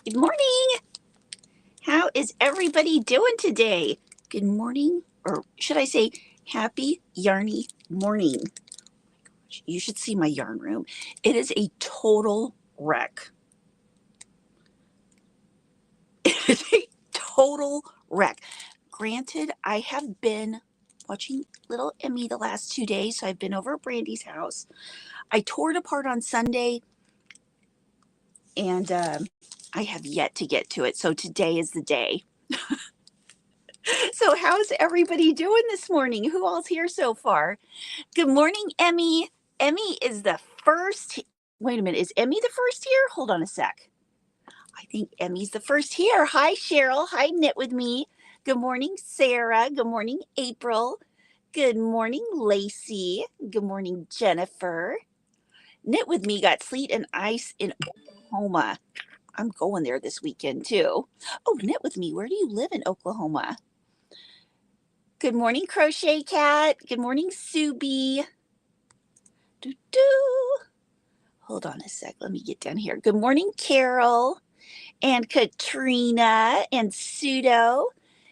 Good morning. How is everybody doing today? Good morning, or should I say happy yarny morning? You should see my yarn room. It is a total wreck. It is a total wreck. Granted, I have been watching little Emmy the last 2 days, so I've been over at Brandy's house. I tore it apart on Sunday, and I have yet to get to it, so today is the day. So how's everybody doing this morning? Who all's here so far? Good morning, Emmy. Emmy is the first. Wait a minute. Is Emmy the first here? Hold on a sec. I think Emmy's the first here. Hi, Cheryl. Hi, Knit With Me. Good morning, Sarah. Good morning, April. Good morning, Lacey. Good morning, Jennifer. Knit With Me got sleet and ice in Oklahoma. I'm going there this weekend, too. Oh, Knit With Me. Where do you live in Oklahoma? Good morning, Crochet Cat. Good morning, Subi. Hold on a sec. Let me get down here. Good morning, Carol and Katrina and Pseudo.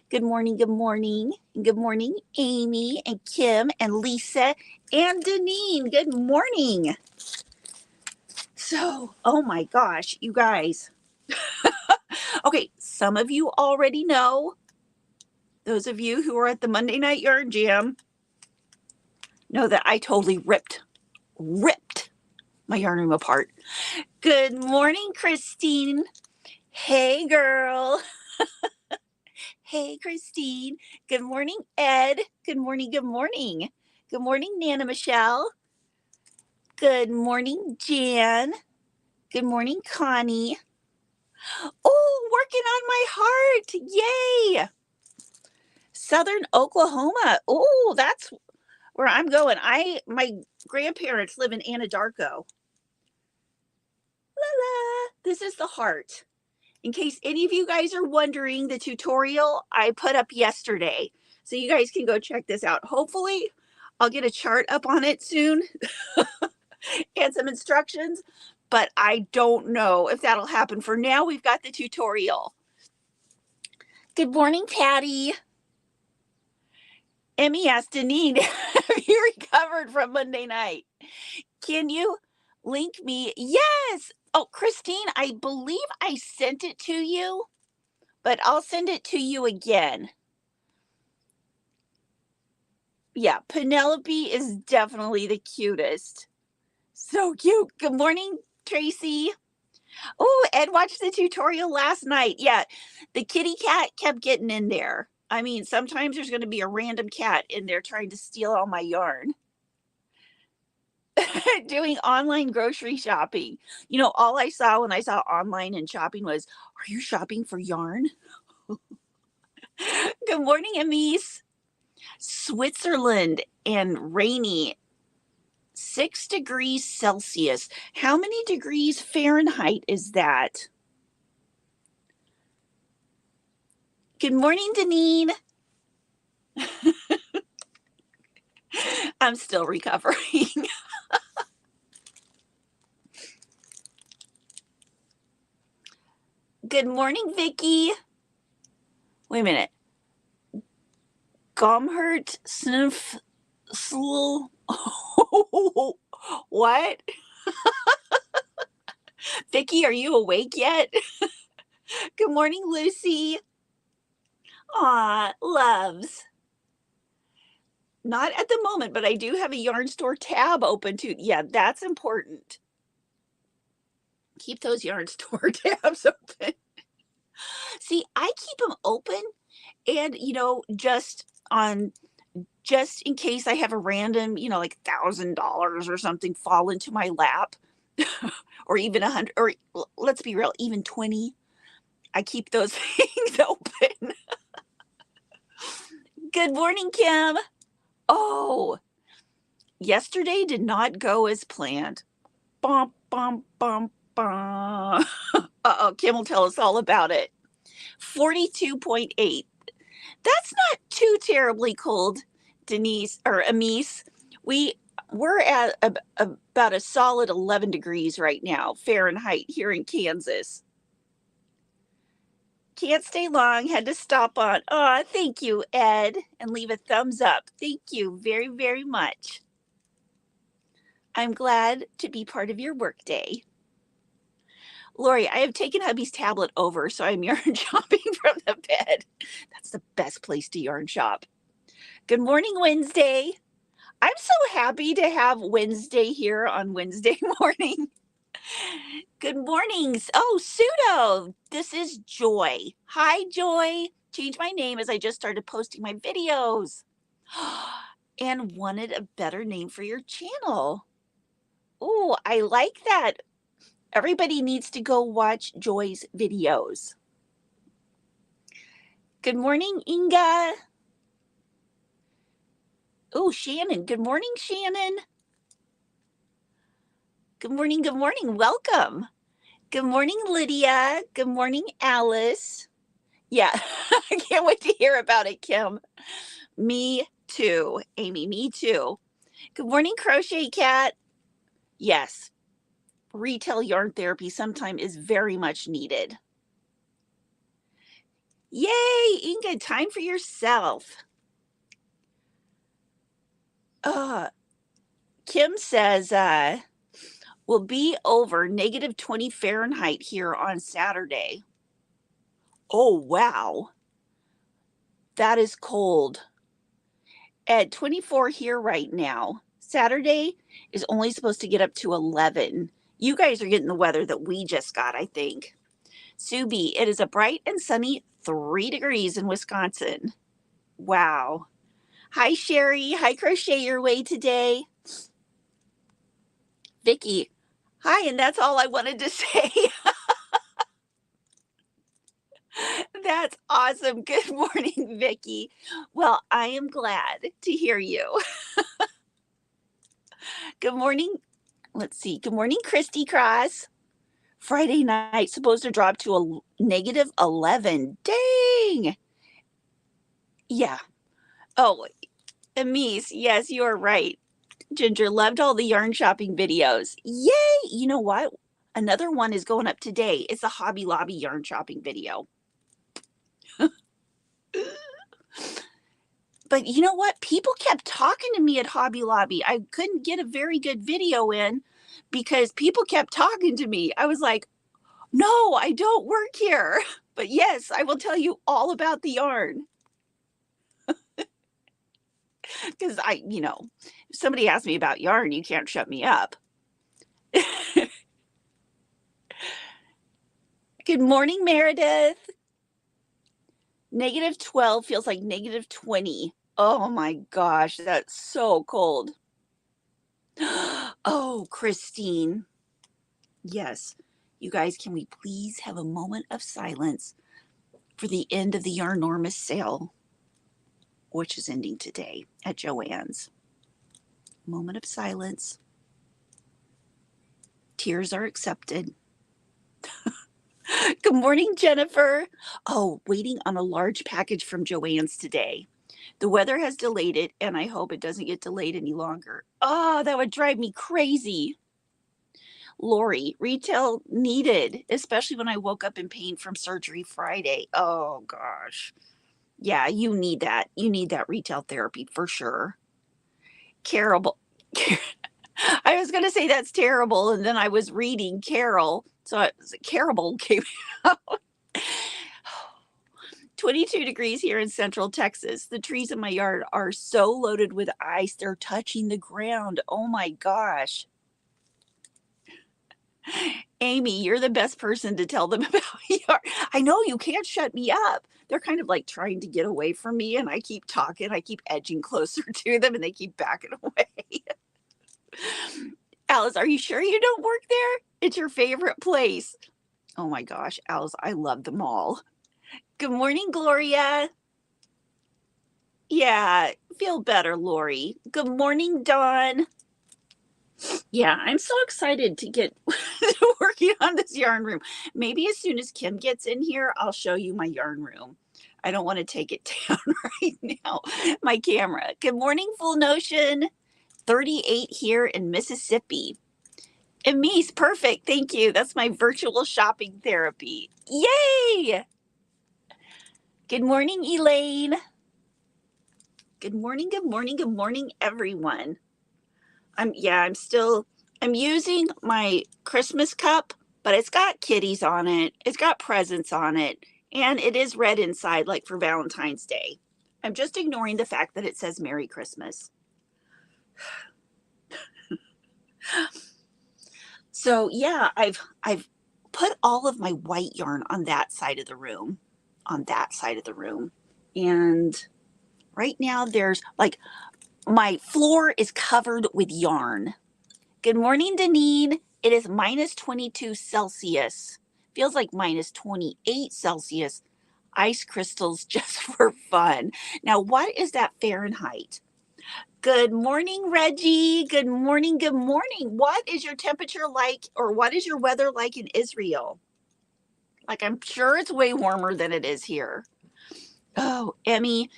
Good morning, good morning. And good morning, Amy and Kim and Lisa and Deneen. Good morning. So, oh my gosh, you guys. Okay, some of you already know. Those of you who are at the Monday Night Yarn Jam know that I totally ripped my yarn room apart. Good morning, Christine. Hey, girl. Hey, Christine. Good morning, Ed. Good morning, good morning. Good morning, Nana Michelle. Good morning, Jan. Good morning, Connie. Oh, working on my heart. Yay. Southern Oklahoma. Oh, that's where I'm going. My grandparents live in Anadarko. La la. This is the heart. In case any of you guys are wondering, the tutorial I put up yesterday. So you guys can go check this out. Hopefully, I'll get a chart up on it soon and some instructions, but I don't know if that'll happen. For now, we've got the tutorial. Good morning, Patty. Emmy asked Deneen, have you recovered from Monday night? Can you link me? Yes. Oh, Christine, I believe I sent it to you, but I'll send it to you again. Yeah, Penelope is definitely the cutest. So cute. Good morning, Tracy. Oh, Ed watched the tutorial last night. Yeah, the kitty cat kept getting in there. I mean, sometimes there's going to be a random cat in there trying to steal all my yarn. Doing online grocery shopping. You know, all I saw when I saw online and shopping was, are you shopping for yarn? Good morning, Amise. Switzerland and rainy, 6 degrees Celsius. How many degrees Fahrenheit is that? Good morning, Deneen. I'm still recovering. Good morning, Vicki. Wait a minute. Gomhurt sniff sl. What? Vicki, are you awake yet? Good morning, Lucy. Aw, loves. Not at the moment, but I do have a yarn store tab open too. Yeah, that's important. Keep those yarn store tabs open. See, I keep them open and, you know, just in case I have a random, you know, like $1,000 or something fall into my lap or even 100, or let's be real, even 20. I keep those things open. Good morning, Kim. Oh, yesterday did not go as planned. Bum, bum, bum, bum. Uh-oh, Kim will tell us all about it. 42.8. That's not too terribly cold, Denise or Amise. We're at about a solid 11 degrees right now, Fahrenheit, here in Kansas. Can't stay long, had to stop on. Aw, thank you, Ed, and leave a thumbs up. Thank you very, very much. I'm glad to be part of your workday. Lori, I have taken hubby's tablet over, so I'm yarn shopping from the bed. That's the best place to yarn shop. Good morning, Wednesday. I'm so happy to have Wednesday here on Wednesday morning. Good mornings. Oh, Pseudo, this is Joy. Hi, Joy. Changed my name as I just started posting my videos. And wanted a better name for your channel. Oh, I like that. Everybody needs to go watch Joy's videos. Good morning, Inga. Oh, Shannon. Good morning, Shannon. Good morning. Good morning. Welcome. Good morning, Lydia. Good morning, Alice. Yeah, I can't wait to hear about it, Kim. Me too, Amy. Me too. Good morning, Crochet Cat. Yes, retail yarn therapy sometime is very much needed. Yay, Inga, time for yourself. Kim says, will be over -20 Fahrenheit here on Saturday. Oh, wow. That is cold. At 24 here right now. Saturday is only supposed to get up to 11. You guys are getting the weather that we just got, I think. Subi, it is a bright and sunny 3 degrees in Wisconsin. Wow. Hi, Sherry. Hi, Crochet Your Way today. Vicki, hi, and that's all I wanted to say. That's awesome. Good morning, Vicki. Well, I am glad to hear you. Good morning. Let's see. Good morning, Christy Cross. Friday night supposed to drop to a -11. Dang. Yeah. Oh, Amise, yes, you are right. Ginger loved all the yarn shopping videos. Yay! You know what? Another one is going up today. It's a Hobby Lobby yarn shopping video. But you know what? People kept talking to me at Hobby Lobby. I couldn't get a very good video in because people kept talking to me. I was like, no, I don't work here. But yes, I will tell you all about the yarn. Because if somebody asks me about yarn, you can't shut me up. Good morning, Meredith. -12 feels like -20. Oh my gosh, that's so cold. Oh, Christine. Yes. You guys, can we please have a moment of silence for the end of the Yarnormous sale, which is ending today at Joann's? Moment of silence. Tears are accepted. Good morning, Jennifer. Oh, waiting on a large package from Joann's today. The weather has delayed it, and I hope it doesn't get delayed any longer. Oh, that would drive me crazy. Lori, retail needed, especially when I woke up in pain from surgery Friday. Oh, gosh. Yeah, you need that. You need that retail therapy for sure. Carol. I was going to say that's terrible, and then I was reading Carol. So Carol came out. 22 degrees here in central Texas. The trees in my yard are so loaded with ice, they're touching the ground. Oh my gosh. Amy, you're the best person to tell them about yard. I know, you can't shut me up. They're kind of like trying to get away from me, and I keep talking. I keep edging closer to them, and they keep backing away. Alice, are you sure you don't work there? It's your favorite place. Oh my gosh, Alice, I love them all. Good morning, Gloria. Yeah, feel better, Lori. Good morning, Dawn. Yeah, I'm so excited to get working on this yarn room. Maybe as soon as Kim gets in here, I'll show you my yarn room. I don't want to take it down right now, my camera. Good morning, Full Notion. 38 here in Mississippi. Amise, perfect. Thank you. That's my virtual shopping therapy. Yay! Good morning, Elaine. Good morning, good morning, good morning, everyone. I'm using my Christmas cup, but it's got kitties on it. It's got presents on it, and it is red inside like for Valentine's Day. I'm just ignoring the fact that it says Merry Christmas. So yeah, I've put all of my white yarn on that side of the room, And right now there's like my floor is covered with yarn. Good morning, Deneen. It is minus 22 Celsius. Feels like minus 28 Celsius. Ice crystals just for fun. Now, what is that Fahrenheit? Good morning, Reggie. Good morning. Good morning. What is your temperature like, or what is your weather like in Israel? Like, I'm sure it's way warmer than it is here. Oh, Emmy,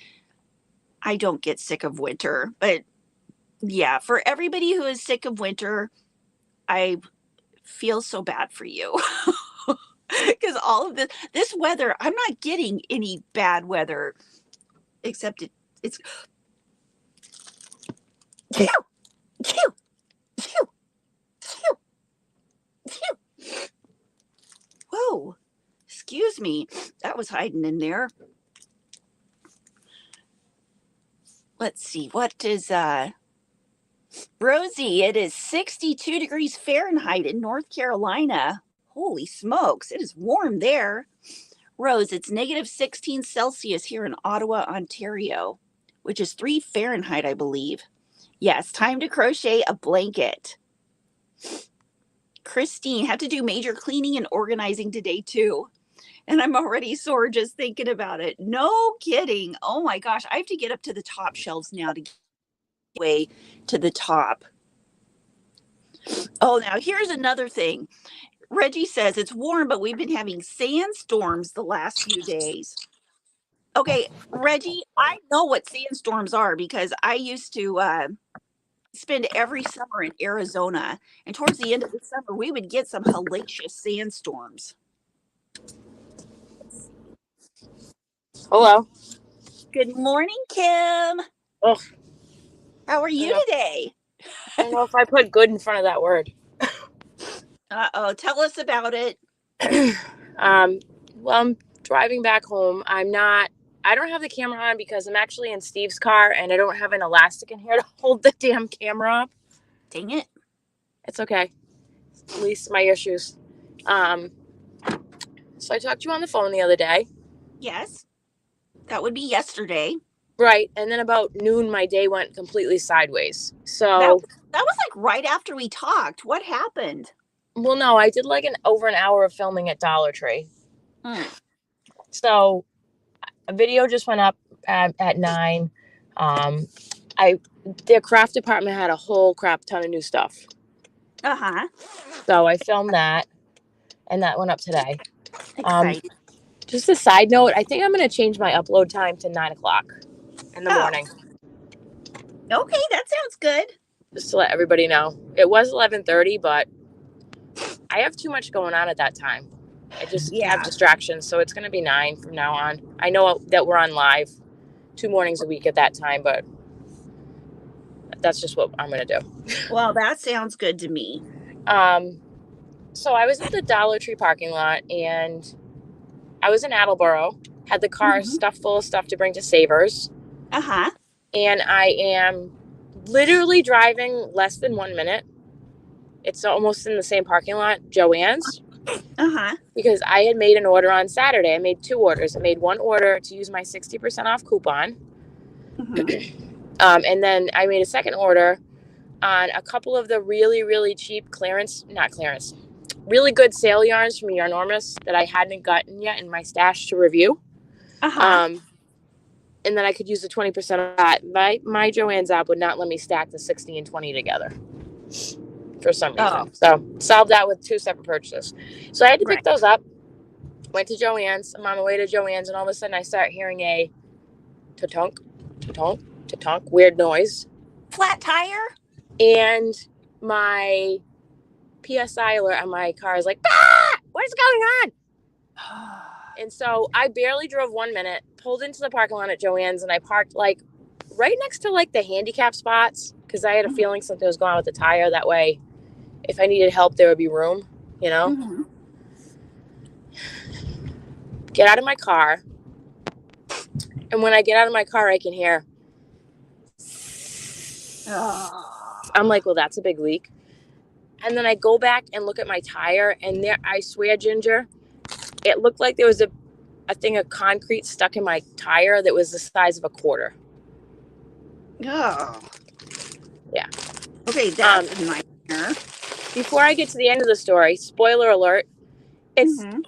I don't get sick of winter, but yeah, for everybody who is sick of winter, I feel so bad for you. Because all of this weather, I'm not getting any bad weather, except it's whoa, excuse me, that was hiding in there. Let's see, what is Rosie? It is 62 degrees Fahrenheit in North Carolina. Holy smokes, it is warm there. Rose, it's negative 16 Celsius here in Ottawa, Ontario, which is 3 Fahrenheit, I believe. Yes, time to crochet a blanket. Christine, have to do major cleaning and organizing today too. And I'm already sore just thinking about it. No kidding. Oh my gosh, I have to get up to the top shelves now to get way to the top. Oh, now here's another thing. Reggie says it's warm, but we've been having sandstorms the last few days. Okay, Reggie, I know what sandstorms are because I used to spend every summer in Arizona. And towards the end of the summer, we would get some hellacious sandstorms. Hello. Good morning, Kim. Ugh, How are you today? I don't know if I put good in front of that word. Uh-oh, tell us about it. Well, I'm driving back home. I don't have the camera on because I'm actually in Steve's car and I don't have an elastic in here to hold the damn camera up. Dang it. It's okay. At least my issues. So I talked to you on the phone the other day. Yes, that would be yesterday. Right. And then about noon, my day went completely sideways. That So, that was like right after we talked. What happened? well, no, I did like over an hour of filming at Dollar Tree. So a video just went up at 9. Their craft department had a whole crap ton of new stuff. Uh-huh. So I filmed that, and that went up today. Exciting. Just a side note, I think I'm going to change my upload time to 9 o'clock in the morning. Okay, that sounds good. Just to let everybody know. It was 11:30, but I have too much going on at that time. I just have distractions, so it's going to be 9 from now on. I know that we're on live 2 mornings a week at that time, but that's just what I'm going to do. Well, that sounds good to me. So I was at the Dollar Tree parking lot, and I was in Attleboro, had the car stuffed full of stuff to bring to Savers. Uh-huh. And I am literally driving less than 1 minute. It's almost in the same parking lot, Joann's. Uh-huh. Because I had made an order on Saturday. I made 2 orders. I made one order to use my 60% off coupon. And then I made a second order on a couple of the really, really cheap really good sale yarns from Yarnormous that I hadn't gotten yet in my stash to review. And then I could use the 20% of that. My Joann's app would not let me stack the 60 and 20 together for some reason. So solved that with 2 separate purchases. So I had to pick those up. Went to Joann's. I'm on my way to Joann's, and all of a sudden I start hearing a ta-tunk, ta-tunk, ta-tunk, weird noise. Flat tire? And my PSI alert on my car is like, ah, what is going on? And so I barely drove 1 minute, pulled into the parking lot at Joann's, and I parked like right next to like the handicap spots because I had a feeling something was going on with the tire. That way, if I needed help, there would be room, you know? Mm-hmm. Get out of my car. And when I get out of my car, I can hear. Oh. I'm like, well, that's a big leak. And then I go back and look at my tire, and there, I swear, Ginger, it looked like there was a thing of concrete stuck in my tire that was the size of a quarter. Oh. Yeah. Okay, that's a nightmare. Before I get to the end of the story, spoiler alert, it's Mm-hmm.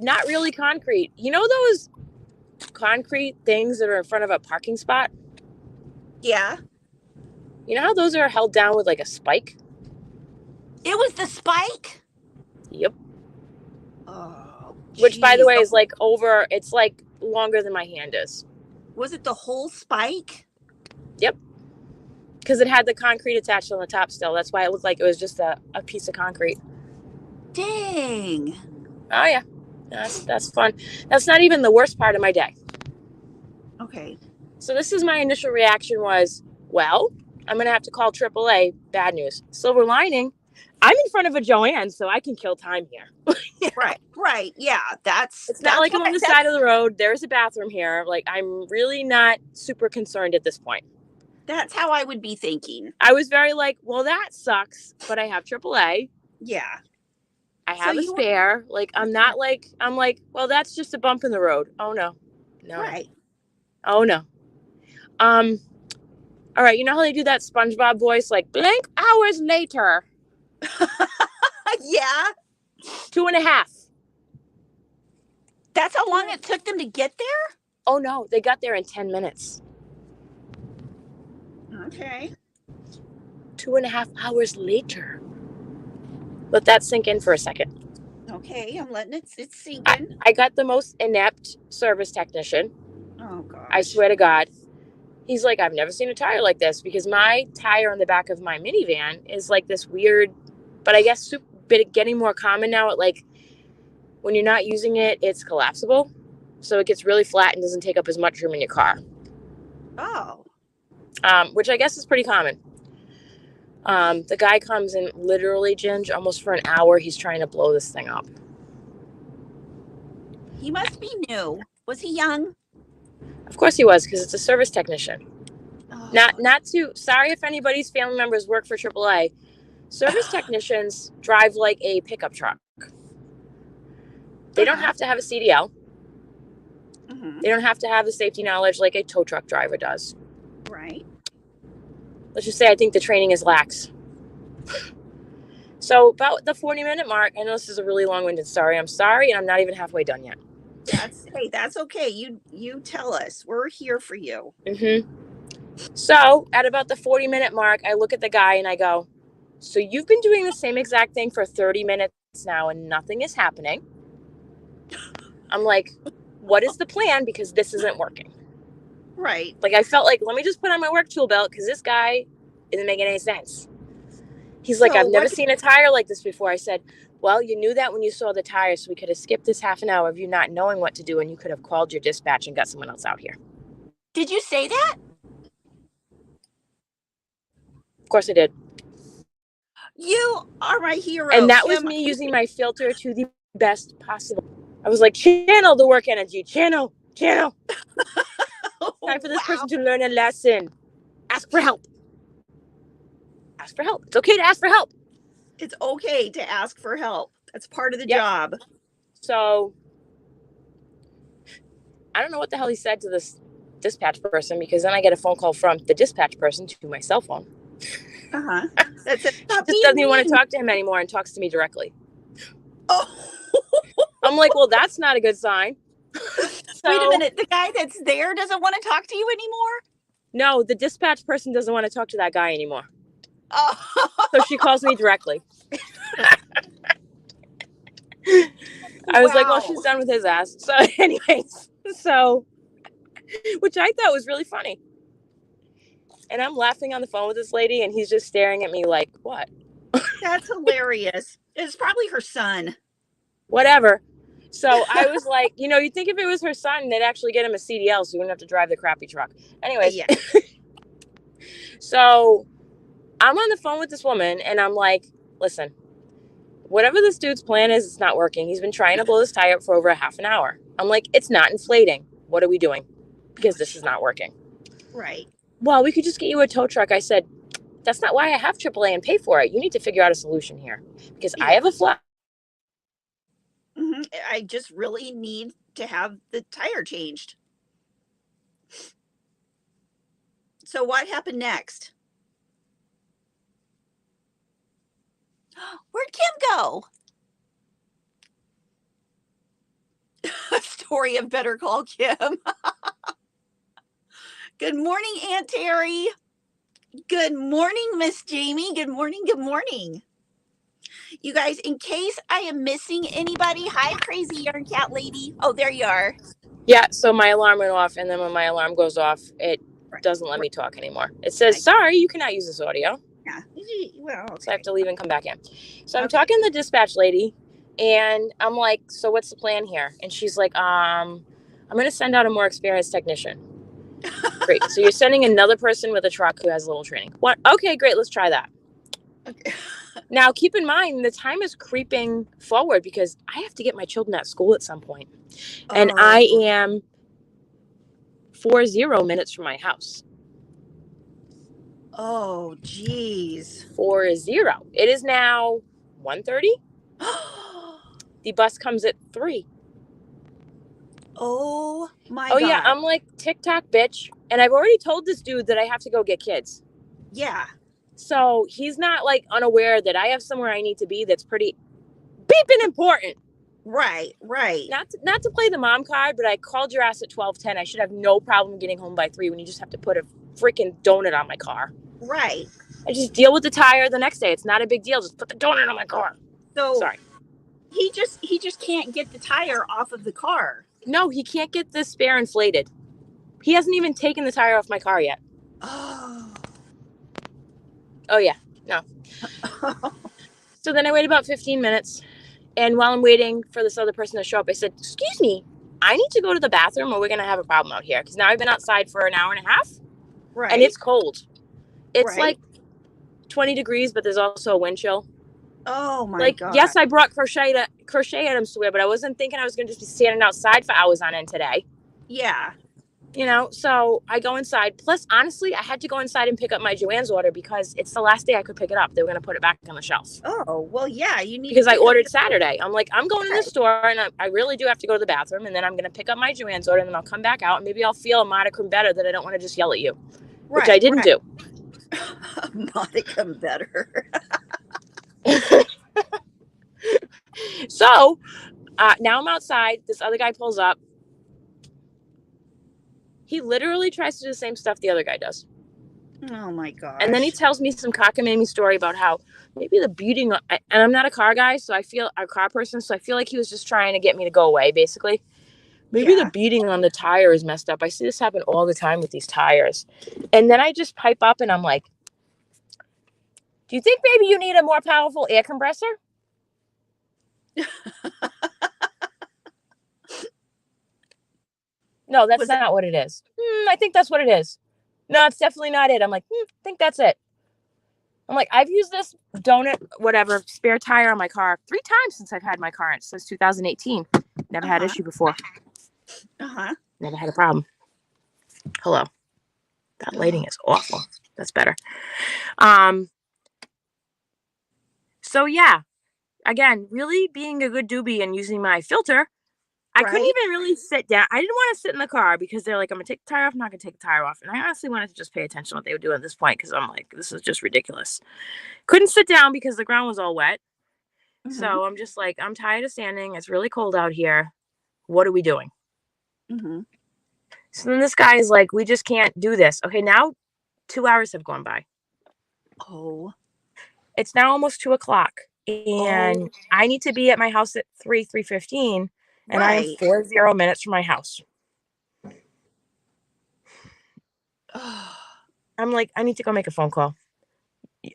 not really concrete. You know those concrete things that are in front of a parking spot? Yeah. You know how those are held down with like a spike? It was the spike? Yep. Oh. Which, by the geez. way, is like over, it's like longer than my hand is. Was it the whole spike? Yep. Because it had the concrete attached on the top still. That's why it looked like it was just a piece of concrete. Dang. Oh, yeah. That's fun. That's not even the worst part of my day. Okay. So this is my initial reaction was, well, I'm going to have to call AAA. Bad news. Silver lining, I'm in front of a Joann's, so I can kill time here. Right. Yeah, It's not like I'm on the side of the road. There's a bathroom here. Like, I'm really not super concerned at this point. That's how I would be thinking. I was very like, well, that sucks, but I have AAA. Yeah. I have a spare. Like, I'm like, well, that's just a bump in the road. Oh, no. Right. Oh, no. All right. You know how they do that SpongeBob voice? Like, blank hours later. Yeah. 2.5. That's how long it took them to get there? Oh, no. They got there in 10 minutes. Okay. 2.5 hours later. Let that sink in for a second. Okay, I'm letting it sink in. I got the most inept service technician. Oh, God. I swear to God. He's like, I've never seen a tire like this because my tire on the back of my minivan is like this weird, but I guess getting more common now. Like when you're not using it, it's collapsible. So it gets really flat and doesn't take up as much room in your car. Oh. Which I guess is pretty common. The guy comes in literally, Ginge, almost for an hour. He's trying to blow this thing up. He must be new. Was he young? Of course he was, because it's a service technician. Oh. Sorry if anybody's family members work for AAA. Service technicians drive like a pickup truck. They don't have to have a CDL. Mm-hmm. They don't have to have the safety knowledge like a tow truck driver does. Right. Let's just say I think the training is lax. So about the 40-minute mark, I know this is a really long-winded story. I'm sorry, and I'm not even halfway done yet. That's okay. You tell us. We're here for you. Mm-hmm. So at about the 40-minute mark, I look at the guy and I go, so you've been doing the same exact thing for 30 minutes now and nothing is happening. I'm like, what is the plan? Because this isn't working. Right. Like I felt like, let me just put on my work tool belt because this guy isn't making any sense. He's like, I've never seen a tire like this before. I said, well, you knew that when you saw the tire, so we could have skipped this half an hour of you not knowing what to do, and you could have called your dispatch and got someone else out here. Did you say that? Of course I did. You are my hero. And that was me using my filter to the best possible. I was like, channel the work energy. Channel. Time for this person to learn a lesson. Ask for help. It's okay to ask for help. It's okay to ask for help. That's part of the job. So I don't know what the hell he said to this dispatch person, because then I get a phone call from the dispatch person to my cell phone. Uh-huh. That's it. Just doesn't even want to talk to him anymore and talks to me directly. Oh. I'm like, well, that's not a good sign. Wait a minute. The guy that's there doesn't want to talk to you anymore? No, the dispatch person doesn't want to talk to that guy anymore. Oh. So she calls me directly. I was like, well, she's done with his ass. So anyways, which I thought was really funny. And I'm laughing on the phone with this lady, and he's just staring at me like, what? That's hilarious. It's probably her son. Whatever. So I was like, you'd think if it was her son, they'd actually get him a CDL so he wouldn't have to drive the crappy truck. Anyways, Yeah. So I'm on the phone with this woman and I'm like, listen, whatever this dude's plan is, it's not working. He's been trying to blow this tire up for over a half an hour. I'm like, it's not inflating. What are we doing? Because this is not working. Right. Well, we could just get you a tow truck. I said, that's not why I have AAA and pay for it. You need to figure out a solution here because I have a flat. I just really need to have the tire changed. So what happened next? Where'd Kim go? Story of Better Call Kim. Good morning, Aunt Terry. Good morning, Miss Jamie. Good morning. Good morning. You guys, in case I am missing anybody, hi, Crazy Yarn Cat Lady. Oh, there you are. Yeah, so my alarm went off, and then when my alarm goes off, it doesn't let me talk anymore. It says, sorry, you cannot use this audio. Yeah. Well, okay. So I have to leave and come back in. So I'm talking to the dispatch lady, and I'm like, so what's the plan here? And she's like, I'm going to send out a more experienced technician. Great. So you're sending another person with a truck who has a little training. What? Okay, great. Let's try that. Okay. Now, keep in mind, the time is creeping forward because I have to get my children at school at some point. And I am 40 minutes from my house. Oh, geez. 40. It is now 1:30. The bus comes at 3. Oh, my God. Oh, yeah. I'm like, TikTok, bitch. And I've already told this dude that I have to go get kids. Yeah. So he's not like unaware that I have somewhere I need to be that's pretty beeping important. Right. Not to play the mom card, but I called your ass at 12:10. I should have no problem getting home by 3 when you just have to put a freaking donut on my car. Right. I just deal with the tire the next day. It's not a big deal. Just put the donut on my car. So sorry. He just can't get the tire off of the car. No, he can't get the spare inflated. He hasn't even taken the tire off my car yet. Oh yeah. No. So then I wait about 15 minutes. And while I'm waiting for this other person to show up, I said, excuse me, I need to go to the bathroom or we're going to have a problem out here. Because now I've been outside for an hour and a half. Right. And it's cold. It's like 20 degrees, but there's also a wind chill. Oh, my God. Yes, I brought crochet items to wear, but I wasn't thinking I was going to just be standing outside for hours on end today. Yeah. So I go inside. Plus, honestly, I had to go inside and pick up my Joann's order because it's the last day I could pick it up. They were going to put it back on the shelf. Oh, well, yeah, you need because I ordered Saturday. I'm like, I'm going to the store and I really do have to go to the bathroom. And then I'm going to pick up my Joann's order and then I'll come back out and maybe I'll feel a modicum better that I don't want to just yell at you, which I didn't do. Modicum better. So now I'm outside. This other guy pulls up. He literally tries to do the same stuff the other guy does. Oh, my gosh. And then he tells me some cockamamie story about how maybe the beating, and I'm not a car guy, so I feel a car person, so I feel like he was just trying to get me to go away, basically. Maybe the beating on the tire is messed up. I see this happen all the time with these tires. And then I just pipe up and I'm like, do you think maybe you need a more powerful air compressor? No, that's not what it is. I think that's what it is. No, it's definitely not it. I'm like, I think that's it. I'm like, I've used this donut, whatever, spare tire on my car 3 times since I've had my car since 2018. Never had issue before. Never had a problem. Hello. That lighting is awful. That's better. So yeah, again, really being a good doobie and using my filter, I couldn't even really sit down. I didn't want to sit in the car because they're like, I'm going to take the tire off. I'm not going to take the tire off. And I honestly wanted to just pay attention to what they were doing at this point because I'm like, this is just ridiculous. Couldn't sit down because the ground was all wet. So I'm just like, I'm tired of standing. It's really cold out here. What are we doing? So then this guy is like, we just can't do this. Okay, now 2 hours have gone by. Oh. It's now almost 2 o'clock. And I need to be at my house at 3:15. And I am 40 minutes from my house. I'm like, I need to go make a phone call.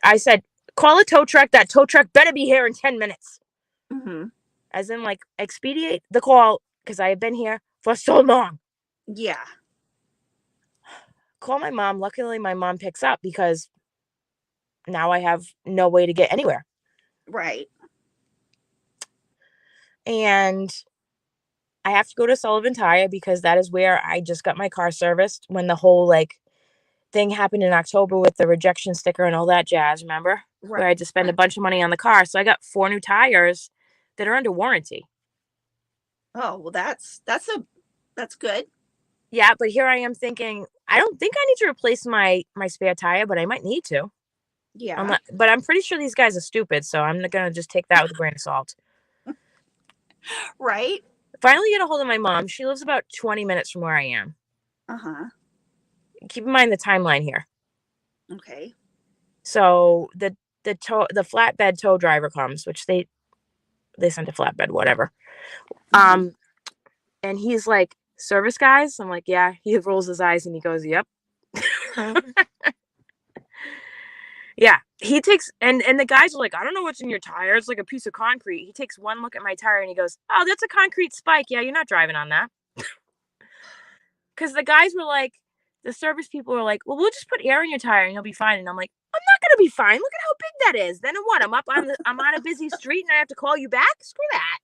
I said, call a tow truck. That tow truck better be here in 10 minutes. as in like expedite the call because I have been here for so long. Yeah. Call my mom. Luckily, my mom picks up because now I have no way to get anywhere. Right. And I have to go to Sullivan Tire because that is where I just got my car serviced when the whole like thing happened in October with the rejection sticker and all that jazz, remember? Right. Where I had to spend a bunch of money on the car. So I got 4 new tires that are under warranty. Oh, well, that's good. Yeah, but here I am thinking, I don't think I need to replace my spare tire, but I might need to. Yeah. But I'm pretty sure these guys are stupid, so I'm gonna just take that with a grain of salt. Right. Finally get a hold of my mom. She lives about 20 minutes from where I am. Uh-huh. Keep in mind the timeline here. Okay. So the flatbed tow driver comes, which they sent a flatbed, whatever. Mhm. And he's like, service guys? I'm like, yeah. He rolls his eyes and he goes, yep. Yeah. He takes and the guys are like, I don't know what's in your tire. It's like a piece of concrete. He takes one look at my tire and he goes, oh, that's a concrete spike. Yeah, you're not driving on that. Because the guys were like, the service people were like, well, we'll just put air in your tire and you'll be fine. And I'm like, I'm not gonna be fine. Look at how big that is. Then what? I'm on a busy street and I have to call you back? Screw that.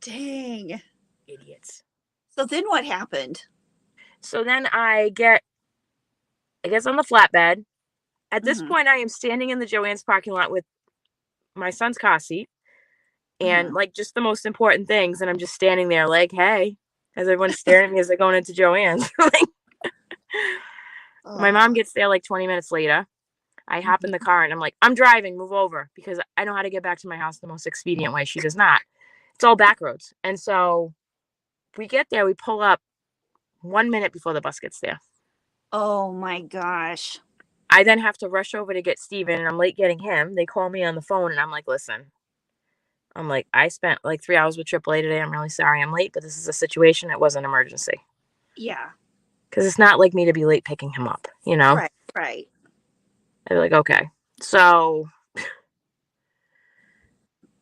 Dang. Idiots. So then what happened? So then I guess on the flatbed. At this Mhm. point, I am standing in the Joann's parking lot with my son's car seat and Mhm. like just the most important things. And I'm just standing there like, hey, as everyone's staring at me as they're going into Joann's. Like, my mom Oh. gets there like 20 minutes later. I hop in the Mhm. car and I'm like, I'm driving, move over because I know how to get back to my house the most expedient way. She does not. It's all back roads. And so we get there, we pull up 1 minute before the bus gets there. Oh my gosh. I then have to rush over to get Steven and I'm late getting him. They call me on the phone and I'm like, listen, I spent like 3 hours with AAA today. I'm really sorry I'm late, but this is a situation. It was an emergency. Yeah. Because it's not like me to be late picking him up, you know? Right. Right. I'd be like, okay. So,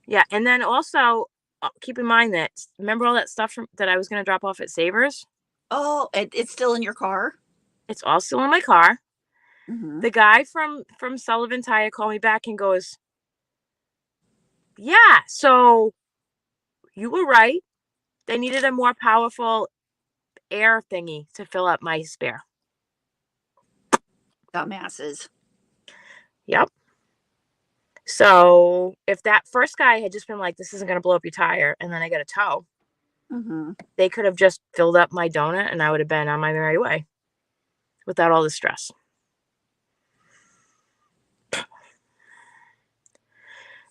yeah. And then also keep in mind that, remember all that stuff that I was going to drop off at Savers? Oh, it's still in your car? It's all still in my car. Mhm. The guy from Sullivan Tire called me back and goes, yeah, so you were right. They needed a more powerful air thingy to fill up my spare. Dumbasses. Yep. So if that first guy had just been like, this isn't going to blow up your tire, and then I got a tow, Mhm. they could have just filled up my donut and I would have been on my merry way without all the stress.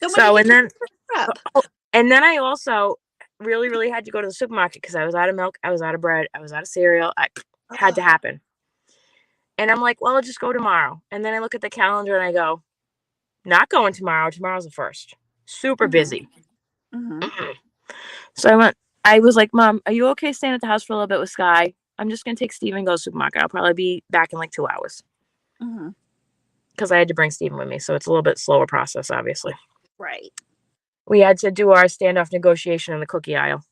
So when did So, you take the trip? and then I also really, really had to go to the supermarket because I was out of milk, I was out of bread, I was out of cereal. I had to Oh. happen. And I'm like, well, I'll just go tomorrow. And then I look at the calendar and I go, not going tomorrow. Tomorrow's the first. Super Mhm. busy. Mhm. Mhm. So I was like, Mom, are you okay staying at the house for a little bit with Sky? I'm just going to take Steven and go to the supermarket. I'll probably be back in like 2 hours. Mhm. Because I had to bring Steven with me. So it's a little bit slower process, obviously. Right. We had to do our standoff negotiation in the cookie aisle.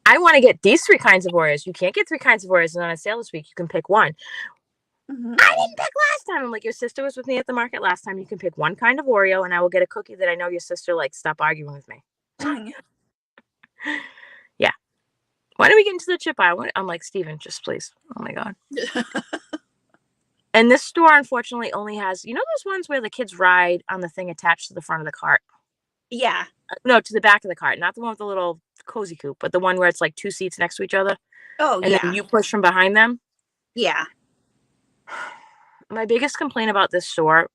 I want to get these 3 kinds of Oreos. You can't get 3 kinds of Oreos on a sale this week. You can pick one. Mhm. I didn't pick last time. I'm like, your sister was with me at the market last time. You can pick one kind of Oreo and I will get a cookie that I know your sister likes. Stop arguing with me. Mhm. Yeah. Why don't we get into the chip aisle? I'm like, Steven, just please. Oh my God. And this store, unfortunately, only has, you know, those ones where the kids ride on the thing attached to the front of the cart? Yeah. No, to the back of the cart. Not the one with the little cozy coupe, but the one where it's like 2 seats next to each other. Oh, And then yeah. you push from behind them. Yeah. My biggest complaint about this store,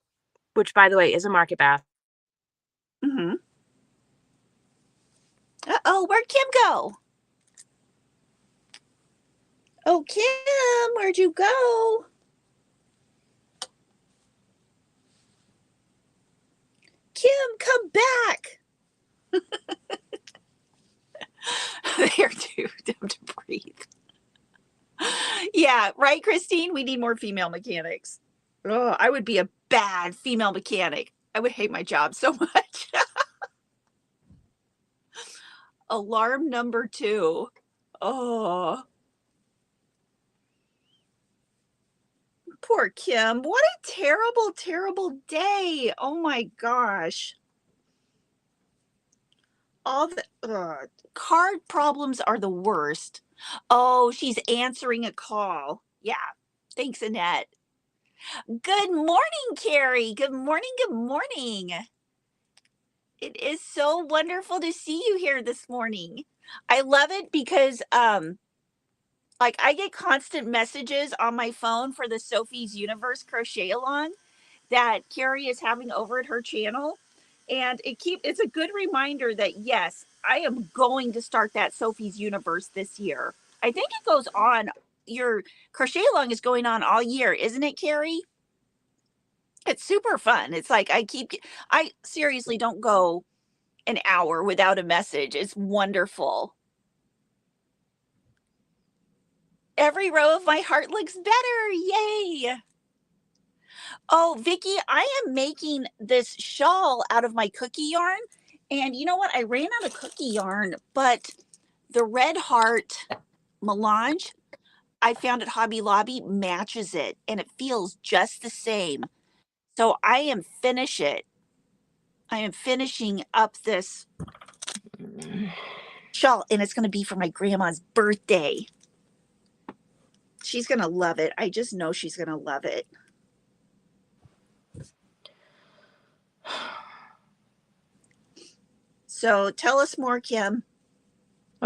which by the way is a market bath. Mhm. Uh-oh, where'd Kim go? Oh, Kim, where'd you go? Kim, come back. They're too dumb to breathe. Yeah, right, Christine? We need more female mechanics. Oh, I would be a bad female mechanic. I would hate my job so much. Alarm number 2. Oh, poor Kim. What a terrible, terrible day. Oh my gosh. All the card problems are the worst. Oh, she's answering a call. Yeah. Thanks, Annette. Good morning, Carrie. Good morning. Good morning. It is so wonderful to see you here this morning. I love it because like I get constant messages on my phone for the Sophie's Universe crochet along that Carrie is having over at her channel. And it's a good reminder that yes, I am going to start that Sophie's Universe this year. I think it goes on, your crochet along is going on all year, isn't it, Carrie? It's super fun. It's like I seriously don't go an hour without a message. It's wonderful. Every row of my heart looks better. Yay. Oh, Vicky, I am making this shawl out of my cookie yarn. And you know what? I ran out of cookie yarn, but the red heart melange I found at Hobby Lobby matches it and it feels just the same. So I am finishing up this shawl and it's going to be for my grandma's birthday. She's going to love it. I just know she's going to love it. So tell us more, Kim.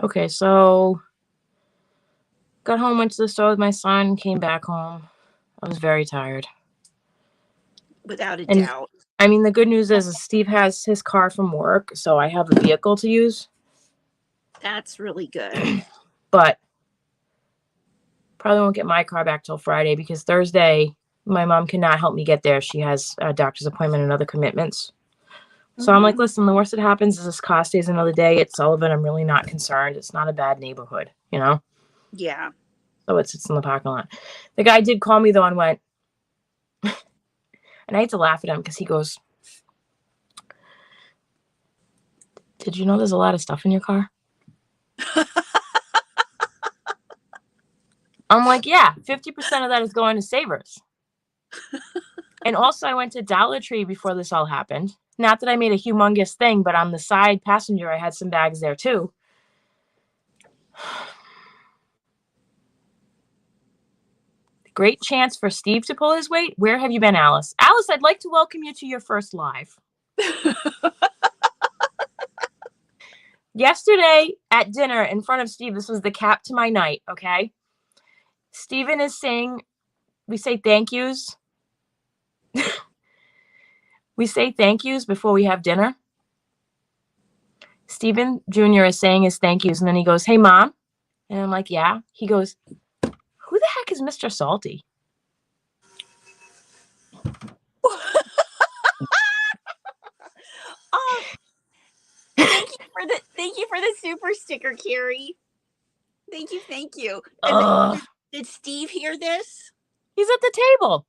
Okay, so got home, went to the store with my son, came back home. I was very tired. Without a doubt. I mean, the good news is Steve has his car from work, so I have a vehicle to use. That's really good. But probably won't get my car back till Friday because Thursday my mom cannot help me get there. She has a doctor's appointment and other commitments. So I'm like, listen, the worst that happens is this car stays another day at Sullivan. I'm really not concerned. It's not a bad neighborhood, you know? Yeah. So it sits in the parking lot. The guy did call me though and went, and I hate to laugh at him because he goes, did you know there's a lot of stuff in your car? I'm like, yeah, 50% of that is going to Savers. And also I went to Dollar Tree before this all happened. Not that I made a humongous thing, but on the side passenger, I had some bags there too. Great chance for Steve to pull his weight. Where have you been, Alice? Alice, I'd like to welcome you to your first live. Yesterday at dinner in front of Steve, this was the cap to my night, okay? Steven is saying, we say thank yous. We say thank yous before we have dinner. Steven Jr. is saying his thank yous, and then he goes, hey, Mom. And I'm like, yeah. He goes, who the heck is Mr. Salty? Oh, thank you for the super sticker, Carrie. Thank you. And did Steve hear this? He's at the table.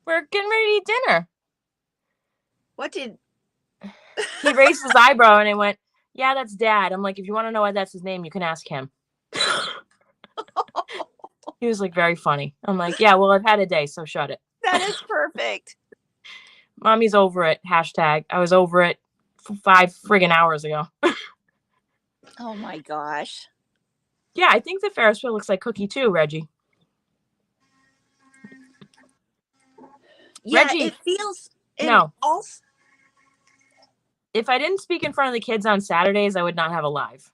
We're getting ready to eat dinner. What did he raised his eyebrow and I went, yeah, that's Dad. I'm like, if you want to know why that's his name, you can ask him. He was like, very funny. I'm like, yeah, well, I've had a day, so shut it. That is perfect. Mommy's over it. Hashtag. I was over it 5 friggin' hours ago. Oh my gosh. Yeah, I think the Ferris wheel looks like Cookie too, Reggie. Yeah, Reggie, it feels. No. Also, if I didn't speak in front of the kids on Saturdays, I would not have a live.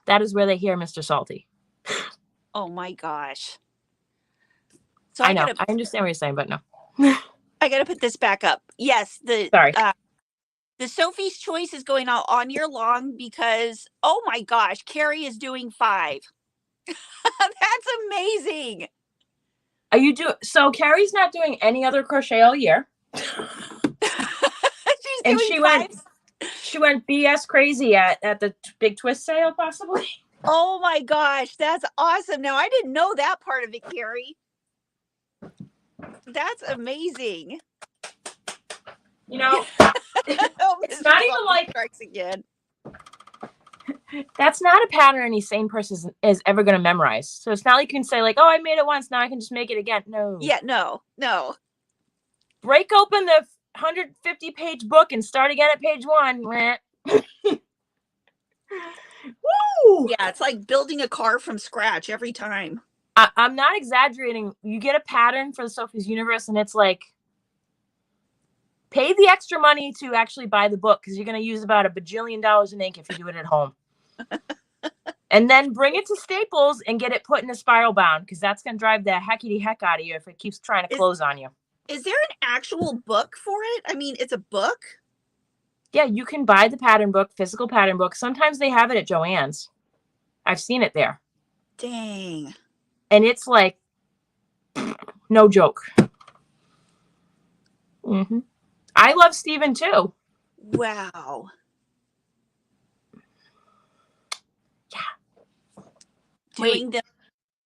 That is where they hear Mr. Salty. Oh my gosh. So I know. I understand what you're saying, but no. I got to put this back up. Yes, Sorry. The Sophie's Choice is going out on year long because, oh my gosh, Carrie is doing 5. That's amazing. Are you so Carrie's not doing any other crochet all year. And she 5. She went BS crazy at the big twist sale, possibly. Oh my gosh, that's awesome. Now I didn't know that part of it, Carrie. That's amazing. You know, Oh, it's Mr. not even Sullivan like strikes again. that's not a pattern any sane person is ever going to memorize. So it's not like you can say like, oh, I made it once, now I can just make it again. No. Yeah, no. Break open the 150-page book and start again at page 1. Woo! Yeah, it's like building a car from scratch every time. I'm not exaggerating. You get a pattern for the Sophie's Universe, and it's like, pay the extra money to actually buy the book because you're going to use about $1 bajillion in ink if you do it at home. And then bring it to Staples and get it put in a spiral bound because that's going to drive the heckity heck out of you if it keeps trying to close on you. Is there an actual book for it? I mean, it's a book? Yeah, you can buy the pattern book, physical pattern book. Sometimes they have it at Joann's. I've seen it there. Dang. And it's like, no joke. Mm-hmm. I love Steven too. Wow. Yeah. Doing them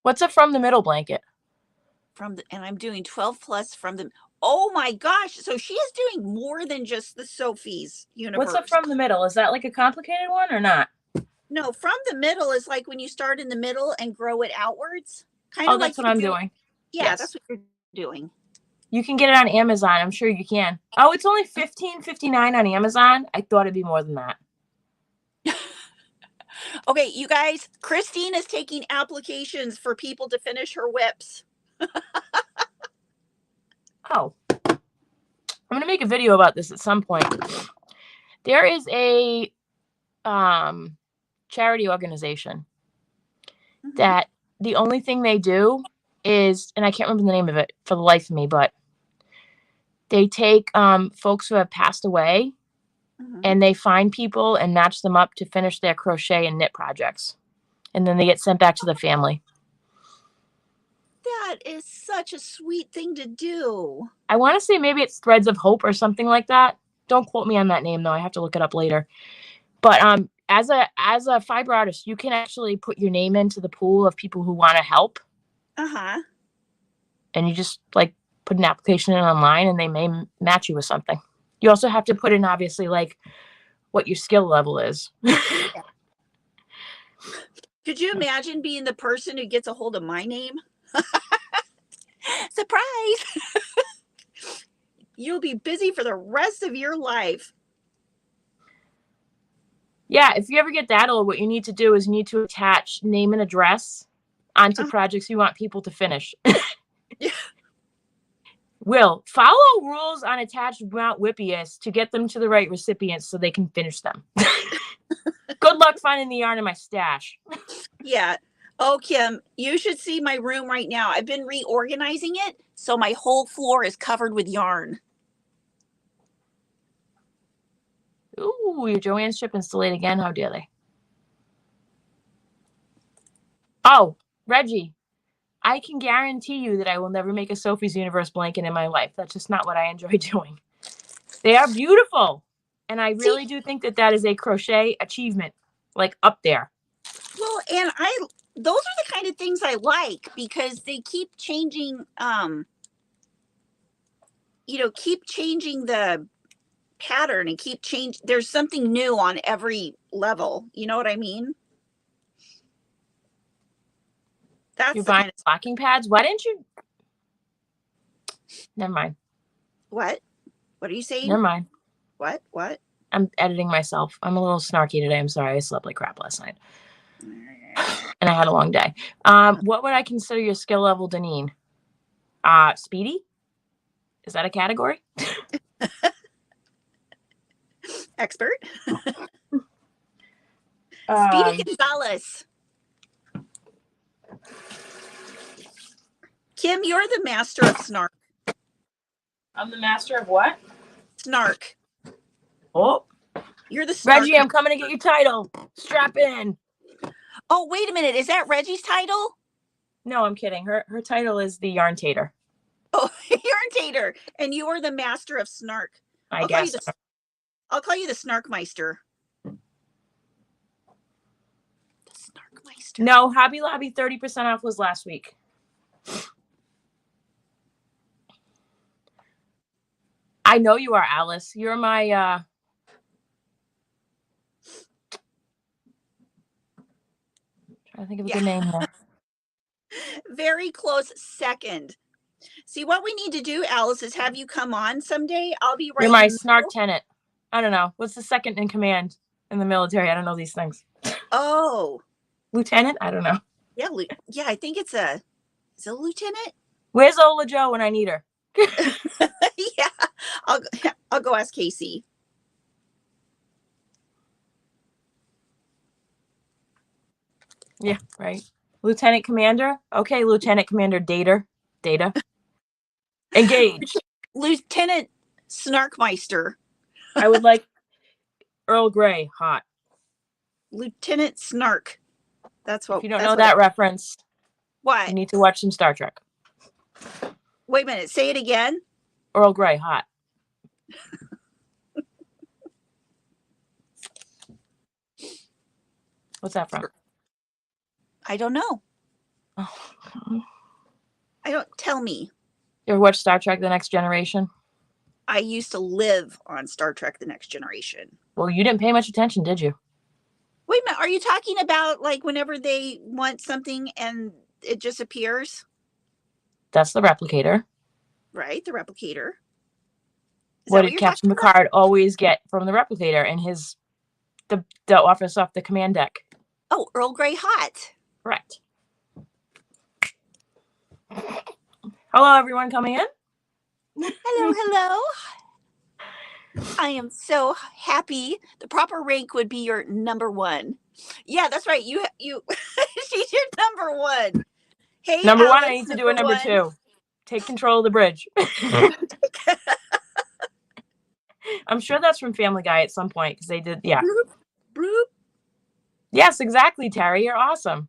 What's a from the middle blanket? and I'm doing 12 plus from the. Oh my gosh. So she is doing more than just the Sophie's Universe. What's a from the middle? Is that like a complicated one or not? No, from the middle is like when you start in the middle and grow it outwards. Kind of that's like what I'm doing. Yeah, yes. That's what you're doing. You can get it on Amazon. I'm sure you can. Oh, it's only $15.59 on Amazon. I thought it'd be more than that. Okay, you guys, Christine is taking applications for people to finish her whips. Oh. I'm going to make a video about this at some point. There is a charity organization that the only thing they do is, and I can't remember the name of it for the life of me, but they take folks who have passed away and they find people and match them up to finish their crochet and knit projects. And then they get sent back to the family. That is such a sweet thing to do. I want to say maybe it's Threads of Hope or something like that. Don't quote me on that name, though. I have to look it up later. But as a fiber artist, you can actually put your name into the pool of people who want to help. Uh-huh. And you just like put an application in online and they may match you with something. You also have to put in, obviously, like what your skill level is. Could you imagine being the person who gets a hold of my name? Surprise! You'll be busy for the rest of your life. Yeah, if you ever get that old, what you need to do is you need to attach name and address onto projects you want people to finish. Yeah. Will, follow rules on attached Mount Whippiest to get them to the right recipients so they can finish them. Good luck finding the yarn in my stash. Yeah. Oh, Kim, you should see my room right now. I've been reorganizing it, so my whole floor is covered with yarn. Ooh, your Joann's shipping's delayed again. How dare they? Oh, Reggie, I can guarantee you that I will never make a Sophie's Universe blanket in my life. That's just not what I enjoy doing. They are beautiful. And I really do think that that is a crochet achievement, like up there. Well, and those are the kind of things I like because they keep changing, keep changing the pattern and there's something new on every level. You know what I mean? You're buying stocking pads? Why didn't you? Never mind. What are you saying? Never mind. What? I'm editing myself. I'm a little snarky today. I'm sorry. I slept like crap last night. And I had a long day. What would I consider your skill level, Deneen? Speedy? Is that a category? Expert? Speedy Gonzalez. Kim, you're the master of snark. I'm the master of what? Snark. Oh. You're the snark. Reggie, I'm coming to get your title. Strap in. Oh, wait a minute. Is that Reggie's title? No, I'm kidding. Her title is the Yarn Tater. Oh, Yarn Tater. And you are the master of snark. I guess. I'll call you the Snarkmeister. The Snarkmeister. No, Hobby Lobby 30% off was last week. I know you are, Alice. You're my trying to think of a good name here. Very close second. See, what we need to do, Alice, is have you come on someday. I'll be right. You're my snark tenant. I don't know. What's the second in command in the military? I don't know these things. Oh. Lieutenant? I don't know. Yeah, I think it's a lieutenant. Where's Ola Joe when I need her? Yeah, I'll go ask Casey. Yeah, right. Lieutenant Commander. Okay, Lieutenant Commander Data. Engage. Lieutenant Snarkmeister. I would like Earl Grey hot. Lieutenant Snark. That's what. If you don't know that reference, what? You need to watch some Star Trek. Wait a minute. Say it again. Earl Grey hot. What's that from? I don't know. Oh. I don't. Tell me. You ever watch Star Trek: The Next Generation? I used to live on Star Trek: The Next Generation. Well, you didn't pay much attention, did you? Wait a minute. Are you talking about like whenever they want something and it just appears? That's the replicator. Right, the replicator. What did Captain Picard always get from the replicator in the office off the command deck? Oh, Earl Grey hot. Correct. Hello, everyone coming in. Hello. I am so happy. The proper rank would be your number one. Yeah, that's right. You she's your number one. Hey, number Alice, one, I need to do a number two. Take control of the bridge. I'm sure that's from Family Guy at some point because they did, yeah. Broop, broop. Yes, exactly, Terry. You're awesome.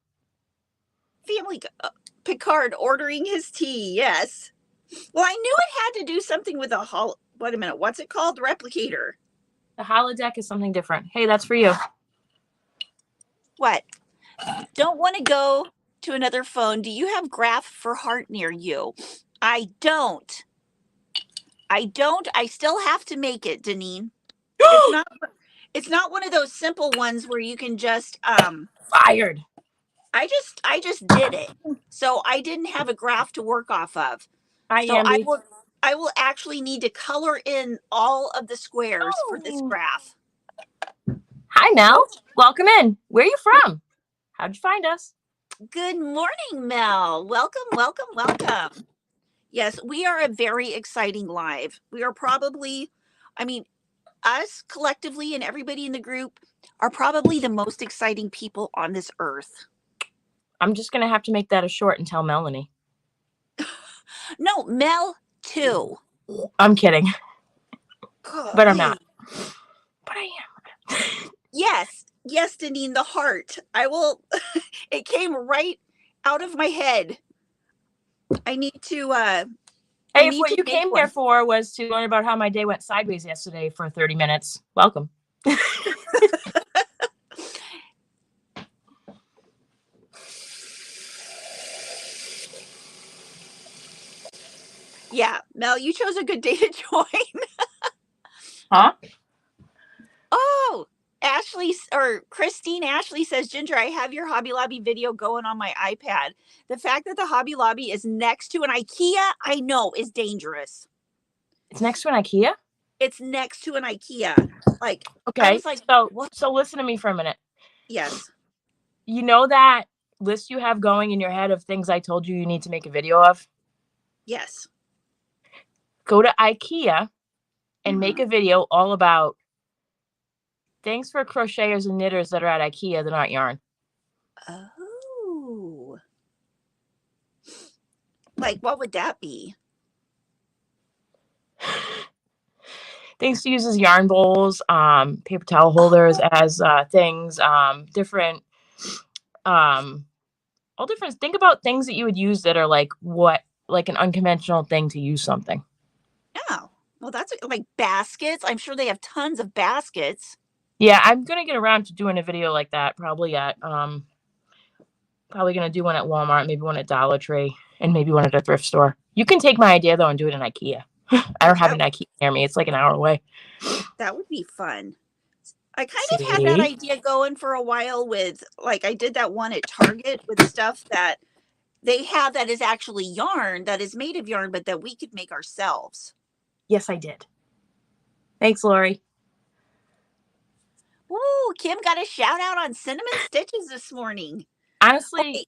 Family Picard ordering his tea. Yes. Well, I knew it had to do something with a wait a minute. What's it called? Replicator. The holodeck is something different. Hey, that's for you. What? Don't want to go to another phone. Do you have graph for heart near you? I don't. I still have to make it, Deneen. It's not one of those simple ones where you can just fired. I just did it. So I didn't have a graph to work off of. I will actually need to color in all of the squares for this graph. Hi, Mel. Welcome in. Where are you from? How'd you find us? Good morning, Mel. Welcome. Yes, we are a very exciting live. We are probably, us collectively and everybody in the group are probably the most exciting people on this earth. I'm just going to have to make that a short and tell Melanie. No, Mel too. I'm kidding. God, but I'm not. But I am. Yes, Deneen, the heart. I will. It came right out of my head. I need to. Hey, if what you came here for was to learn about how my day went sideways yesterday for 30 minutes, welcome. Yeah, Mel, you chose a good day to join. Huh? Oh, Christine Ashley says, Ginger, I have your Hobby Lobby video going on my iPad. The fact that the Hobby Lobby is next to an IKEA, I know, is dangerous. It's next to an IKEA? It's next to an IKEA. Like, okay, I was like, so listen to me for a minute. Yes. You know that list you have going in your head of things I told you need to make a video of? Yes. Go to IKEA and make a video all about things for crocheters and knitters that are at IKEA that aren't yarn. Oh. Like, what would that be? Things to use as yarn bowls, paper towel holders as things, different, all different. Think about things that you would use that are like an unconventional thing to use something. Oh, well, that's like baskets. I'm sure they have tons of baskets. Yeah, I'm gonna get around to doing a video like that. Probably gonna do one at Walmart, maybe one at Dollar Tree, and maybe one at a thrift store. You can take my idea though and do it in IKEA. I don't have an IKEA near me. It's like an hour away. That would be fun. I kind of had that idea going for a while with, like, I did that one at Target with stuff that they have that is actually yarn, that is made of yarn, but that we could make ourselves. Yes, I did. Thanks, Lori. Ooh, Kim got a shout out on Cinnamon Stitches this morning. Honestly,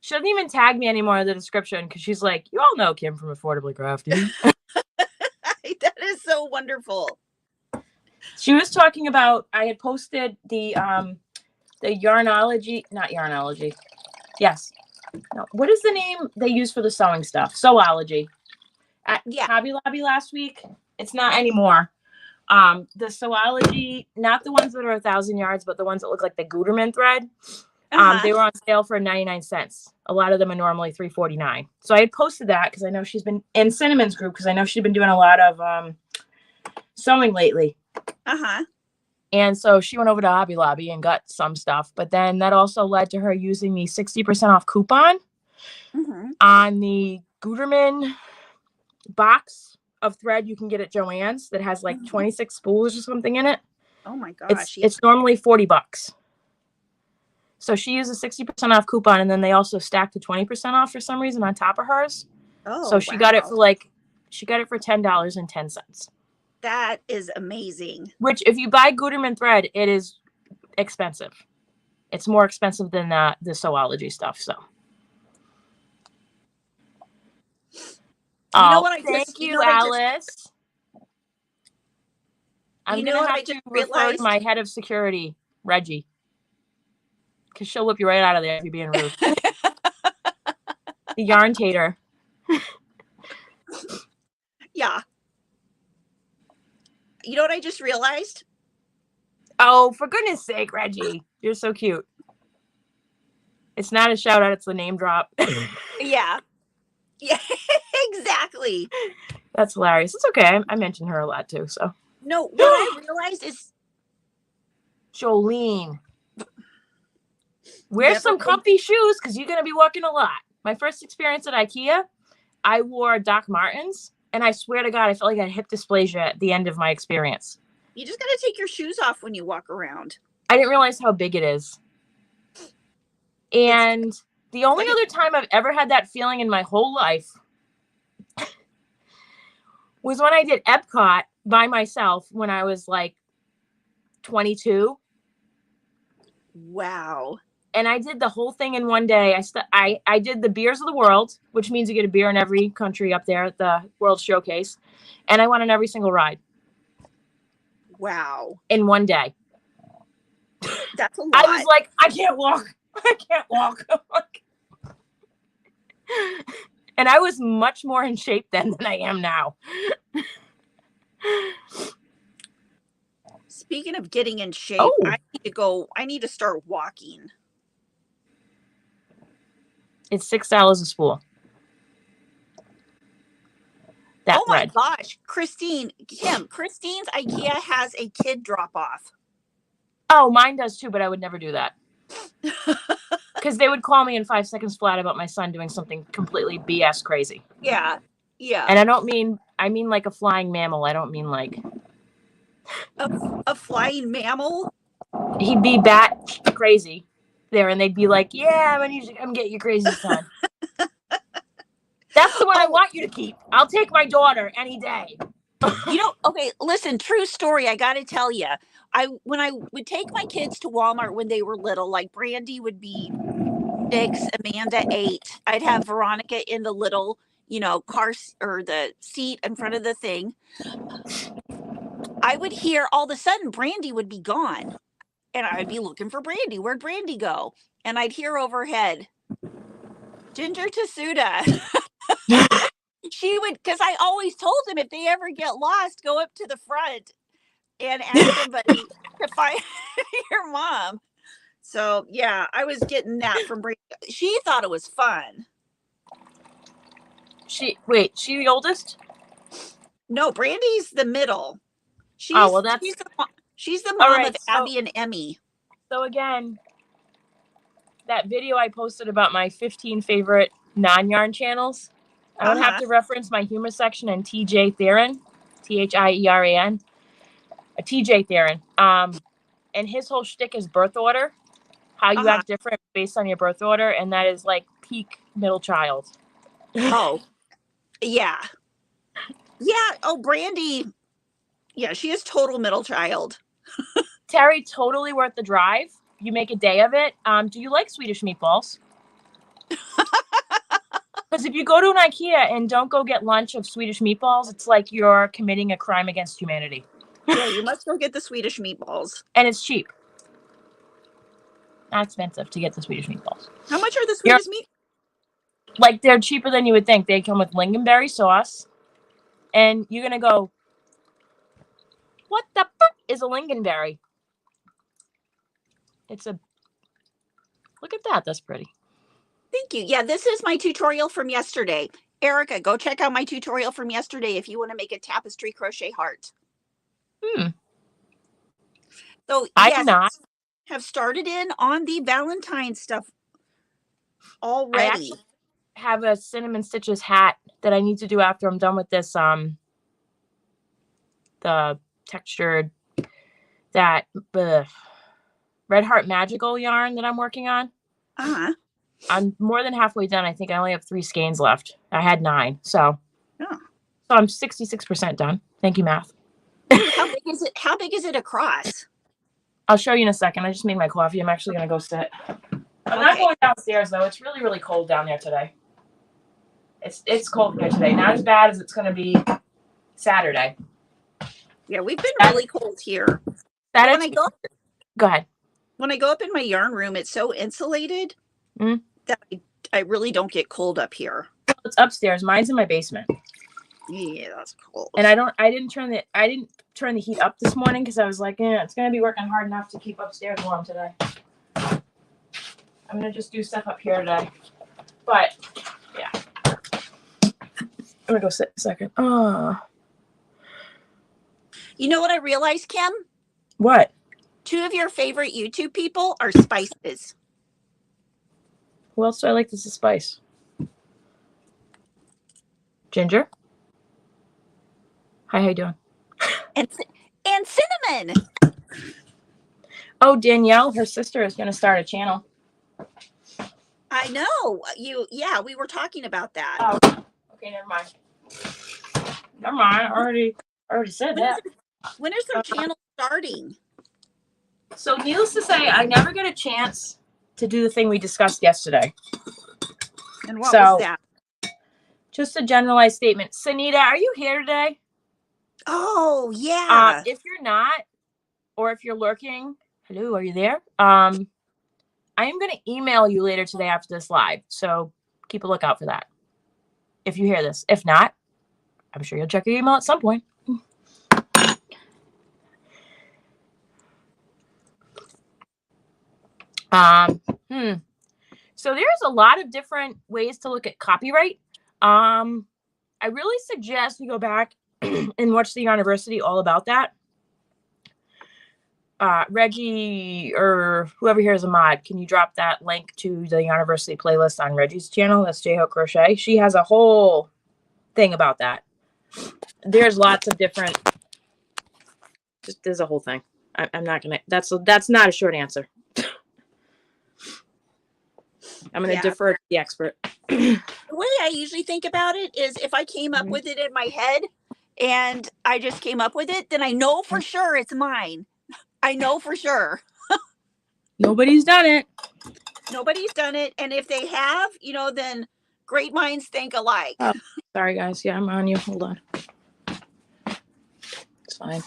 she doesn't even tag me anymore in the description because she's like, you all know Kim from Affordably Crafty. That is so wonderful. She was talking about, I had posted the Yarnology, not Yarnology. Yes. No, what is the name they use for the sewing stuff? Sewology. At Hobby Lobby last week. It's not anymore. The Sewology, not the ones that are 1,000 yards, but the ones that look like the Gutermann thread. They were on sale for 99 cents. A lot of them are normally $3.49. So I had posted that because I know she's been in Cinnamon's group because I know she's been doing a lot of sewing lately. And so she went over to Hobby Lobby and got some stuff. But then that also led to her using the 60% off coupon on the Gutermann box of thread you can get at Joann's that has like 26 spools or something in it. Oh my gosh. It's normally $40. So she used a 60% off coupon, and then they also stacked the 20% off for some reason on top of hers. Oh, so she got it for $10.10. That is amazing. Which, if you buy Gutermann thread, it is expensive. It's more expensive than the Sewology stuff. So, you know what? Thank you, Alice. I'm gonna have to refer to my head of security, Reggie, because she'll whip you right out of there if you're being rude. The yarn tater. Yeah. You know what I just realized? Oh, for goodness sake, Reggie. You're so cute. It's not a shout out, it's the name drop. Yeah. Yeah, exactly. That's hilarious. It's okay. I mention her a lot too, so. No, what I realized is Jolene. Wear some comfy shoes because you're going to be walking a lot. My first experience at IKEA, I wore Doc Martens, and I swear to God, I felt like I had hip dysplasia at the end of my experience. You just got to take your shoes off when you walk around. I didn't realize how big it is. And the only other time I've ever had that feeling in my whole life was when I did Epcot by myself when I was like 22. Wow. And I did the whole thing in one day. I did the Beers of the World, which means you get a beer in every country up there at the World Showcase. And I went on every single ride. Wow. In one day. That's a lot. I was like, I can't walk. I can't walk. And I was much more in shape then than I am now. Speaking of getting in shape, I need to start walking. It's $6 a spool. Oh my gosh, Christine's IKEA has a kid drop off. Oh, mine does too, but I would never do that. Because they would call me in 5 seconds flat about my son doing something completely BS crazy. Yeah. Yeah. And I mean like a flying mammal. I don't mean like a flying mammal. He'd be bat crazy there, and they'd be like, yeah, I need you to come get your crazy son. That's the one I want you to keep. I'll take my daughter any day. Okay, listen, true story. I got to tell you, when I would take my kids to Walmart when they were little, like Brandy would be 6, Amanda 8. I'd have Veronica in the little, car or the seat in front of the thing. I would hear all of a sudden Brandy would be gone, and I'd be looking for Brandy. Where'd Brandy go? And I'd hear overhead, Ginger Tasuda. She would, because I always told them if they ever get lost, go up to the front and ask somebody to find your mom. So yeah, I was getting that from Brandy. She thought it was fun. She the oldest? No, Brandy's the middle. She's the mom of Abby and Emmy. So again, that video I posted about my 15 favorite non-yarn channels, I would have to reference my humor section and TJ Theron, Thieran, TJ Theron. And his whole shtick is birth order, how you act different based on your birth order, and that is like peak middle child. Oh, yeah. Yeah. Oh, Brandy. Yeah, she is total middle child. Terry, totally worth the drive. You make a day of it. Do you like Swedish meatballs? Because if you go to an IKEA and don't go get lunch of Swedish meatballs, it's like you're committing a crime against humanity. Yeah, you must go get the Swedish meatballs. And it's cheap. Not expensive to get the Swedish meatballs. How much are the Swedish meat? Like, they're cheaper than you would think. They come with lingonberry sauce. And you're going to go, what the fuck is a lingonberry? It's a... Look at that. That's pretty. Thank you. Yeah, this is my tutorial from yesterday. Erica, go check out my tutorial from yesterday if you want to make a tapestry crochet heart. So, yes, have started in on the Valentine's stuff already. I actually have a Cinnamon Stitches hat that I need to do after I'm done with this, the textured, that Red Heart Magical yarn that I'm working on. I'm more than halfway done. I think I only have 3 skeins left. I had 9, so I'm 66% done. Thank you, math. How big is it? How big is it across? I'll show you in a second. I just made my coffee. I'm actually gonna go sit. I'm not going downstairs though. It's really, really cold down there today. It's cold here today. Not as bad as it's gonna be Saturday. Yeah, we've been really go ahead. When I go up in my yarn room, it's so insulated that I really don't get cold up here. It's upstairs. Mine's in my basement. Yeah, that's cold. And I didn't turn the heat up this morning because I was like, it's gonna be working hard enough to keep upstairs warm today. I'm gonna just do stuff up here today. But yeah. I'm gonna go sit a second. You know what I realized, Kim? What? 2 of your favorite YouTube people are spices. Who else do I like to spice? Ginger. Hi, how you doing? And Cinnamon. Oh, Danielle, her sister is going to start a channel. I know. Yeah, we were talking about that. Oh, okay, never mind. Never mind. I already said that. When is their channel starting? So, needless to say, I never get a chance to do the thing we discussed yesterday. And what was that? Just a generalized statement. Sunita, are you here today? Oh, yeah. If you're not, or if you're lurking, hello, are you there? I am going to email you later today after this live. So keep a lookout for that. If you hear this. If not, I'm sure you'll check your email at some point. So there's a lot of different ways to look at copyright. I really suggest you go back and watch the University all about that. Reggie or whoever here is a mod, can you drop that link to the University playlist on Reggie's channel? That's J-Ho Crochet. She has a whole thing about that. There's lots of different. There's a whole thing. I'm not gonna. That's not a short answer. I'm gonna defer to the expert. The way I usually think about it is if I came up with it in my head and I just came up with it, then I know for sure it's mine. I know for sure. Nobody's done it. Nobody's done it. And if they have, then great minds think alike. Oh, sorry, guys. Yeah, I'm on you. Hold on. It's fine.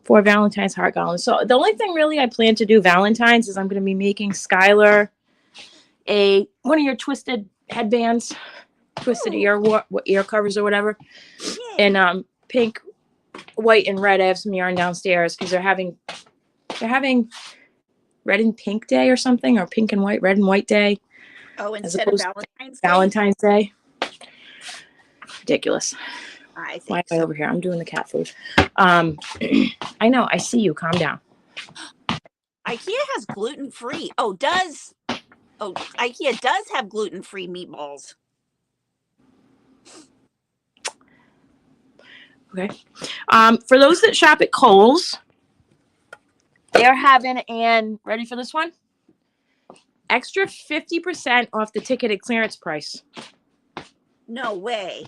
For Valentine's heart garland. So the only thing really I plan to do Valentine's is I'm going to be making Skylar one of your twisted headbands, twisted ear covers or whatever. Yay. And pink, white, and red. I have some yarn downstairs because they're having red and pink day or something, or pink and white, red and white day. Oh, instead of Valentine's Day. Ridiculous. Why am I over here? I'm doing the cat food. I know. I see you. Calm down. IKEA has gluten-free. Oh, IKEA does have gluten-free meatballs. Okay. For those that shop at Kohl's, they're having, and ready for this one? Extra 50% off the ticketed clearance price. No way.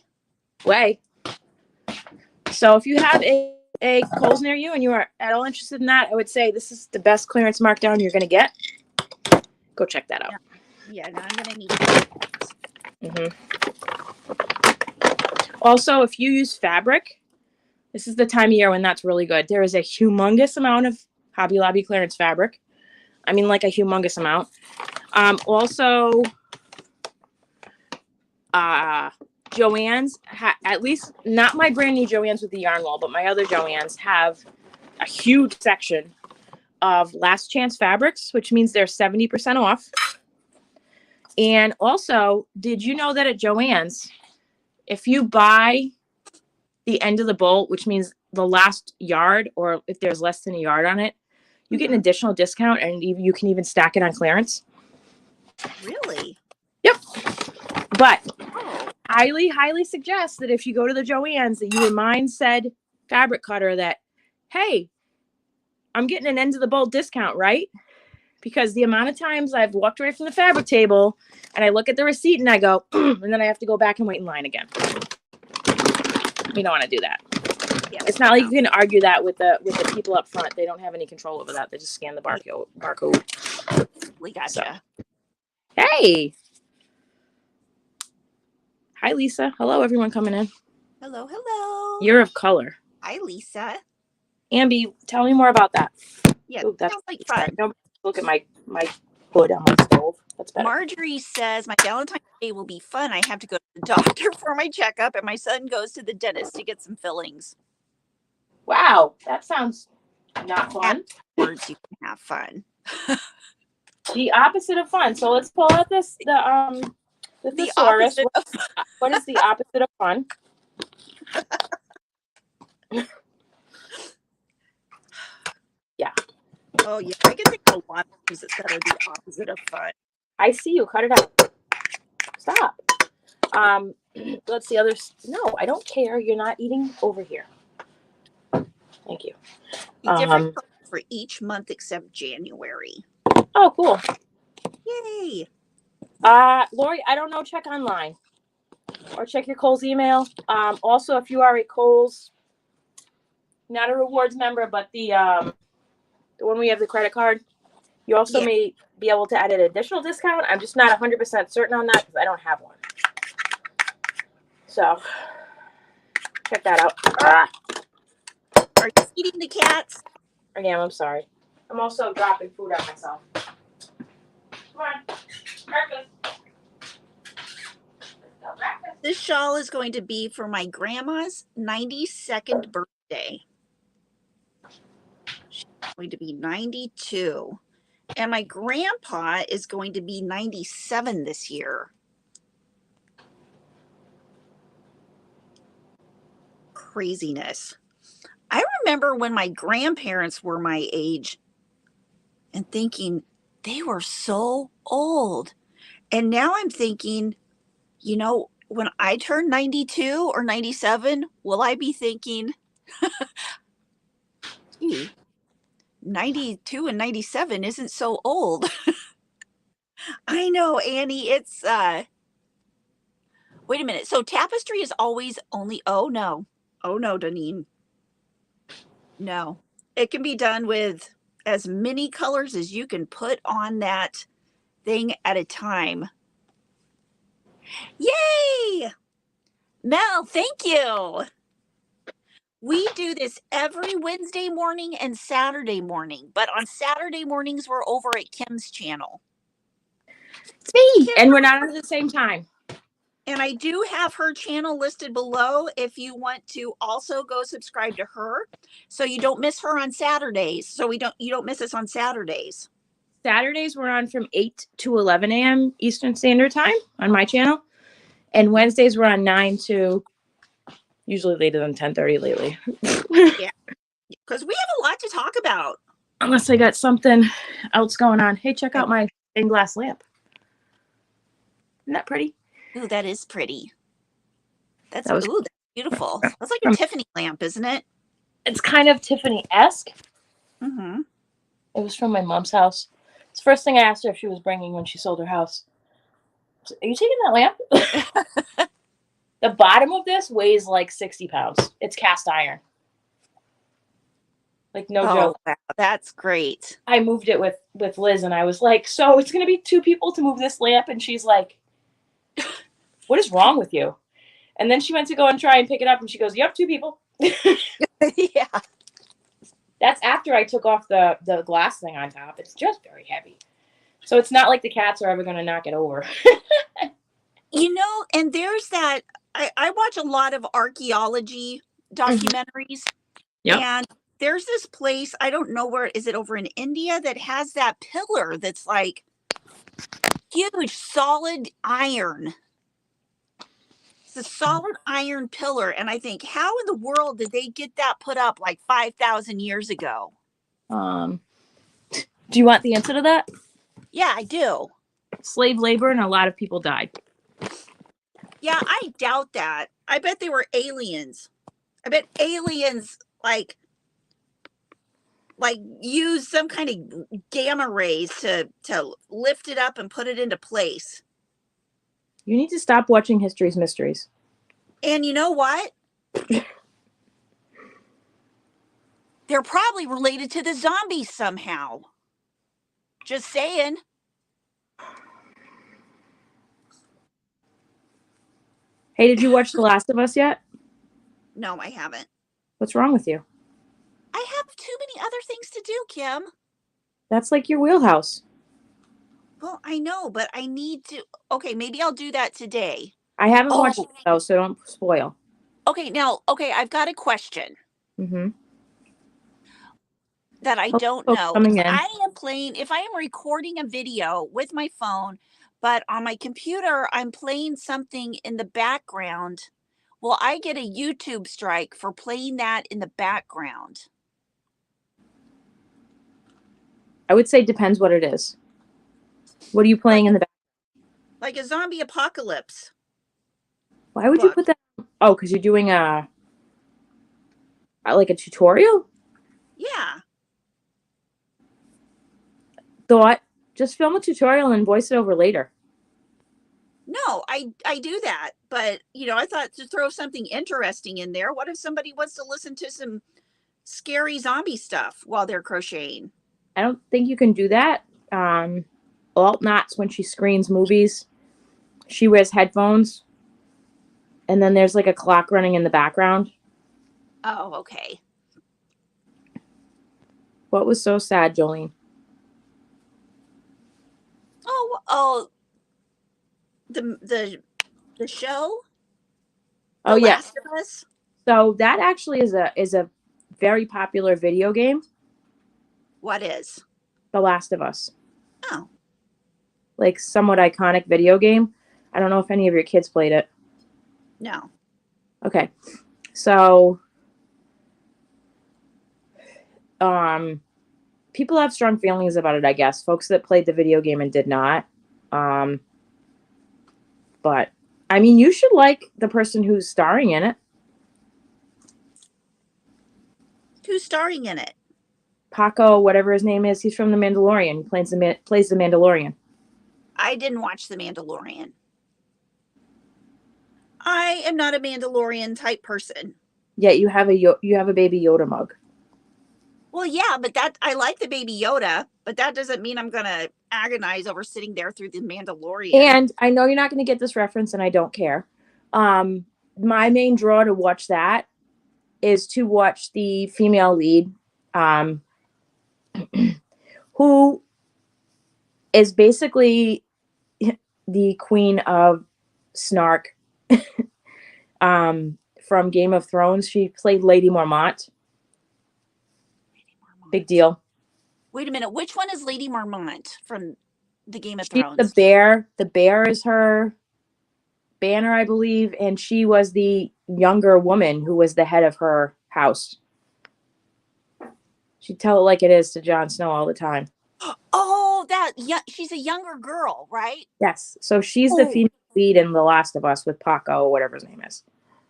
So if you have a Kohl's near you and you are at all interested in that, I would say this is the best clearance markdown you're going to get. Go check that out. Yeah, no, I'm going to need to. Also, if you use fabric, this is the time of year when that's really good. There is a humongous amount of Hobby Lobby clearance fabric. I mean, like a humongous amount. Also, Joann's, at least not my brand new Joann's with the yarn wall, but my other Joann's have a huge section of last chance fabrics, which means they're 70% off. And also, did you know that at Joann's, if you buy the end of the bolt, which means the last yard, or if there's less than a yard on it, you get an additional discount, and you can even stack it on clearance. Really? Yep. But highly suggest that if you go to the Joann's, that you remind said fabric cutter that, hey, I'm getting an end of the bolt discount, right? Because the amount of times I've walked away from the fabric table and I look at the receipt and I go, and then I have to go back and wait in line again. You don't want to do that. Yeah, it's not like you can argue that with the people up front. They don't have any control over that. They just scan the barcode. We gotcha. So. Hey. Hi, Lisa. Hello, everyone coming in. Hello, hello. You're of color. Hi, Lisa. Ambi, tell me more about that. Yeah, ooh, that sounds like fun. Don't look at my hood on my stove. That's better. Marjorie says, my Valentine's Day will be fun. I have to go to the doctor for my checkup, and my son goes to the dentist to get some fillings. Wow, that sounds not fun. Afterwards, you can have fun. The opposite of fun. So let's pull out the thesaurus. What is the opposite of fun? Yeah. Oh, yeah. I can think of a lot of things that are the opposite of fun. I see you. Cut it out. Stop. Let's see others. No, I don't care. You're not eating over here. Thank you. Different for each month except January. Oh, cool. Yay. Lori, I don't know. Check online or check your Kohl's email. Also, if you are a Kohl's, not a rewards member, but the one we have the credit card, you also may be able to add an additional discount. I'm just not 100% certain on that because I don't have one. So check that out. Are you feeding the cats? I am. I'm sorry. I'm also dropping food on myself. Come on. Breakfast. This shawl is going to be for my grandma's 92nd birthday. She's going to be 92. And my grandpa is going to be 97 this year. Craziness. I remember when my grandparents were my age and thinking they were so old. And now I'm thinking, you know, when I turn 92 or 97, will I be thinking, gee, 92 and 97 isn't so old. I know, Annie, it's, wait a minute. So tapestry is always only, oh no, Danine. No, it can be done with as many colors as you can put on that thing at a time. Yay! Mel, thank you. We do this every Wednesday morning and Saturday morning, but on Saturday mornings, we're over at Kim's channel. It's me. And we're not at the same time. And I do have her channel listed below if you want to also go subscribe to her so you don't miss her on Saturdays. So you don't miss us on Saturdays. Saturdays we're on from 8 to 11 a.m. Eastern Standard Time on my channel. And Wednesdays we're on 9 to usually later than 10:30 lately. Yeah. Because we have a lot to talk about. Unless I got something else going on. Hey, check out my stained glass lamp. Isn't that pretty? Ooh, that is pretty. That's That's beautiful. That's like a Tiffany lamp, isn't it? It's kind of Tiffany-esque. Mm-hmm. It was from my mom's house. It's the first thing I asked her if she was bringing when she sold her house. Are you taking that lamp? The bottom of this weighs like 60 pounds. It's cast iron. Like, no joke. Wow, that's great. I moved it with Liz, and I was like, so it's going to be 2 people to move this lamp? And she's like, what is wrong with you? And then she went to go and try and pick it up, and she goes, yep, 2 people. Yeah. That's after I took off the glass thing on top. It's just very heavy. So it's not like the cats are ever going to knock it over. You know, and there's that, I watch a lot of archaeology documentaries. Yep. And there's this place, I don't know where, is it over in India, that has that pillar that's like huge, solid iron. It's a solid iron pillar. And I think, how in the world did they get that put up like 5,000 years ago? Do you want the answer to that? Yeah, I do. Slave labor, and a lot of people died. Yeah, I doubt that. I bet they were aliens. I bet aliens like use some kind of gamma rays to lift it up and put it into place. You need to stop watching History's Mysteries. And you know what? They're probably related to the zombies somehow. Just saying. Hey, did you watch The Last of Us yet? No, I haven't. What's wrong with you? I have too many other things to do, Kim. That's like your wheelhouse. Well, I know, but I need to. Okay, maybe I'll do that today. I haven't watched it, though, so don't spoil. Okay, now, I've got a question. Mm-hmm. That I don't know. Coming in. If I am recording a video with my phone, but on my computer, I'm playing something in the background, will I get a YouTube strike for playing that in the background? I would say depends what it is. What are you playing in the back? Like a zombie apocalypse. Why would you put that? Oh, because you're doing like a tutorial? Yeah. Thought, just film a tutorial and voice it over later. No, I do that, but I thought to throw something interesting in there. What if somebody wants to listen to some scary zombie stuff while they're crocheting? I don't think you can do that. Alt Knots, when she screens movies, she wears headphones, and then there's like a clock running in the background. Oh, okay. What was so sad, Jolene? Oh, the show. Oh, The yeah. Last of Us? So that actually is a very popular video game. What is? The Last of Us. Oh. Like somewhat iconic video game. I don't know if any of your kids played it. No. Okay. So people have strong feelings about it, I guess. Folks that played the video game and did not. But I mean, you should like the person who's starring in it. Who's starring in it? Paco, whatever his name is, he's from The Mandalorian. He plays the Mandalorian. I didn't watch The Mandalorian. I am not a Mandalorian type person. Yet you have a Baby Yoda mug. Well, yeah, but I like the Baby Yoda, but that doesn't mean I'm gonna agonize over sitting there through The Mandalorian. And I know you're not going to get this reference, and I don't care. My main draw to watch that is to watch the female lead, who is basically the queen of snark from Game of Thrones. She played Lady Mormont. Big deal. Wait a minute. Which one is Lady Mormont from the Game of She's Thrones? the bear. The bear is her banner, I believe, and she was the younger woman who was the head of her house. She'd tell it like it is to Jon Snow all the time. Oh, she's a younger girl, right? Yes. So she's the Oh, female lead in The Last of Us with Paco, or whatever his name is.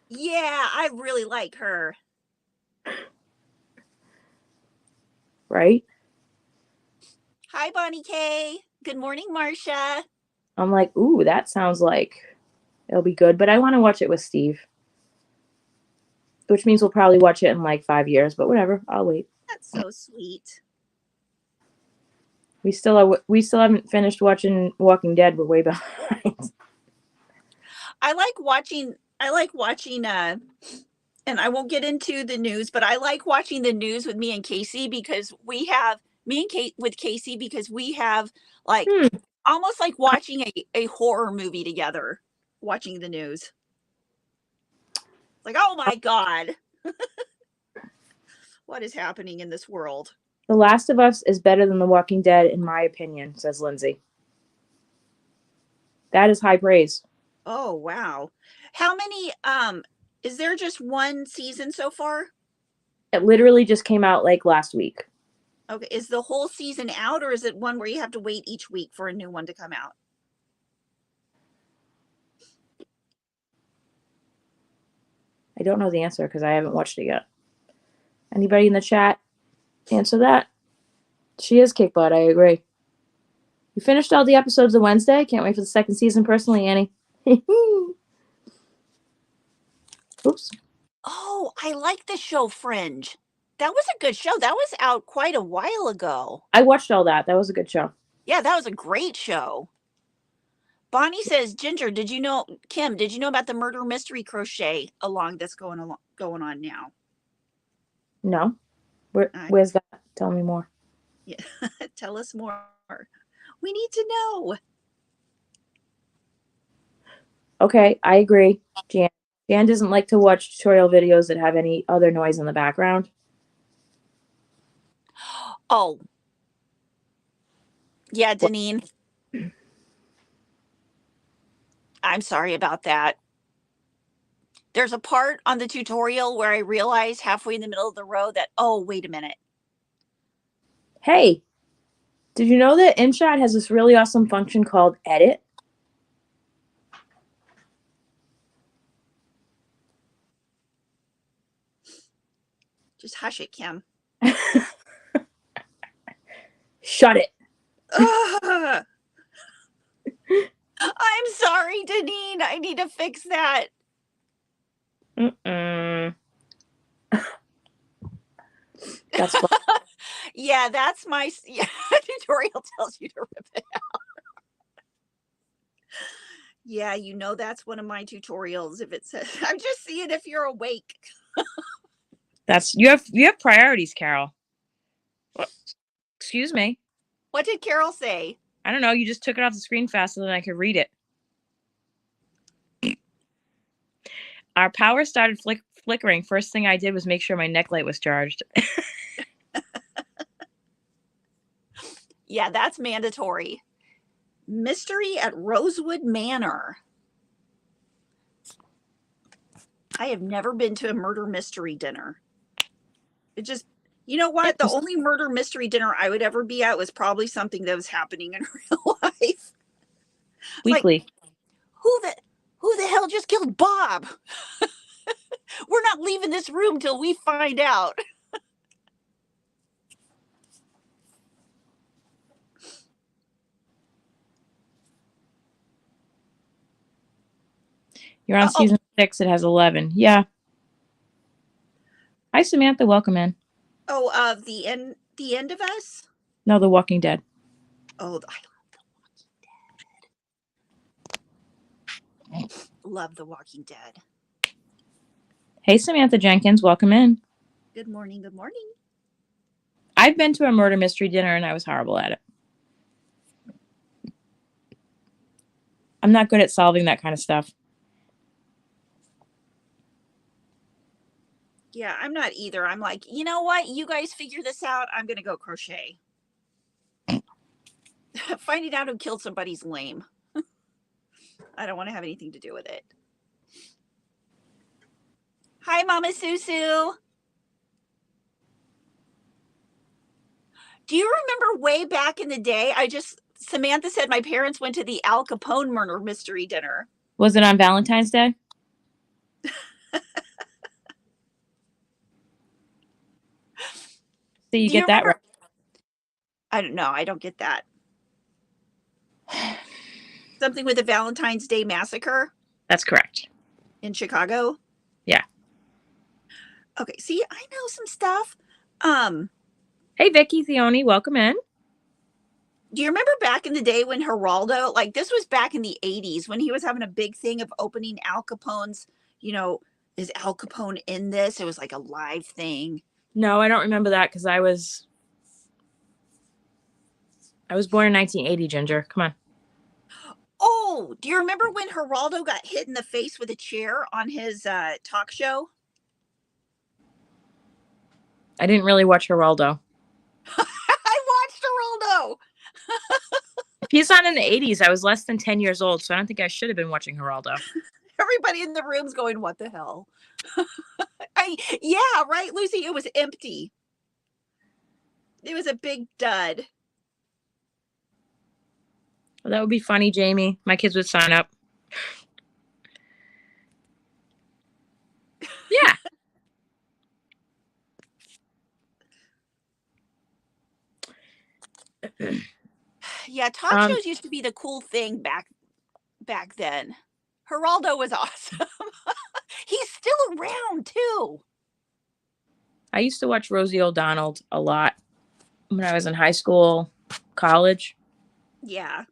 yeah, I really like her. Right? Hi, Bonnie K. Good morning, Marcia. I'm like, ooh, that sounds like it'll be good, but I want to watch it with Steve. Which means we'll probably watch it in like 5 years, but whatever. I'll wait. That's so sweet. We still haven't finished watching Walking Dead. We're way behind. I like watching and I won't get into the news, but I like watching the news with me and Casey because we have Casey because we have like almost like watching a horror movie together, watching the news. Like, oh my God. What is happening in this world? The Last of Us is better than The Walking Dead, in my opinion, says Lindsay. That is high praise. Oh, wow. How many, is there just one season so far? It literally just came out like last week. Okay. Is the whole season out, or is it one where you have to wait each week for a new one to come out? I don't know the answer because I haven't watched it yet. Anybody in the chat answer that? She is kick butt, I agree. You finished all the episodes of Wednesday? Can't wait for the second season personally, Annie. Oops. Oh, I like the show Fringe. That was a good show. That was out quite a while ago. I watched all that. That was a good show. Yeah, that was a great show. Bonnie says, Ginger, Kim, did you know about the murder mystery crochet that's going on now? No. Where's that? Tell me more. Yeah, tell us more. We need to know. Okay, I agree. Jan doesn't like to watch tutorial videos that have any other noise in the background. Oh. Yeah, Deneen. I'm sorry about that. There's a part on the tutorial where I realized halfway in the middle of the row that, oh, wait a minute. Hey, did you know that InShot has this really awesome function called Edit? Just hush it, Kim. Shut it. I'm sorry, Deneen. I need to fix that. That's fun. Yeah, that's my tutorial tells you to rip it out. Yeah, you know that's one of my tutorials. If it says, I'm just seeing if you're awake. You have priorities, Carol. What? Excuse me. What did Carol say? I don't know. You just took it off the screen faster than I could read it. Our power started flickering. First thing I did was make sure my neck light was charged. Yeah, that's mandatory. Mystery at Rosewood Manor. I have never been to a murder mystery dinner. It just, you know what? The only murder mystery dinner I would ever be at was probably something that was happening in real life. Weekly. Like, who the hell just killed Bob? We're not leaving this room till we find out. You're on season 6. It has 11. Yeah. Hi, Samantha. Welcome in. Oh, the end of us? No, The Walking Dead. Oh, I love The Walking Dead. Hey, Samantha Jenkins. Welcome in. Good morning. Good morning. I've been to a murder mystery dinner and I was horrible at it. I'm not good at solving that kind of stuff. Yeah, I'm not either. I'm like, you know what? You guys figure this out. I'm going to go crochet. Finding out who killed somebody's lame. I don't want to have anything to do with it. Hi, Mama Susu. Do you remember way back in the day? Samantha said my parents went to the Al Capone murder mystery dinner. Was it on Valentine's Day? So you get that right. I don't know. I don't get that. Something with the Valentine's Day massacre? That's correct. In Chicago? Yeah. Okay, see, I know some stuff. Hey, Vicky Theoni, welcome in. Do you remember back in the day when Geraldo, like this was back in the 80s, when he was having a big thing of opening Al Capone's, is Al Capone in this? It was like a live thing. No, I don't remember that because I was born in 1980, Ginger. Come on. Oh, do you remember when Geraldo got hit in the face with a chair on his talk show? I didn't really watch Geraldo. I watched Geraldo. If he's on in the 80s, I was less than 10 years old, so I don't think I should have been watching Geraldo. Everybody in the room's going, what the hell? Yeah, right, Lucy? It was empty. It was a big dud. Well, that would be funny, Jamie. My kids would sign up. Yeah. Yeah, talk shows used to be the cool thing back then. Geraldo was awesome. He's still around too. I used to watch Rosie O'Donnell a lot when I was in high school, college. Yeah.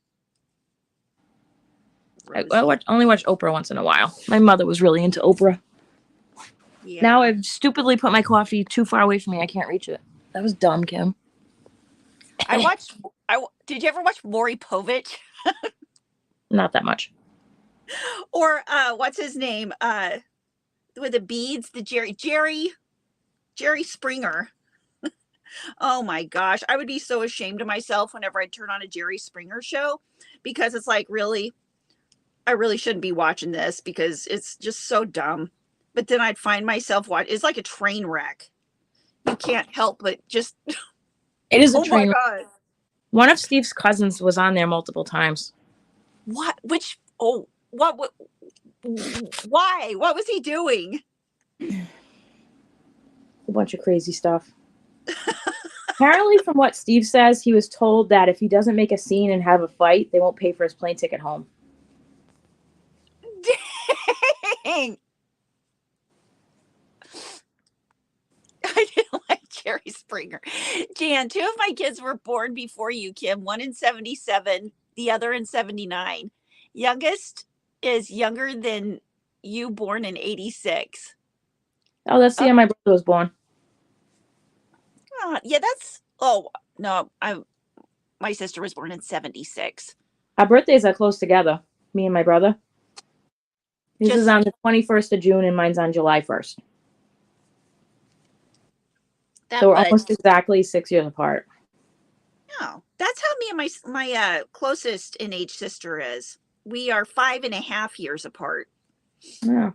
I only watch Oprah once in a while. My mother was really into Oprah. Yeah. Now I've stupidly put my coffee too far away from me. I can't reach it. That was dumb, Kim. Did you ever watch Maury Povich? Not that much. Or what's his name? With the beads, the Jerry Springer. Oh my gosh. I would be so ashamed of myself whenever I turn on a Jerry Springer show, because it's like, really, I really shouldn't be watching this because it's just so dumb. But then I'd find myself it's like a train wreck. You can't help but just. It is a train wreck. God. One of Steve's cousins was on there multiple times. What? What? Why? What was he doing? A bunch of crazy stuff. Apparently, from what Steve says, he was told that if he doesn't make a scene and have a fight, they won't pay for his plane ticket home. Dang! I didn't like Jerry Springer. Jan, 2 of my kids were born before you, Kim. One in 77, the other in 79. Youngest is younger than you, born in 86. Oh, that's the year my brother was born. Yeah, that's. Oh no, my sister was born in 76. Our birthdays are close together. Me and my brother. His is on the 21st of June, and mine's on July 1st. So we're almost exactly 6 years apart. No, that's how me and my closest in age sister is. We are 5.5 years apart. Yeah.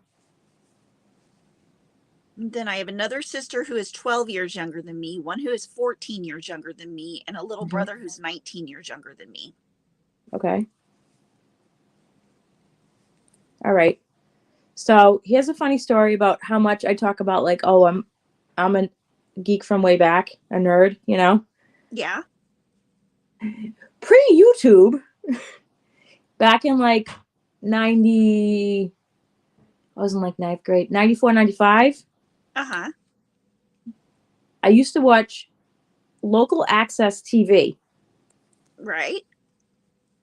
Then I have another sister who is 12 years younger than me, one who is 14 years younger than me, and a little brother who's 19 years younger than me. Okay. All right. So here's a funny story about how much I talk about, like, oh, I'm a geek from way back, a nerd, you know? Yeah. Pre-YouTube, back in like 90, I was in like 9th grade, 94, 95. Uh-huh. I used to watch local access TV. Right.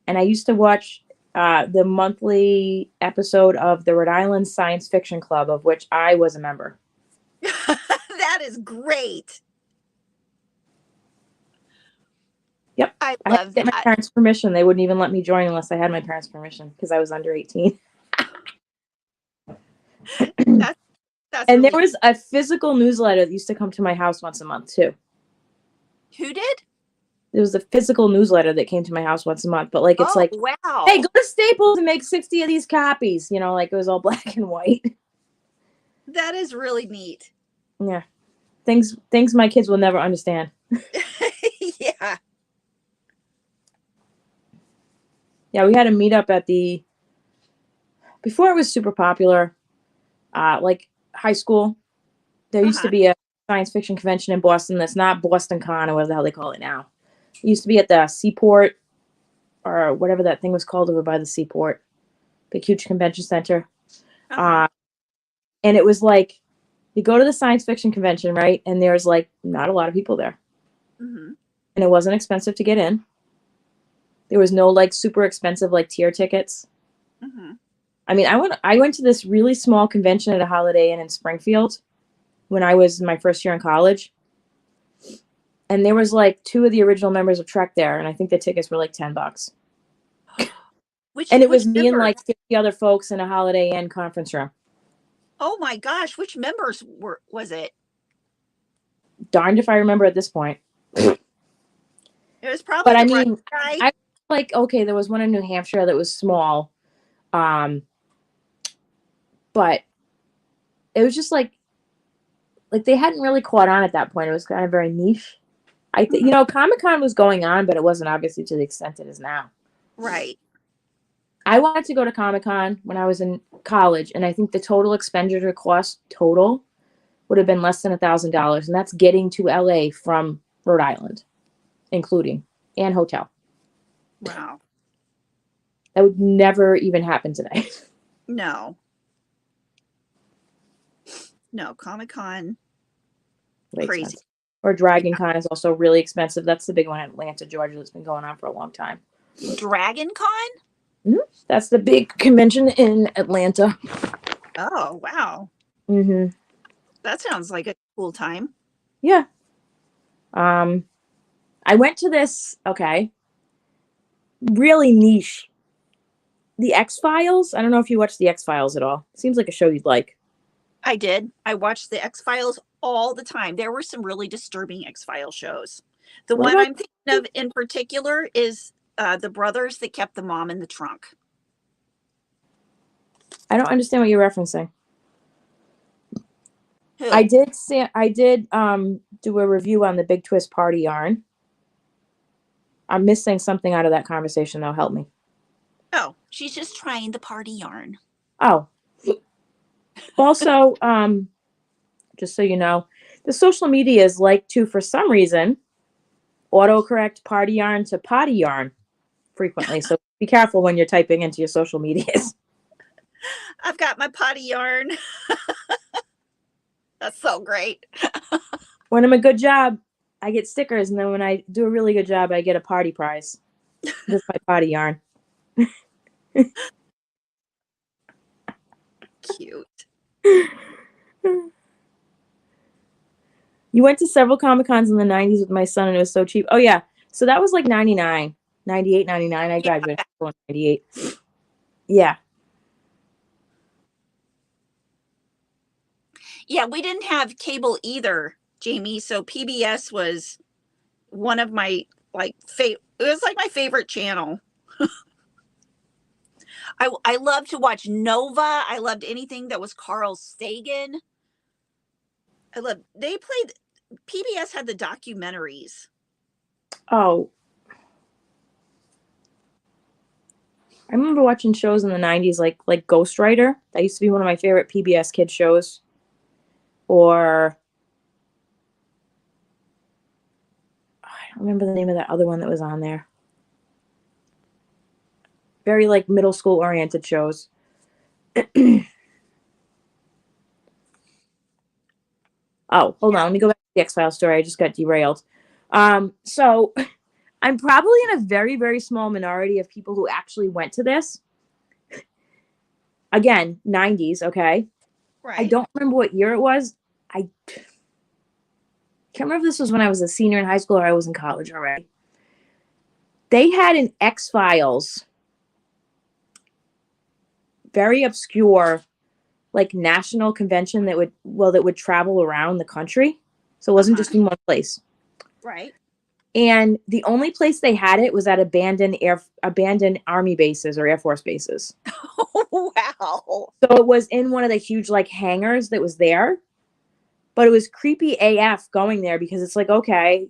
And I used to watch the monthly episode of the Rhode Island Science Fiction Club, of which I was a member. That is great. Yep. I love that. My parents' permission. They wouldn't even let me join unless I had my parents' permission because I was under 18. That's and really there was a physical newsletter that used to come to my house once a month too. Who did? There was a physical newsletter that came to my house once a month, but like, it's like, wow. Hey, go to Staples and make 60 of these copies. You know, like it was all black and white. That is really neat. Yeah. Things my kids will never understand. Yeah. Yeah, we had a meetup at before it was super popular, like high school. There used to be a science fiction convention in Boston that's not Boston Con or whatever the hell they call it now. It used to be at the Seaport or whatever that thing was called over by the Seaport, big huge convention center. And it was like, you go to the science fiction convention, right? And there's like not a lot of people there. Mm-hmm. And it wasn't expensive to get in. There was no like super expensive like tier tickets. Mm-hmm. I mean, I went to this really small convention at a Holiday Inn in Springfield when I was in my first year in college. And there was like 2 of the original members of Trek there, and I think the tickets were like $10. And it was me and like 50 other folks in a Holiday Inn conference room. Oh my gosh, which members was it? Darned if I remember at this point. It was probably but I the mean, guy. I like, okay, there was one in New Hampshire that was small. But it was just like they hadn't really caught on at that point. It was kind of very niche. Comic-Con was going on, but it wasn't obviously to the extent it is now. Right. I wanted to go to Comic-Con when I was in college, and I think the total expenditure cost total would have been less than $1,000, and that's getting to LA from Rhode Island, including and hotel. Wow. That would never even happen today. No, Comic-Con, crazy. Expensive. Or Dragon Con is also really expensive. That's the big one in Atlanta, Georgia, that's been going on for a long time. Dragon Con? Mm-hmm. That's the big convention in Atlanta. Oh, wow. Mm-hmm. That sounds like a cool time. Yeah. I went to this, really niche. The X-Files. I don't know if you watched the X-Files at all. Seems like a show you'd like. I did. I watched the X-Files all the time. There were some really disturbing X-Files shows. The one I'm thinking of in particular is the brothers that kept the mom in the trunk. I don't understand what you're referencing. Who? I did do a review on the Big Twist Party Yarn. I'm missing something out of that conversation, though. Help me. Oh, she's just trying the party yarn. Oh. Also, just so you know, the social medias like to, for some reason, autocorrect party yarn to potty yarn frequently. So be careful when you're typing into your social medias. I've got my potty yarn. That's so great. When I'm a good job, I get stickers, and then when I do a really good job, I get a party prize. That's my potty yarn. Cute. You went to several Comic-Cons in the 90s with my son, and it was so cheap. Oh, yeah. So that was like 99, 98, 99. I graduated in 98. Yeah. Yeah, we didn't have cable either, Jamie. So PBS was one of my it was like my favorite channel. I loved to watch Nova. I loved anything that was Carl Sagan. PBS had the documentaries. Oh. I remember watching shows in the 90s like Ghost Rider. That used to be one of my favorite PBS Kids shows. Or I don't remember the name of that other one that was on there. Very like middle school oriented shows. Oh, hold on. Let me go back to the X-Files story. I just got derailed. So I'm probably in a very, very small minority of people who actually went to this. Again, 90s, okay? Right. I don't remember what year it was. I can't remember if this was when I was a senior in high school or I was in college already. They had an X-Files, very obscure, like national convention that would travel around the country. So it wasn't just in one place. Right. And the only place they had it was at abandoned army bases or Air Force bases. Oh, wow. So it was in one of the huge like hangars that was there. But it was creepy AF going there because it's like, okay,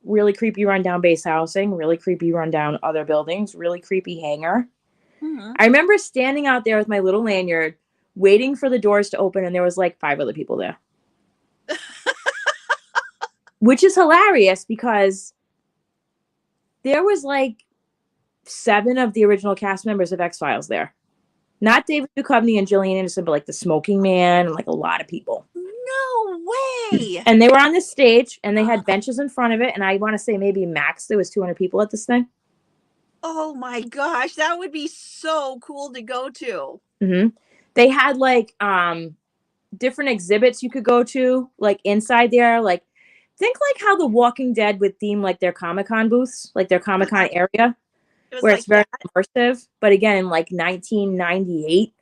really creepy rundown base housing, really creepy rundown other buildings, really creepy hangar. Mm-hmm. I remember standing out there with my little lanyard, waiting for the doors to open, and there was like 5 other people there. Which is hilarious because there was like 7 of the original cast members of X-Files there. Not David Duchovny and Gillian Anderson, but like the Smoking Man and like a lot of people. No way. And they were on the stage and they had benches in front of it. And I want to say maybe max there was 200 people at this thing. Oh my gosh, that would be so cool to go to. Mm-hmm. They had like different exhibits you could go to, like inside there. Like think like how The Walking Dead would theme like their Comic-Con booths, like their Comic-Con area, where like it's very immersive. But again, in like 1998,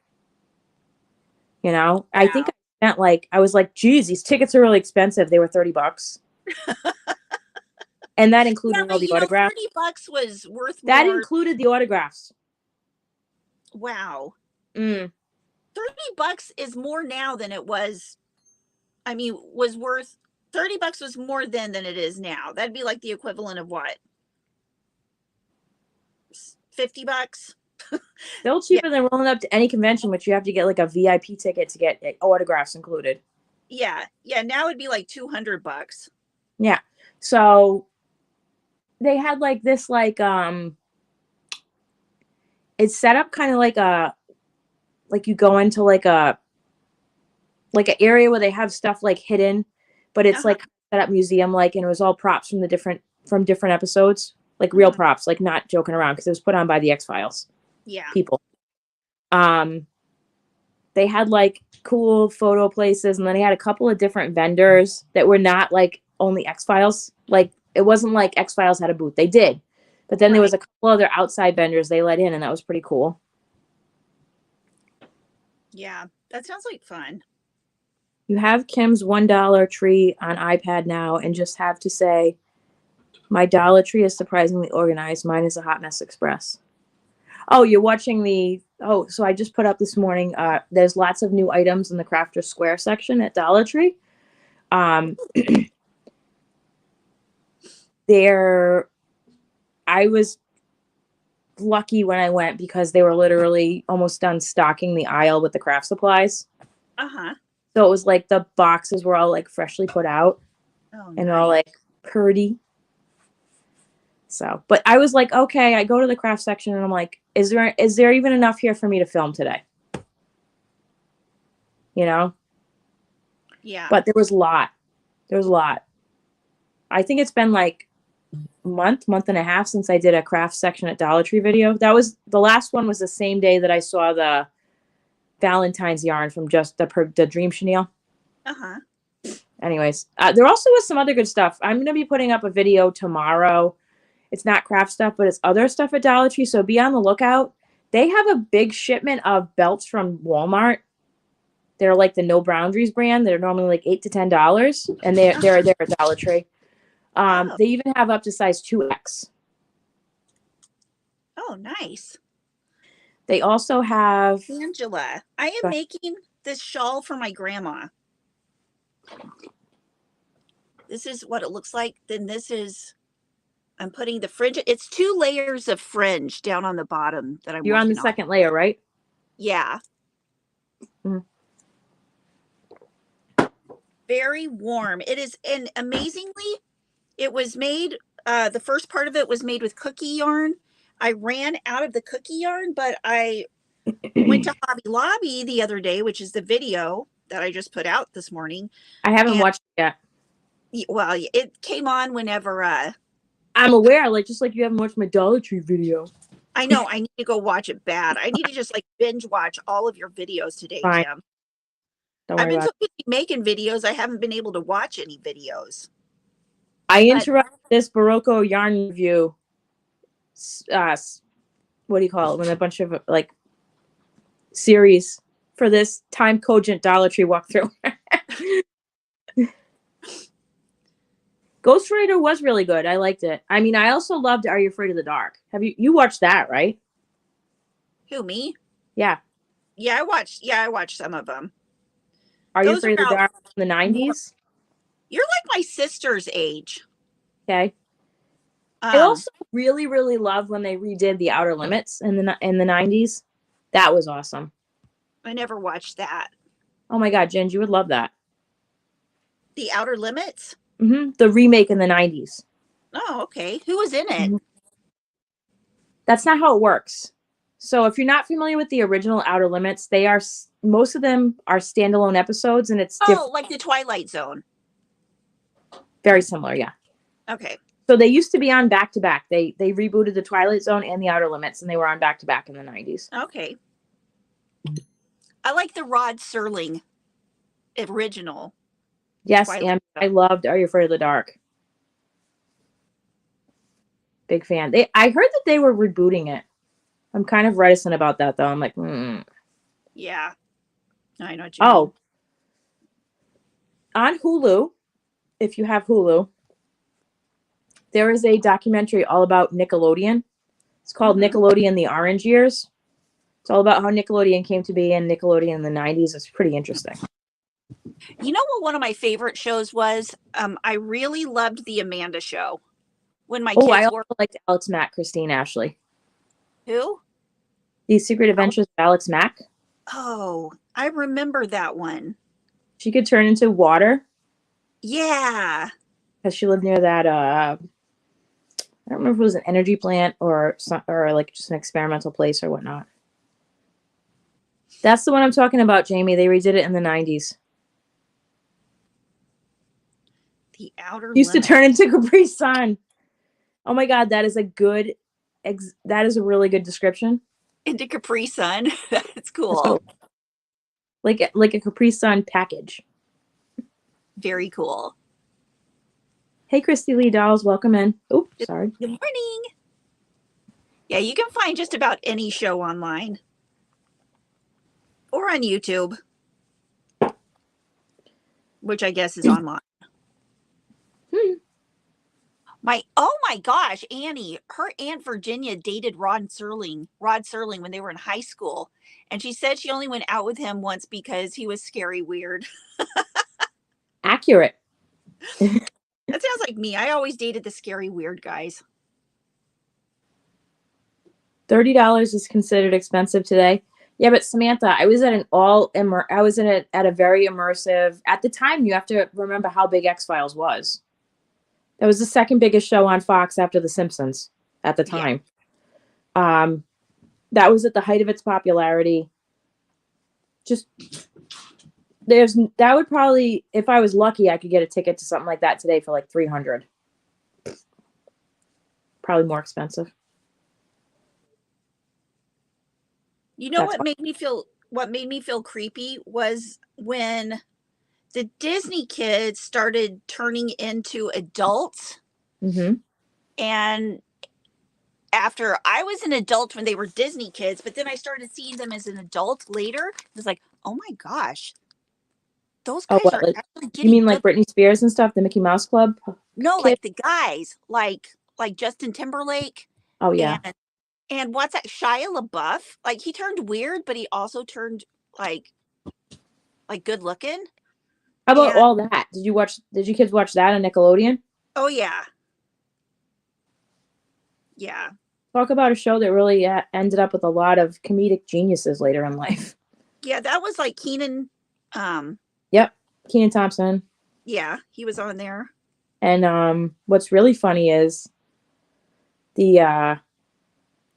you know, I think I spent like, I was like, geez, these tickets are really expensive. They were $30. And that included all the autographs. $30 was worth that more. included the autographs. Wow. $30 is more now than it was. I mean, was worth $30 was more then than it is now. That'd be like the equivalent of what? $50. Still cheaper than rolling up to any convention, which you have to get like a VIP ticket to get autographs included. Yeah. Now it'd be like $200. Yeah. So they had like this, like, it's set up kind of like like you go into like an area where they have stuff like hidden, but it's like set up museum like, and it was all props from different episodes, like real props, like not joking around, because it was put on by the X-Files people. They had like cool photo places, and then they had a couple of different vendors that were not like only X-Files. Like it wasn't like X-Files had a booth. They did, but then there was a couple other outside vendors they let in, and that was pretty cool. Yeah, that sounds like fun. You have Kim's $1 tree on iPad now, and just have to say, my Dollar Tree is surprisingly organized. Mine is a hot mess express. Oh, you're watching so I just put up this morning, there's lots of new items in the Crafter Square section at Dollar Tree. I was lucky when I went because they were literally almost done stocking the aisle with the craft supplies. So it was like the boxes were all like freshly put out. And they're all like pretty. So, but I was like, okay, I go to the craft section and I'm like, is there even enough here for me to film today? You know? Yeah. But there was a lot. I think it's been like a month and a half since I did a craft section at Dollar Tree video. That was the last one, was the same day that I saw the Valentine's yarn from just the Dream Chenille. Anyways, there also was some other good stuff. I'm going to be putting up a video tomorrow. It's not craft stuff, but it's other stuff at Dollar Tree, so be on the lookout. They have a big shipment of belts from Walmart. They're like the No Boundaries brand. They're normally like $8 to $10, and they're there at Dollar Tree. They even have up to size 2X. Oh, nice. They also have... Angela, I am making this shawl for my grandma. This is what it looks like. Then this is... I'm putting the fringe. It's 2 layers of fringe down on the bottom that I'm You're on the second layer, right? Yeah. Very warm. It is, and amazingly, it was made, the first part of it was made with cookie yarn. I ran out of the cookie yarn, but I went to Hobby Lobby the other day, which is the video that I just put out this morning. I haven't watched it yet. Well, it came on whenever... I'm aware, just like you haven't watched my Dollar Tree video. I know. I need to go watch it bad. I need to just like binge watch all of your videos today, Fine. Kim. Don't I've worry been about so busy making videos, I haven't been able to watch any videos. I interrupted this Barocco yarn review. What do you call it? When a bunch of like series for this time cogent Dollar Tree walkthrough. Ghost Rider was really good. I liked it. I mean, I also loved Are You Afraid of the Dark? Have you watched that, right? Who, me? Yeah. Yeah, I watched some of them. Are You Afraid of the Dark in the 90s? You're like my sister's age. Okay. I also really, really love when they redid the Outer Limits in the 90s. That was awesome. I never watched that. Oh my God, Jen, you would love that. The Outer Limits? The remake in the 90s. Oh, okay. Who was in it? That's not how it works. So if you're not familiar with the original Outer Limits, most of them are standalone episodes, and it's like the Twilight Zone. Very similar, yeah. Okay. So they used to be on back to back. They rebooted the Twilight Zone and the Outer Limits, and they were on back to back in the 90s. Okay. I like the Rod Serling original. Yes, Twilight and Zone. I loved Are You Afraid of the Dark? Big fan. I heard that they were rebooting it. I'm kind of reticent about that, though. I'm like, Yeah. I know what you mean. On Hulu, if you have Hulu, there is a documentary all about Nickelodeon. It's called Nickelodeon The Orange Years. It's all about how Nickelodeon came to be and Nickelodeon in the 90s. It's pretty interesting. You know what one of my favorite shows was? I really loved The Amanda Show. When my kids I also liked Alex Mack, Christine Ashley. Who? The Secret Adventures of Alex Mack. Oh, I remember that one. She could turn into water. Yeah. Because she lived near that, I don't remember if it was an energy plant or like just an experimental place or whatnot. That's the one I'm talking about, Jamie. They redid it in the 90s. The Outer Used Limits. to turn into Capri Sun. Oh my God, that is a really good description. Into Capri Sun. That's cool. Like a Capri Sun package. Very cool. Hey, Christy Lee Dolls, welcome in. Oh, sorry. Good morning. Yeah, you can find just about any show online or on YouTube, which I guess is online. Oh my gosh, Annie, her Aunt Virginia dated Rod Serling when they were in high school. And she said she only went out with him once because he was scary weird. Accurate. That sounds like me. I always dated the scary weird guys. $30 is considered expensive today. Yeah, but Samantha, I was at a very immersive. At the time, you have to remember how big X-Files was. That was the second biggest show on Fox after The Simpsons at the time. Yeah. That was at the height of its popularity. That would probably, if I was lucky, I could get a ticket to something like that today for like $300. Probably more expensive. You know what made me feel creepy was when the Disney kids started turning into adults. And after I was an adult when they were Disney kids, but then I started seeing them as an adult later. It was like, oh my gosh, those guys are actually getting. You mean like Britney Spears and stuff, the Mickey Mouse Club? No, like the guys, like Justin Timberlake. Oh yeah. And what's that? Shia LaBeouf? Like he turned weird, but he also turned like good looking. How about all that? Did you kids watch that on Nickelodeon? Oh yeah. Yeah. Talk about a show that really ended up with a lot of comedic geniuses later in life. Yeah, that was like Kenan. Yep, Kenan Thompson. Yeah, he was on there. And what's really funny is that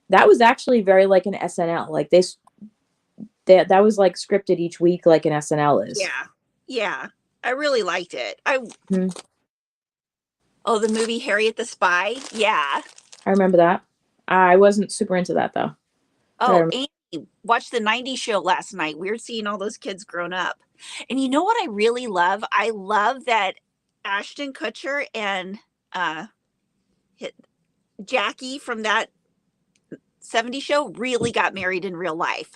was actually very like an SNL. Like that was like scripted each week, like an SNL is. Yeah. I really liked it. Oh, the movie Harriet the Spy. Yeah. I remember that. I wasn't super into that though. Oh, Annie watched the 90s show last night. We were seeing all those kids grown up. And you know what I really love? I love that Ashton Kutcher and Jackie from that 70s show really got married in real life.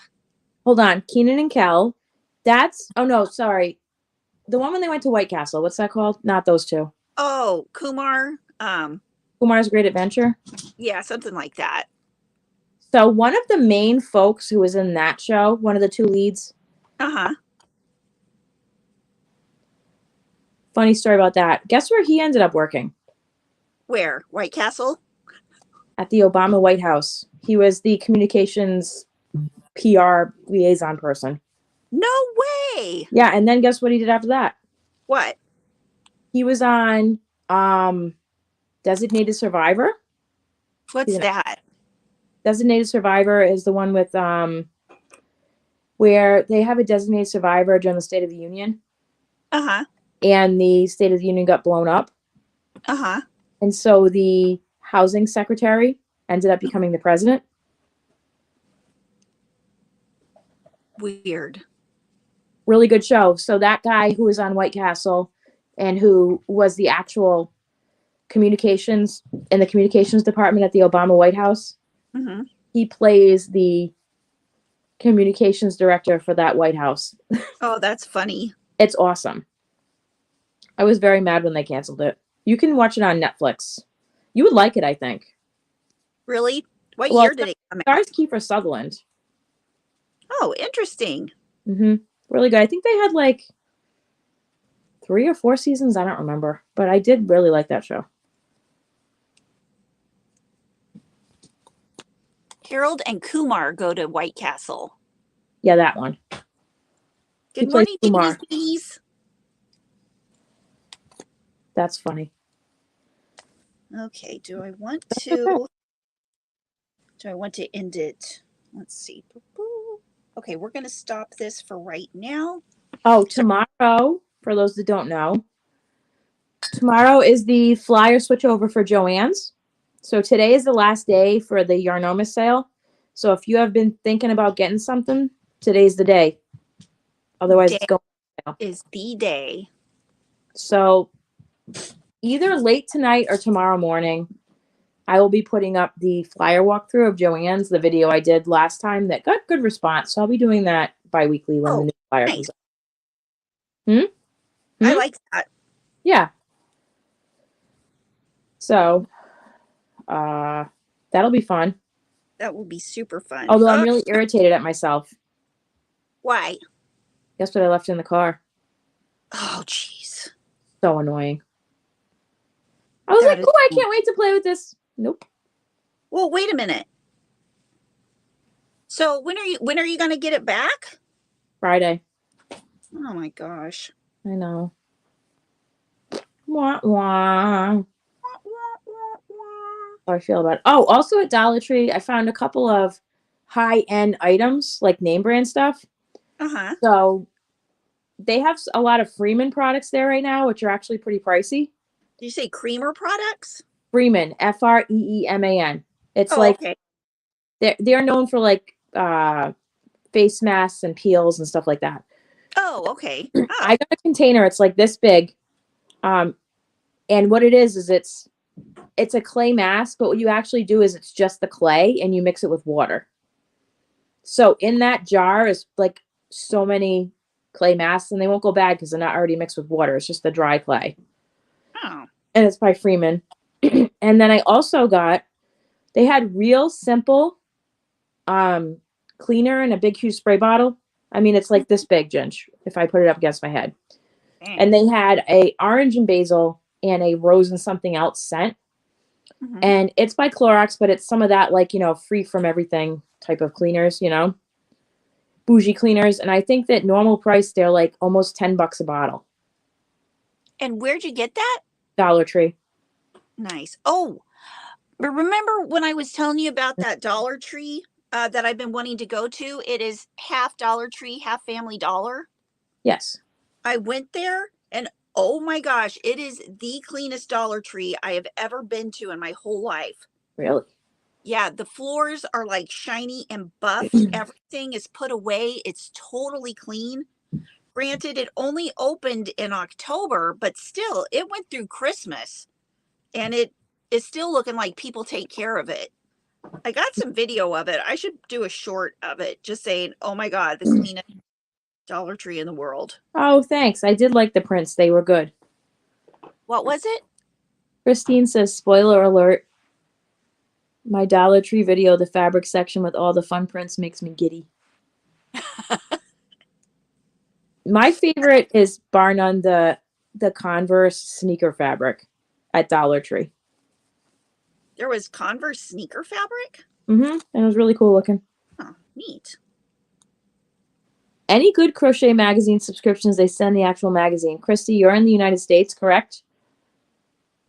Hold on. Kenan and Kel. Oh no, sorry. The one when they went to White Castle. What's that called? Not those two. Oh, Kumar. Kumar's Great Adventure? Yeah, something like that. So one of the main folks who was in that show, one of the two leads. Funny story about that. Guess where he ended up working? Where? White Castle? at the Obama White House. He was the communications PR liaison person. No way. Yeah, and then guess what he did after that? What? He was on Designated Survivor. What's that? Designated Survivor is the one with where they have a designated survivor during the State of the Union. Uh-huh. And the State of the Union got blown up. Uh-huh. And so the housing secretary ended up becoming the president. Weird. Really good show. So that guy who was on White Castle and who was the actual communications in the communications department at the Obama White House, Mm-hmm. he plays the communications director for that White House. Oh, that's funny. It's awesome. I was very mad when they canceled it. You can watch it on Netflix. You would like it, I think. Really? What Well, year did it come out? Stars Kiefer Sutherland. Oh, interesting. Mm-hmm. Really good. I think they had like 3 or 4 seasons. I don't remember. But I did really like that show. Harold and Kumar go to White Castle. Yeah, that one. Good morning, Kumar. Beanies. That's funny. Okay, do I want to end it? Let's see. Okay, we're going to stop this for right now. Oh, tomorrow, for those that don't know, tomorrow is the flyer switchover for Joann's. So today is the last day for the Yarnomas sale. So if you have been thinking about getting something, today's the day. Otherwise, it's going is the day. So either late tonight or tomorrow morning, I will be putting up the flyer walkthrough of Joann's, the video I did last time that got good response. So I'll be doing that bi-weekly when the new flyer comes up. I like that. Yeah. So that'll be fun. That will be super fun. Although I'm really irritated at myself. Why? Guess what I left in the car? Oh, jeez. So annoying. I was like, oh, I can't wait to play with this. Nope. Well, wait a minute. So when are you going to get it back? Friday. Oh my gosh. I know. Wah, wah. How I feel about it. Oh, also at Dollar Tree, I found a couple of high-end items, like name brand stuff. Uh-huh. So they have a lot of Freeman products there right now, which are actually pretty pricey. Did you say Creamer products? Freeman, Freeman. It's okay. They're known for like face masks and peels and stuff like that. Oh, okay. I got a container. It's like this big. And what it is it's a clay mask, but what you actually do is it's just the clay and you mix it with water. So in that jar is like so many clay masks, and they won't go bad because they're not already mixed with water. It's just the dry clay. Oh. And it's by Freeman. And then I also they had Real Simple cleaner in a big, huge spray bottle. I mean, it's like this big, Ginge, if I put it up against my head. Dang. And they had a orange and basil and a rose and something else scent. Mm-hmm. And it's by Clorox, but it's some of that, like, free from everything type of cleaners, bougie cleaners. And I think that normal price, they're like almost $10 a bottle. And where'd you get that? Dollar Tree. Nice. Oh, but remember when I was telling you about that Dollar Tree that I've been wanting to go to? It is half Dollar Tree, half Family Dollar. Yes. I went there and oh my gosh, it is the cleanest Dollar Tree I have ever been to in my whole life. Really? Yeah, the floors are like shiny and buff. Everything is put away. It's totally clean. Granted, it only opened in October, but still, it went through Christmas. And it is still looking like people take care of it. I got some video of it. I should do a short of it, just saying, oh my God, the cleanest Dollar Tree in the world. Oh, thanks. I did like the prints. They were good. What was it? Christine says, spoiler alert. My Dollar Tree video, the fabric section with all the fun prints makes me giddy. My favorite is bar none the Converse sneaker fabric at Dollar Tree. There was Converse sneaker fabric. And it was really cool looking. Oh, neat. Any good crochet magazine subscriptions, they send the actual magazine. Christy, you're in the United States, correct?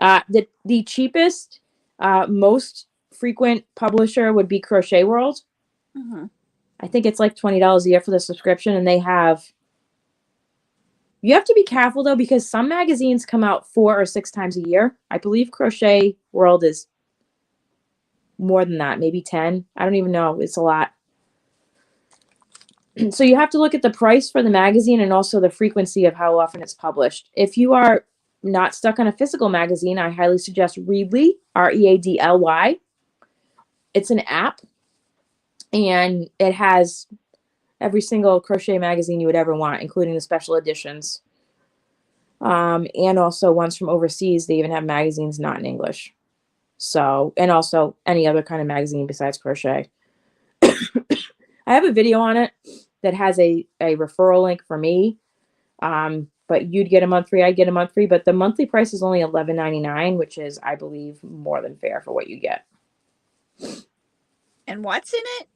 The cheapest, most frequent publisher would be Crochet World. I think it's like $20 a year for the subscription, and they have. You have to be careful though, because some magazines come out 4 or 6 times a year. I believe Crochet World is more than that, maybe 10. I don't even know. It's a lot. So you have to look at the price for the magazine and also the frequency of how often it's published. If you are not stuck on a physical magazine, I highly suggest Readly, Readly. It's an app, and it has every single crochet magazine you would ever want, including the special editions. And also ones from overseas. They even have magazines not in English. So, and also any other kind of magazine besides crochet. I have a video on it that has a referral link for me. But you'd get a month free, I'd get a month free. But the monthly price is only $11.99, which is, I believe, more than fair for what you get. And what's in it?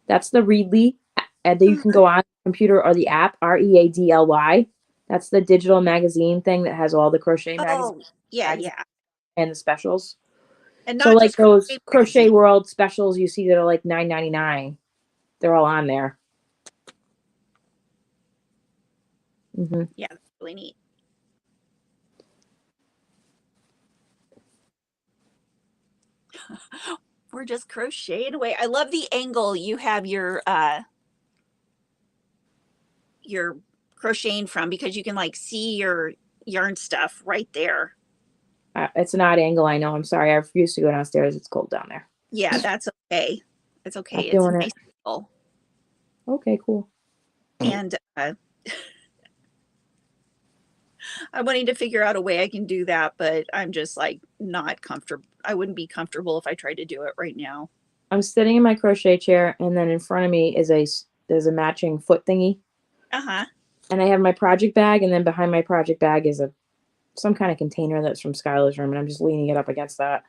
That's the Readly. And then you can go on the computer or the app, Readly. That's the digital magazine thing that has all the crochet magazines. Yeah. And the specials. And not so like just those Crochet Crochet World specials you see that are like $9.99. They're all on there. Yeah, that's really neat. We're just crocheting away. I love the angle you have your crocheting from, because you can like see your yarn stuff right there. It's an odd angle, I know. I'm sorry. I refuse to go downstairs. It's cold down there. Yeah, that's okay. It's okay. Not It's doing a it. nice angle. Okay, cool. And I'm wanting to figure out a way I can do that, but I'm just like not comfortable. I wouldn't be comfortable if I tried to do it right now. I'm sitting in my crochet chair, and then in front of me is there's a matching foot thingy. And I have my project bag, and then behind my project bag is some kind of container that's from Skylar's room, and I'm just leaning it up against that.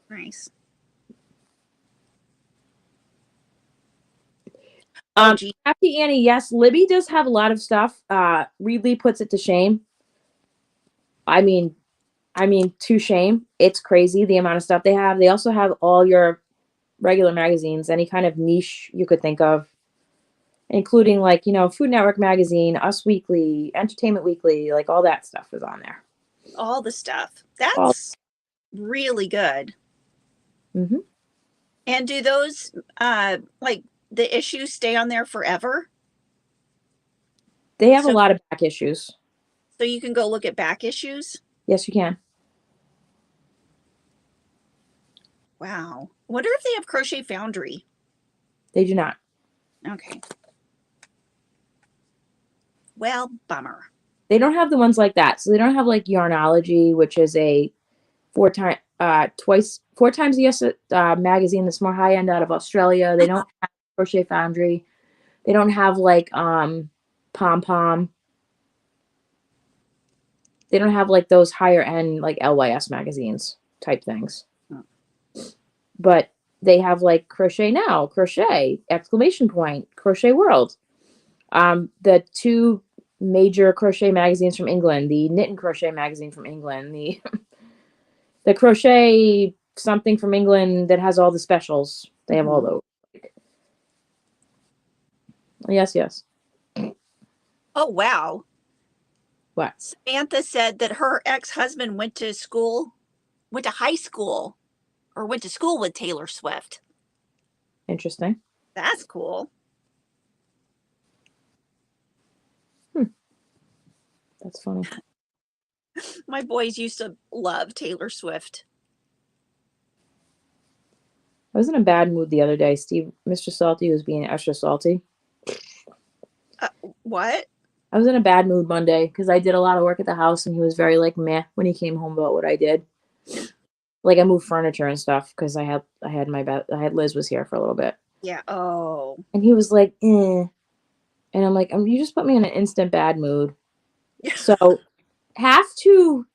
Nice. Happy Annie, yes, Libby does have a lot of stuff. Readly puts it to shame. I mean, to shame. It's crazy the amount of stuff they have. They also have all your regular magazines, any kind of niche you could think of, including like, Food Network magazine, Us Weekly, Entertainment Weekly, like all that stuff is on there. All the stuff. That's really good. And do those like the issues stay on there forever? They have a lot of back issues. So you can go look at back issues? Yes, you can. Wow. Wonder if they have Crochet Foundry. They do not. Okay. Well, bummer. They don't have the ones like that. So they don't have like Yarnology, which is a 4 times a year magazine that's more high end out of Australia. They don't have Crochet Foundry. They don't have like Pom Pom. They don't have like those higher end like LYS magazines type things. But they have like Crochet Now, Crochet, ! Crochet World. The 2 major crochet magazines from England, the Knit and Crochet magazine from England, the Crochet something from England that has all the specials. They have all those. Yes. Oh, wow. What? Samantha said that her ex-husband went to high school, or went to school with Taylor Swift. Interesting. That's cool. That's funny. My boys used to love Taylor Swift. I was in a bad mood the other day. Mr. Salty was being extra salty. What? I was in a bad mood Monday because I did a lot of work at the house, and he was very like meh when he came home about what I did. Like I moved furniture and stuff because I had Liz was here for a little bit. Yeah. Oh. And he was like, eh. And I'm like, you just put me in an instant bad mood. So have to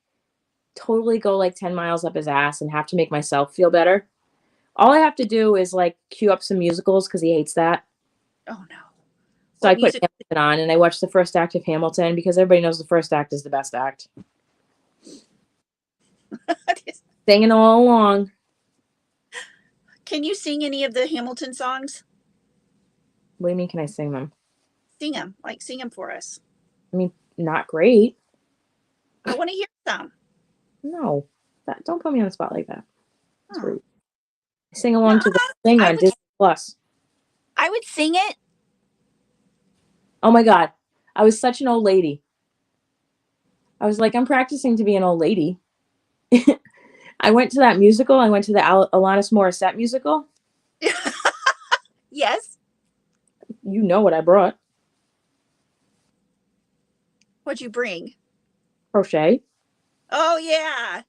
totally go like 10 miles up his ass and have to make myself feel better. All I have to do is like cue up some musicals because he hates that. Oh no. So What I put music? Hamilton on and I watched the first act of Hamilton because everybody knows the first act is the best act. Singing all along. Can you sing any of the Hamilton songs? What do you mean, can I sing them? Sing them. Like, sing them for us. I mean, not great. I want to hear some. No. Don't put me on the spot like that. That's Oh. rude. I sing along No, to the thing on Disney Plus. I would sing it. Oh my God. I was such an old lady. I was like, I'm practicing to be an old lady. I went to that musical. I went to the Alanis Morissette musical. Yes. You know what I brought. What'd you bring? Crochet. Oh, yeah.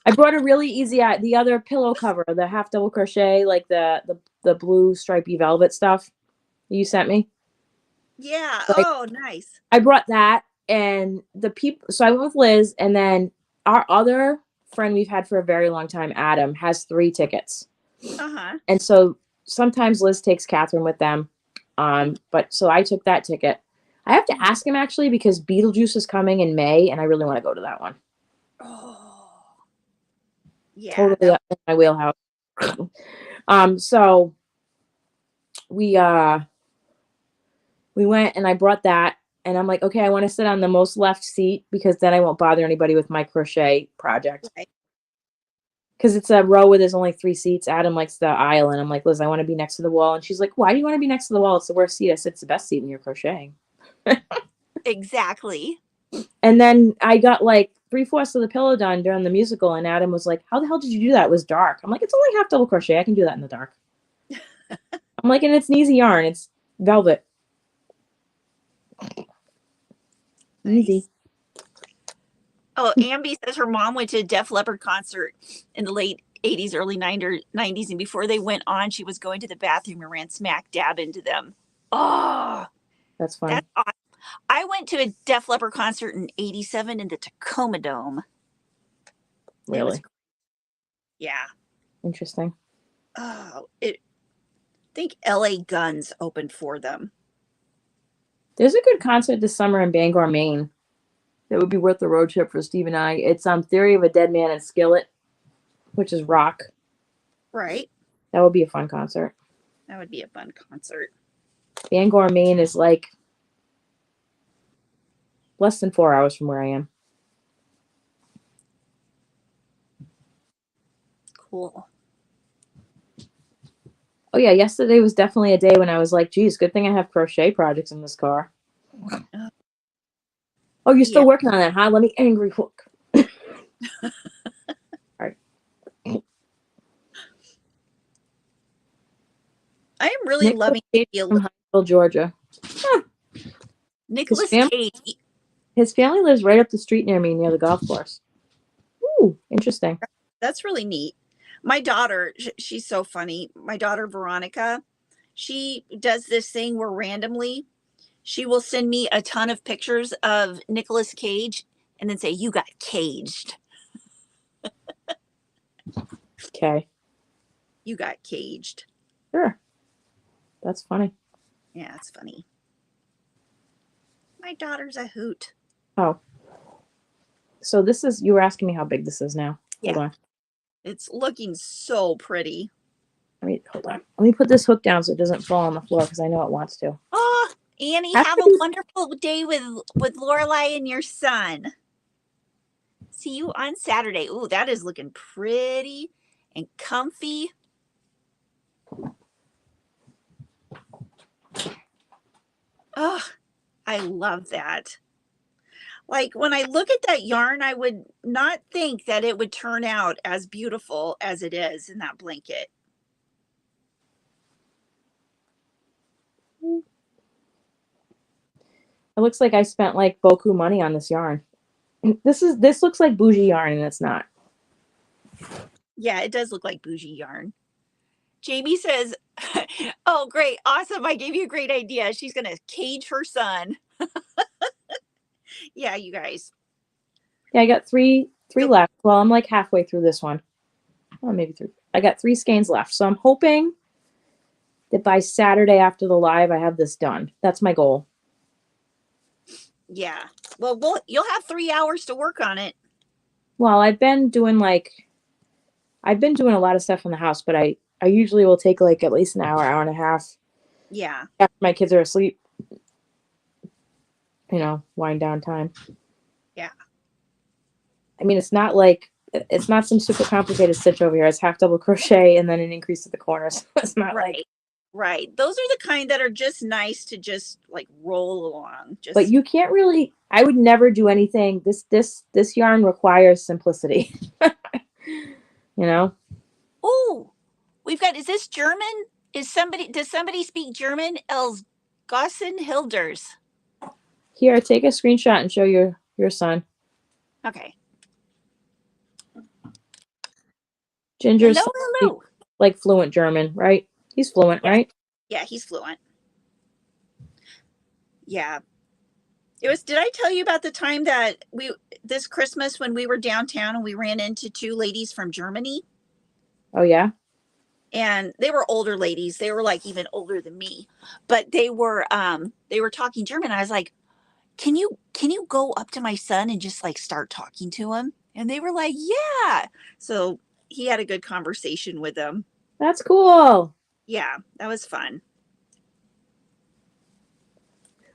I brought a really easy, the other pillow cover, the half double crochet, like the blue stripy velvet stuff you sent me. Yeah. So oh, nice. I brought that, and the people. So I went with Liz, and then our other friend we've had for a very long time, Adam, has 3 tickets. Uh-huh. And so sometimes Liz takes Catherine with them. But so I took that ticket. I have to ask him actually because Beetlejuice is coming in May, and I really want to go to that one. Oh. Yeah. Totally up in my wheelhouse. So we went and I brought that, and I'm like, okay, I want to sit on the most left seat because then I won't bother anybody with my crochet project. Right. Because it's a row where there's only 3 seats. Adam likes the aisle, and I'm like, Liz, I want to be next to the wall. And she's like, why do you want to be next to the wall? It's the worst seat. I said, it's the best seat when you're crocheting. Exactly. And then I got like 3/4 of the pillow done during the musical, and Adam was like, how the hell did you do that? It was dark. I'm like, it's only half double crochet. I can do that in the dark. I'm like, and it's an easy yarn. It's velvet. Nice. Easy. Oh, Ambi says her mom went to a Def Leppard concert in the late 80s, early 90s, and before they went on, she was going to the bathroom and ran smack dab into them. Oh, That's fun. that's awesome. I went to a Def Leppard concert in 87 in the Tacoma Dome. Really? Yeah. Interesting. Oh, I think LA Guns opened for them. There's a good concert this summer in Bangor, Maine. That would be worth the road trip for Steve and I. It's Theory of a Dead Man and Skillet, which is rock. Right. That would be a fun concert. That would be a fun concert. Bangor, Maine is like less than 4 hours from where I am. Cool. Oh yeah, yesterday was definitely a day when I was like, geez, good thing I have crochet projects in this car. Oh, you're still working on that, huh? Let me angry hook. All right. I am really loving from Huntsville, Georgia. Huh. Nicholas Cage. His family lives right up the street near me, near the golf course. Ooh, interesting. That's really neat. My daughter, she's so funny. My daughter, Veronica, she does this thing where randomly she will send me a ton of pictures of Nicolas Cage and then say, you got caged. Okay. You got caged. Sure. That's funny. Yeah, it's funny. My daughter's a hoot. Oh. So this is, you were asking me how big this is now. Yeah. Hold on. It's looking so pretty. Hold on. Let me put this hook down so it doesn't fall on the floor because I know it wants to. Oh, Annie, have a wonderful day with Lorelai and your son. See you on Saturday. Ooh, that is looking pretty and comfy. Oh, I love that. Like when I look at that yarn, I would not think that it would turn out as beautiful as it is in that blanket. It looks like I spent like beaucoup money on this yarn. This looks like bougie yarn and it's not. Yeah, it does look like bougie yarn. Jamie says, oh, great. Awesome. I gave you a great idea. She's going to cage her son. Yeah, you guys. Yeah, I got three left. Well, I'm like halfway through this one. Oh, maybe 3. I got 3 skeins left. So I'm hoping that by Saturday after the live, I have this done. That's my goal. Yeah. Well, you'll have 3 hours to work on it. Well, I've been doing a lot of stuff in the house, but I usually will take like at least an hour, hour and a half. Yeah. After my kids are asleep. You know, wind down time. Yeah. I mean, it's not some super complicated stitch over here. It's half double crochet and then an increase at the corners. It's not right. Those are the kind that are just nice to just like roll along. But you can't really. I would never do anything. This yarn requires simplicity. You know. Oh, we've got. Is this German? Does somebody speak German? Els Gossen Hilders. Here, take a screenshot and show your son. Okay. Ginger's hello. Like fluent German, right? He's fluent, right? Yeah, he's fluent. Yeah. Did I tell you about the time that this Christmas when we were downtown and we ran into 2 ladies from Germany? Oh yeah. And they were older ladies. They were like even older than me, but they were talking German. I was like, can you go up to my son and just like start talking to him? And they were like, yeah. So he had a good conversation with them. That's cool. Yeah, that was fun.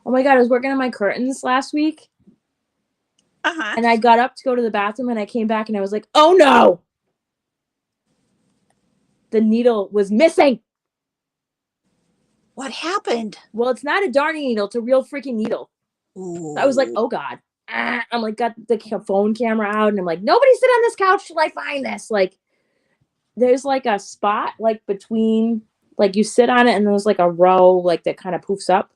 Oh my God, I was working on my curtains last week. And I got up to go to the bathroom and I came back and I was like, oh no. The needle was missing. What happened? Well, it's not a darning needle. It's a real freaking needle. Ooh. I was like, oh God. I'm like, got the phone camera out and I'm like, nobody sit on this couch till I find this. Like, there's like a spot like between, like you sit on it and there's like a row like that kind of poofs up.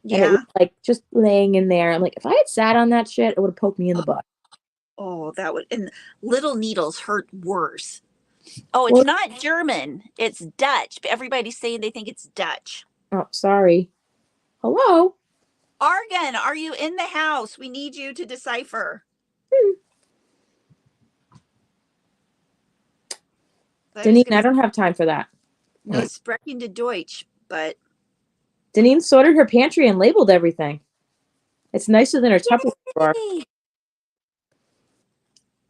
Yeah. And it was like just laying in there. I'm like, if I had sat on that shit, it would have poked me in the butt. Oh, that would. And little needles hurt worse. Oh, it's not German. It's Dutch. Everybody's saying they think it's Dutch. Oh, sorry. Hello? Argan, are you in the house? We need you to decipher. Deneen, I don't have time for that. No, sprechen to Deutsch, but Deneen sorted her pantry and labeled everything. It's nicer than her Tupperware drawer.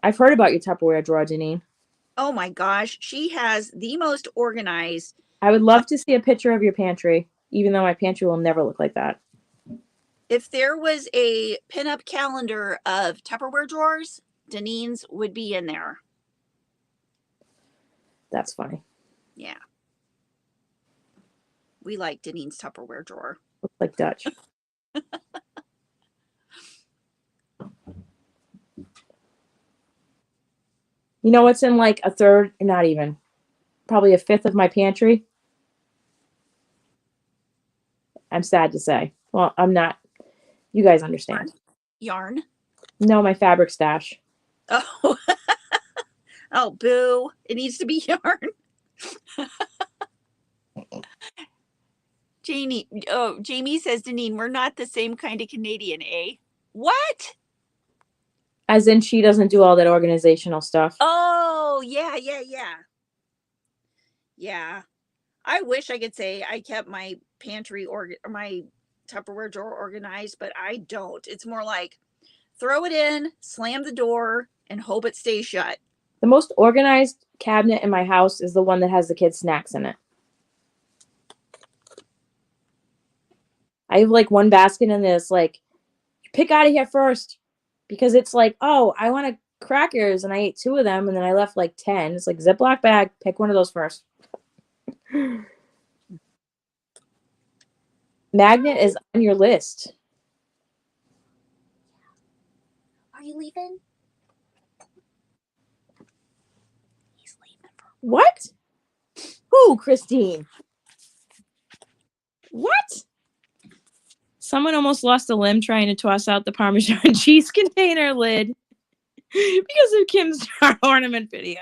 I've heard about your Tupperware drawer, Deneen. Oh my gosh, she has the most organized. I would love to see a picture of your pantry, even though my pantry will never look like that. If there was a pinup calendar of Tupperware drawers, Deneen's would be in there. That's funny. Yeah. We like Deneen's Tupperware drawer. Looks like Dutch. You know what's in like a third, not even, probably a fifth of my pantry? I'm sad to say. Well, I'm not. You guys understand. Yarn? No, my fabric stash. Oh. Oh, boo. It needs to be yarn. Jamie says, Deneen, we're not the same kind of Canadian, eh? What? As in she doesn't do all that organizational stuff. Oh, yeah. Yeah. I wish I could say I kept my pantry or my Tupperware drawer organized, but I don't. It's more like throw it in, slam the door, and hope it stays shut. The most organized cabinet in my house is the one that has the kids' snacks in it. I have like one basket in this, like, pick out of here first. Because it's like, oh, I want crackers, and I ate 2 of them, and then I left like 10. It's like Ziploc bag, pick one of those first. Magnet is on your list. Are you leaving? He's leaving. What? Who, Christine? What? Someone almost lost a limb trying to toss out the Parmesan cheese container lid because of Kim's jar ornament video.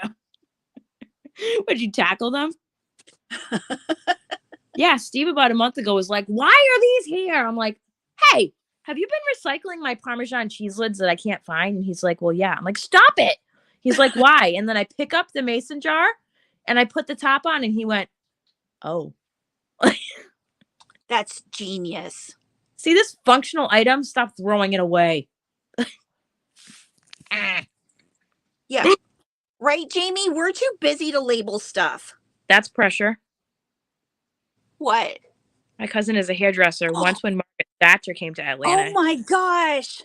Would you tackle them? Yeah, Steve about a month ago was like, why are these here? I'm like, hey, have you been recycling my Parmesan cheese lids that I can't find? And he's like, well, yeah. I'm like, stop it. He's like, why? And then I pick up the mason jar and I put the top on and he went, oh. That's genius. See this functional item? Stop throwing it away. Yeah. Right, Jamie? We're too busy to label stuff. That's pressure. What? My cousin is a hairdresser. Once when Margaret Thatcher came to Atlanta. Oh my gosh.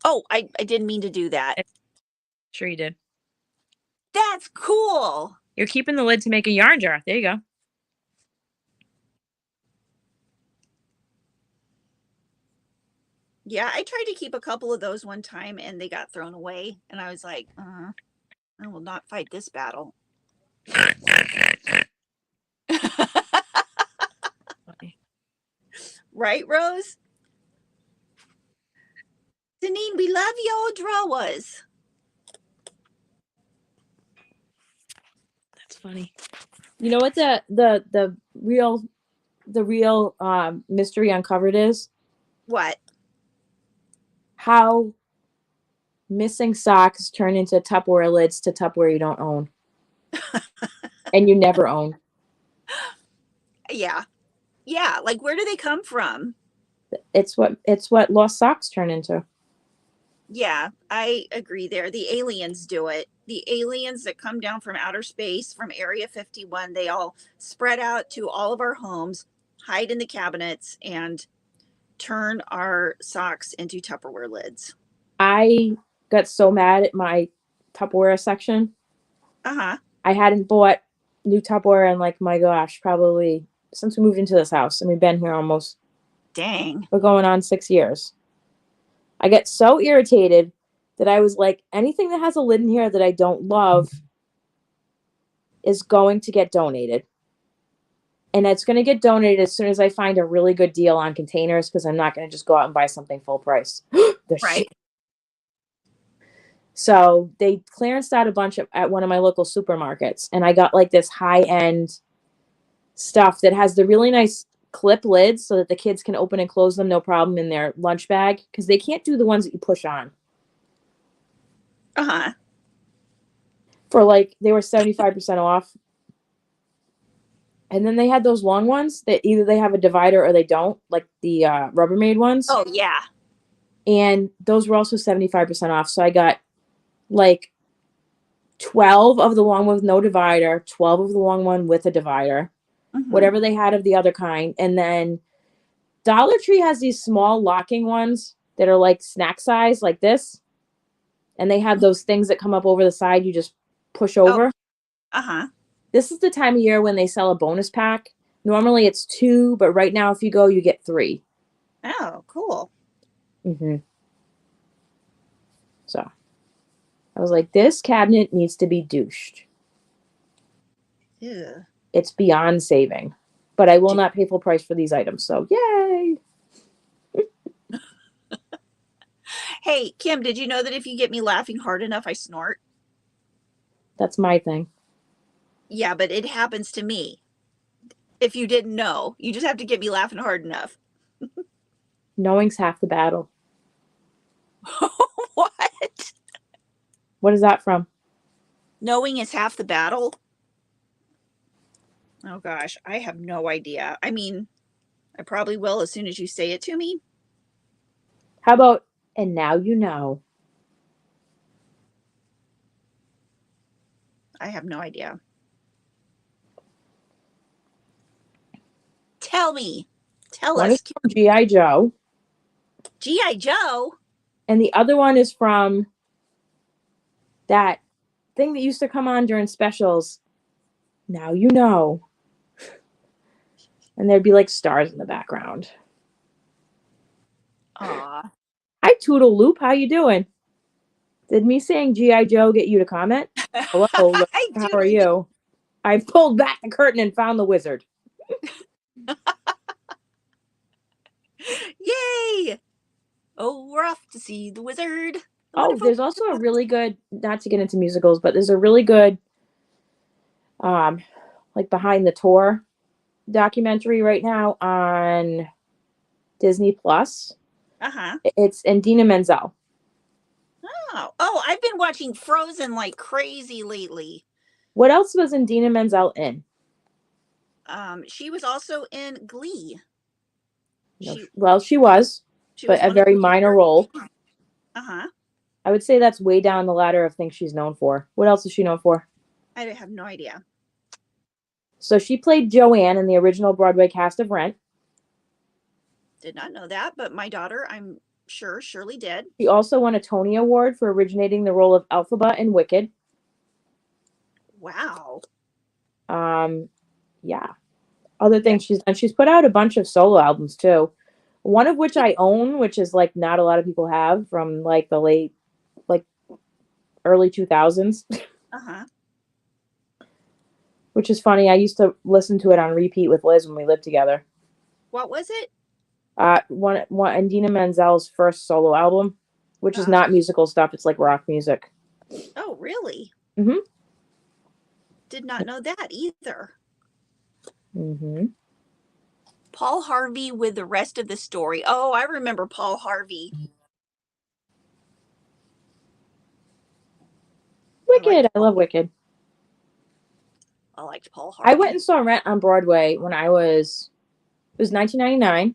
Oh, I didn't mean to do that. Sure you did. That's cool. You're keeping the lid to make a yarn jar. There you go. Yeah, I tried to keep a couple of those one time and they got thrown away. And I was like, I will not fight this battle. Right, Rose? Deneen, we love your drawers. That's funny. You know what the real mystery uncovered is? What? How missing socks turn into Tupperware lids to Tupperware you don't own. And you never own. Yeah. Yeah, like where do they come from? It's what lost socks turn into. Yeah, I agree there. The aliens do it. The aliens that come down from outer space, from Area 51, they all spread out to all of our homes, hide in the cabinets, and turn our socks into Tupperware lids. I got so mad at my Tupperware section. Uh-huh. I hadn't bought new Tupperware in, like, my gosh, probably since we moved into this house. And we've been here almost. Dang. We're going on 6 years. I get so irritated that I was like, anything that has a lid in here that I don't love is going to get donated. And it's going to get donated as soon as I find a really good deal on containers, because I'm not going to just go out and buy something full price. Right. So they clearanced out a bunch at one of my local supermarkets. And I got like this high-end stuff that has the really nice clip lids so that the kids can open and close them no problem in their lunch bag, because they can't do the ones that you push on. Uh-huh. For like, they were 75% off. And then they had those long ones that either they have a divider or they don't, like the Rubbermaid ones. Oh, yeah. And those were also 75% off. So I got like 12 of the long one with no divider, 12 of the long one with a divider, whatever they had of the other kind. And then Dollar Tree has these small locking ones that are like snack size, like this. And they have those things that come up over the side you just push over. Oh. Uh-huh. This is the time of year when they sell a bonus pack. Normally it's 2, but right now if you go, you get 3. Oh, cool. So I was like, this cabinet needs to be douched. Yeah. It's beyond saving. But I will not pay full price for these items. So yay! Hey, Kim, did you know that if you get me laughing hard enough, I snort? That's my thing. Yeah, but it happens to me. If you didn't know, you just have to get me laughing hard enough. Knowing's half the battle. What? What is that from? Knowing is half the battle? Oh gosh, I have no idea. I mean, I probably will as soon as you say it to me. How about, and now you know? I have no idea. Tell me. Tell One us. is from G.I. Joe. G.I. Joe? And the other one is from that thing that used to come on during specials. Now you know. And there'd be like stars in the background. Aw. Hi, Toodle Loop. How you doing? Did me saying G.I. Joe get you to comment? Hello. How are you? I pulled back the curtain and found the wizard. Yay! Oh, we're off to see the wizard. Oh, there's also a really good, not to get into musicals, but there's a really good, like behind the tour documentary right now on Disney Plus. Uh-huh. It's Indina Menzel. Oh, I've been watching Frozen like crazy lately. What else was Indina Menzel in? She was also in Glee. No, she was, She but was a one of very the minor characters. role. Uh-huh. I would say that's way down the ladder of things she's known for. What else is she known for? I have no idea. So she played Joanne in the original Broadway cast of Rent. Did not know that, but my daughter, I'm sure, surely did. She also won a Tony Award for originating the role of Elphaba in Wicked. Wow. Yeah. Other things she's done, she's put out a bunch of solo albums too. One of which I own, which is like not a lot of people have, from like the late, like early 2000s. Uh-huh. Which is funny. I used to listen to it on repeat with Liz when we lived together. What was it? One Indina Menzel's first solo album, which is not musical stuff. It's like rock music. Oh, really? Mm-hmm. Did not know that either. Mm-hmm. Paul Harvey with the rest of the story. Oh, I remember Paul Harvey. Wicked. I love Wicked. I liked Paul Harvey. I went and saw Rent on Broadway when it was 1999.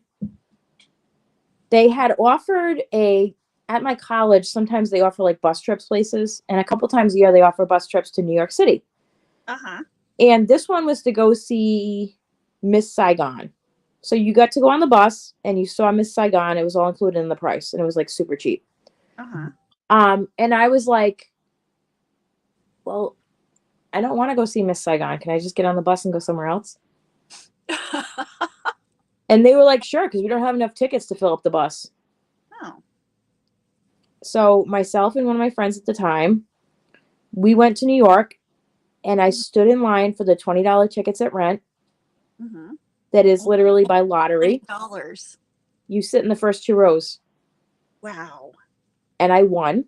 They had offered at my college, sometimes they offer like bus trips places, and a couple times a year they offer bus trips to New York City. Uh-huh. And this one was to go see Miss Saigon. So you got to go on the bus and you saw Miss Saigon. It was all included in the price, and it was like super cheap. Uh-huh. And I was like, well, I don't want to go see Miss Saigon. Can I just get on the bus and go somewhere else? And they were like, sure, because we don't have enough tickets to fill up the bus. Oh. So myself and one of my friends at the time, we went to New York, and I stood in line for the $20 tickets at Rent. Mm-hmm. That is literally by lottery. $20. You sit in the first 2 rows. Wow. And I won.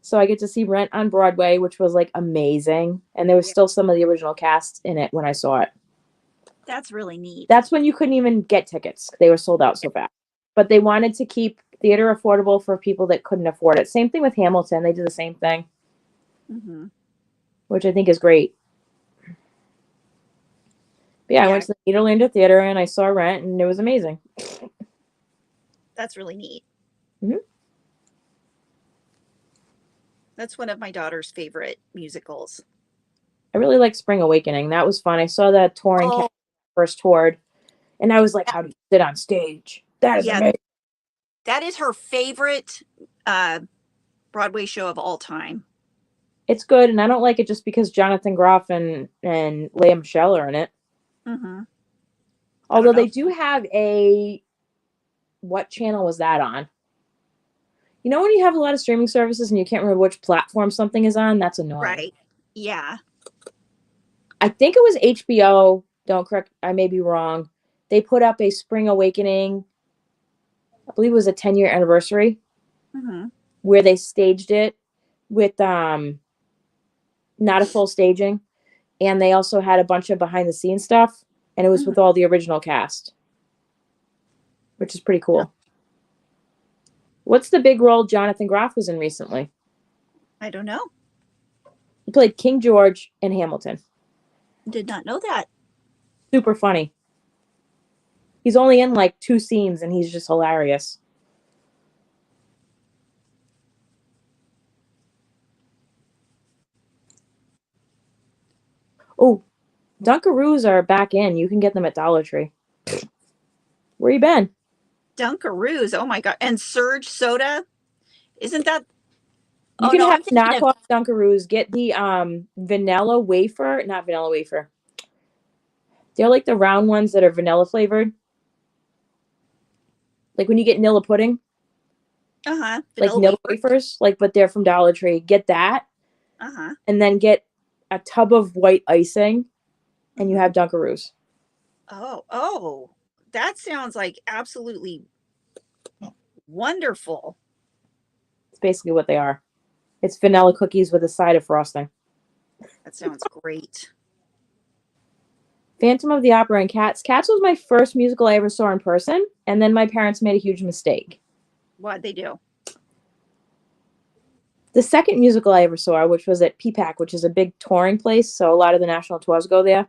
So I get to see Rent on Broadway, which was like amazing. And there was still some of the original cast in it when I saw it. That's really neat. That's when you couldn't even get tickets. They were sold out so fast. But they wanted to keep theater affordable for people that couldn't afford it. Same thing with Hamilton. They did the same thing. Mm-hmm. Which I think is great. But yeah, I went to the Nederlander Theater and I saw Rent, and it was amazing. That's really neat. Mm-hmm. That's one of my daughter's favorite musicals. I really like Spring Awakening. That was fun. I saw that touring cast first toured, and I was like, how do you sit on stage? That is amazing. That is her favorite Broadway show of all time. It's good, and I don't like it just because Jonathan Groff and Lea Michele are in it. Mm-hmm. Although they do have what channel was that on? You know when you have a lot of streaming services and you can't remember which platform something is on? That's annoying. Right. Yeah. I think it was HBO. Don't correct. I may be wrong. They put up a Spring Awakening. I believe it was a 10-year anniversary. Mm-hmm. Where they staged it with not a full staging, and they also had a bunch of behind the scenes stuff, and it was with all the original cast, which is pretty cool. What's the big role Jonathan Groff was in recently? I don't know. He played King George in Hamilton. Did not know that. Super funny. He's only in like 2 scenes, and he's just hilarious. Oh, Dunkaroos are back in. You can get them at Dollar Tree. Where you been? Dunkaroos. Oh my God. And Surge soda. Isn't that? You can have knockoff Dunkaroos. Get the vanilla wafer. Not vanilla wafer. They're like the round ones that are vanilla flavored. Like when you get Nilla pudding. Uh-huh. Like Nilla wafers. But they're from Dollar Tree. Get that. Uh-huh. And then get a tub of white icing. And you have Dunkaroos. Oh. That sounds like absolutely wonderful. It's basically what they are. It's vanilla cookies with a side of frosting. That sounds great. Phantom of the Opera and Cats. Cats was my first musical I ever saw in person, and then my parents made a huge mistake. What'd they do? The second musical I ever saw, which was at PPAC, which is a big touring place, so a lot of the national tours go there.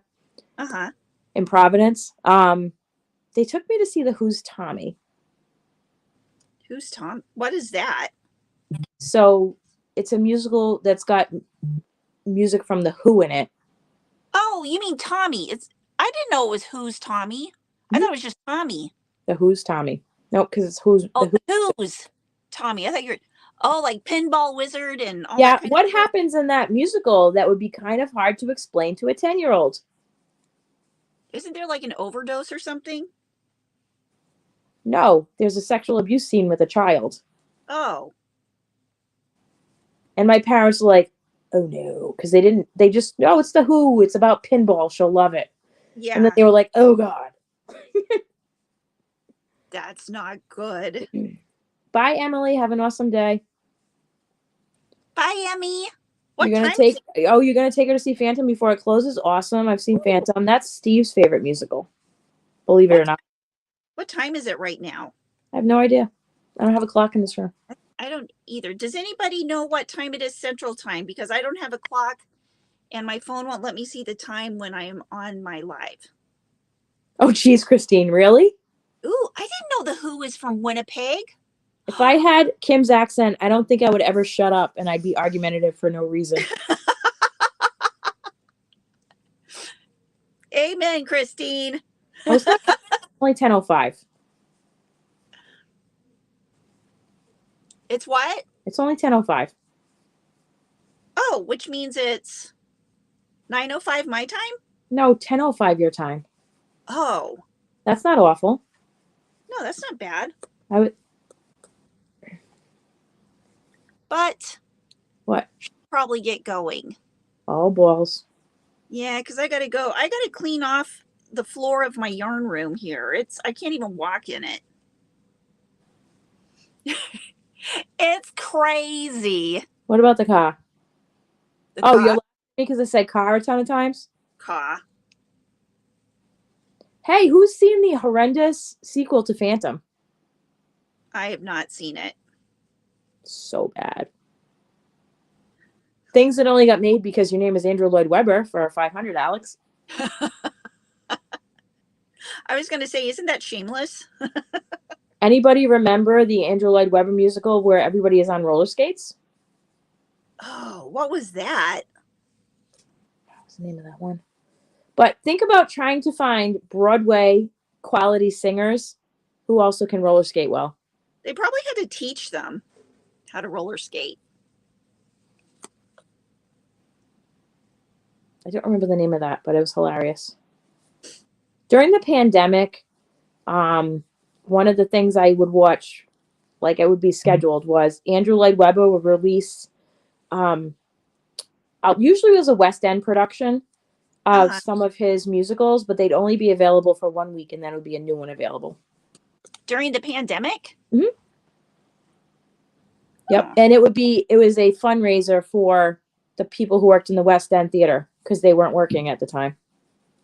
In Providence. They took me to see the Who's Tommy. Who's Tom? What is that? So it's a musical that's got music from the Who in it. Oh, you mean Tommy? I didn't know it was Who's Tommy. I thought it was just Tommy. The Who's Tommy. No, because it's Who's. Oh, Who's Tommy. I thought you were. Oh, like Pinball Wizard and all Yeah, that. what happens in that musical that would be kind of hard to explain to a 10-year-old? Isn't there like an overdose or something? No, there's a sexual abuse scene with a child. Oh. And my parents were like, oh no, because they just, oh, it's the Who. It's about pinball. She'll love it. Yeah. And then they were like, oh God. That's not good. Bye, Emily. Have an awesome day. Bye, Emmy. What You're gonna time is it? you're gonna take her to see Phantom before it closes? Awesome. I've seen Phantom. That's Steve's favorite musical. Believe it or not. What time is it right now? I have no idea. I don't have a clock in this room. I don't either. Does anybody know what time it is Central Time? Because I don't have a clock and my phone won't let me see the time when I am on my live. Oh, geez, Christine, really? Ooh, I didn't know the Who is from Winnipeg. If I had Kim's accent, I don't think I would ever shut up and I'd be argumentative for no reason. Amen, Christine. Oh, it's not only 10:05. It's what? It's only 10:05. Oh, which means it's 9:05 my time? No, 10:05 your time. Oh. That's not awful. No, that's not bad. I would. But What? probably get going. Oh, balls. Yeah, because I gotta go. I gotta clean off the floor of my yarn room here. I can't even walk in it. It's crazy. What about the car? The Oh, car? you're laughing because I said car a ton of times? Car. Hey, who's seen the horrendous sequel to Phantom? I have not seen it. So bad. Things that only got made because your name is Andrew Lloyd Webber for $500, Alex. I was going to say, isn't that shameless? Anybody remember the Andrew Lloyd Webber musical where everybody is on roller skates? Oh, what was that? What was the name of that one? But think about trying to find Broadway quality singers who also can roller skate well. They probably had to teach them how to roller skate. I don't remember the name of that, but it was hilarious. During the pandemic, one of the things I would watch, like it would be scheduled, was Andrew Lloyd Webber would release, usually it was a West End production of some of his musicals, but they'd only be available for 1 week and then it would be a new one available. During the pandemic? Mm-hmm. Yep. And it was a fundraiser for the people who worked in the West End Theater because they weren't working at the time.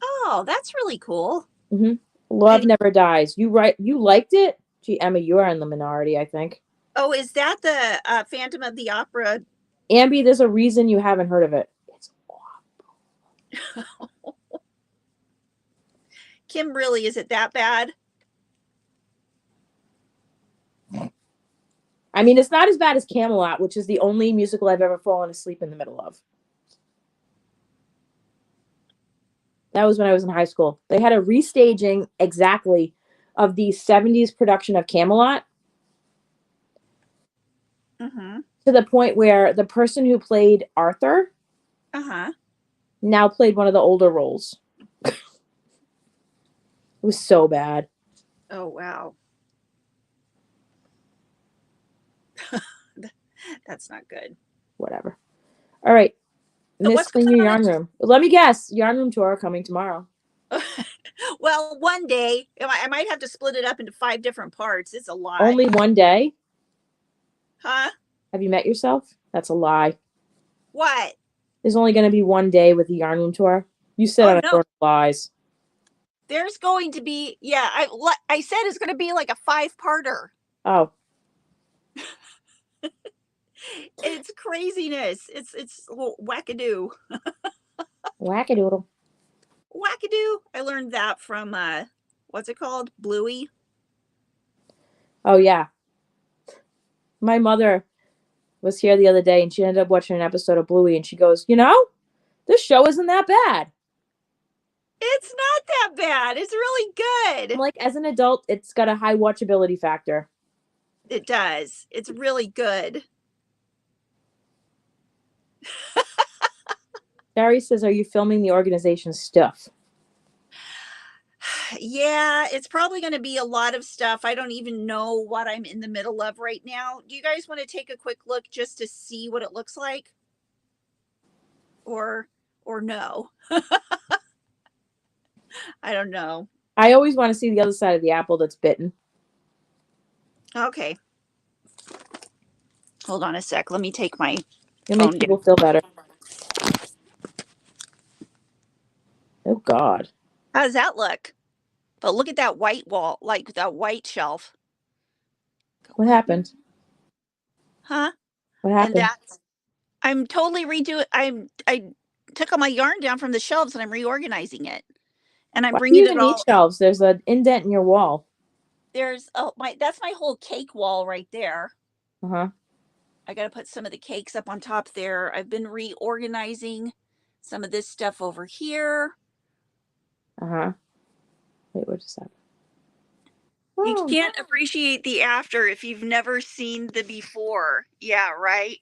Oh, that's really cool. Mm-hmm. Love Never Dies. You liked it? Gee, Emma, you are in the minority, I think. Oh, is that the Phantom of the Opera? Ambi, there's a reason you haven't heard of it. It's awful. Kim, really, is it that bad? I mean, it's not as bad as Camelot, which is the only musical I've ever fallen asleep in the middle of. That was when I was in high school. They had a restaging exactly of the 70s production of Camelot. Mm-hmm. To the point where the person who played Arthur now played one of the older roles. It was so bad. Oh, wow. That's not good. Whatever. All right. Miss Clean Your Yarn Room. Let me guess. Yarn Room Tour coming tomorrow. Well, one day. I might have to split it up into 5 different parts. It's a lot. Only one day? Huh? Have you met yourself? That's a lie. What? There's only going to be one day with the Yarn Room Tour. You said on a sort of lies. There's going to be, yeah, I said it's going to be like a 5-parter. Oh. It's craziness. It's wackadoo. Wackadoodle. Wackadoo. I learned that from what's it called? Bluey. Oh yeah. My mother was here the other day and she ended up watching an episode of Bluey and she goes, this show isn't that bad. It's not that bad. It's really good. I'm like, as an adult, it's got a high watchability factor. It does. It's really good. Barry says, are you filming the organization stuff? Yeah, it's probably going to be a lot of stuff. I don't even know what I'm in the middle of right now. Do you guys want to take a quick look just to see what it looks like? Or no? I don't know. I always want to see the other side of the apple that's bitten. Okay. Hold on a sec. Let me take my It makes people feel better. Oh, God. How does that look? But look at that white wall, like that white shelf. What happened? Huh? What happened? And I'm totally redoing. I took all my yarn down from the shelves and I'm reorganizing it. And I'm bringing it all. Need shelves. There's an indent in your wall. There's that's my whole cake wall right there. Uh-huh. I got to put some of the cakes up on top there. I've been reorganizing some of this stuff over here. Uh-huh. Wait, what just happened? You can't appreciate the after if you've never seen the before. Yeah, right?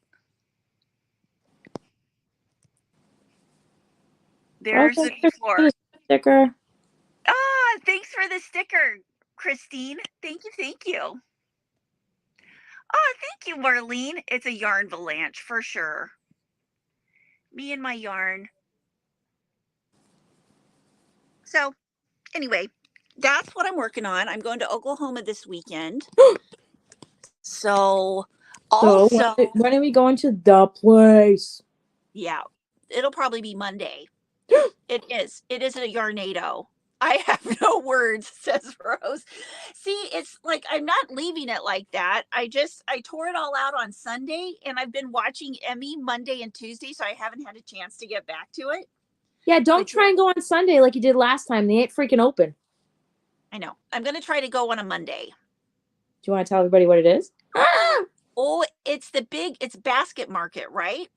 There's the before. Sticker. Ah, thanks for the sticker, Christine. Thank you, thank you. Oh, thank you, Marlene. It's a yarn avalanche for sure. Me and my yarn. So, anyway, that's what I'm working on. I'm going to Oklahoma this weekend. So, also, when are we going to the place? Yeah, it'll probably be Monday. It is a Yarnado. I have no words, says Rose. See, it's like I'm not leaving it like that. I tore it all out on Sunday and I've been watching Emmy Monday and Tuesday, so I haven't had a chance to get back to it. Yeah, don't try and go on Sunday like you did last time. They ain't freaking open. I know. I'm going to try to go on a Monday. Do you want to tell everybody what it is? Oh, it's Basket Market, right?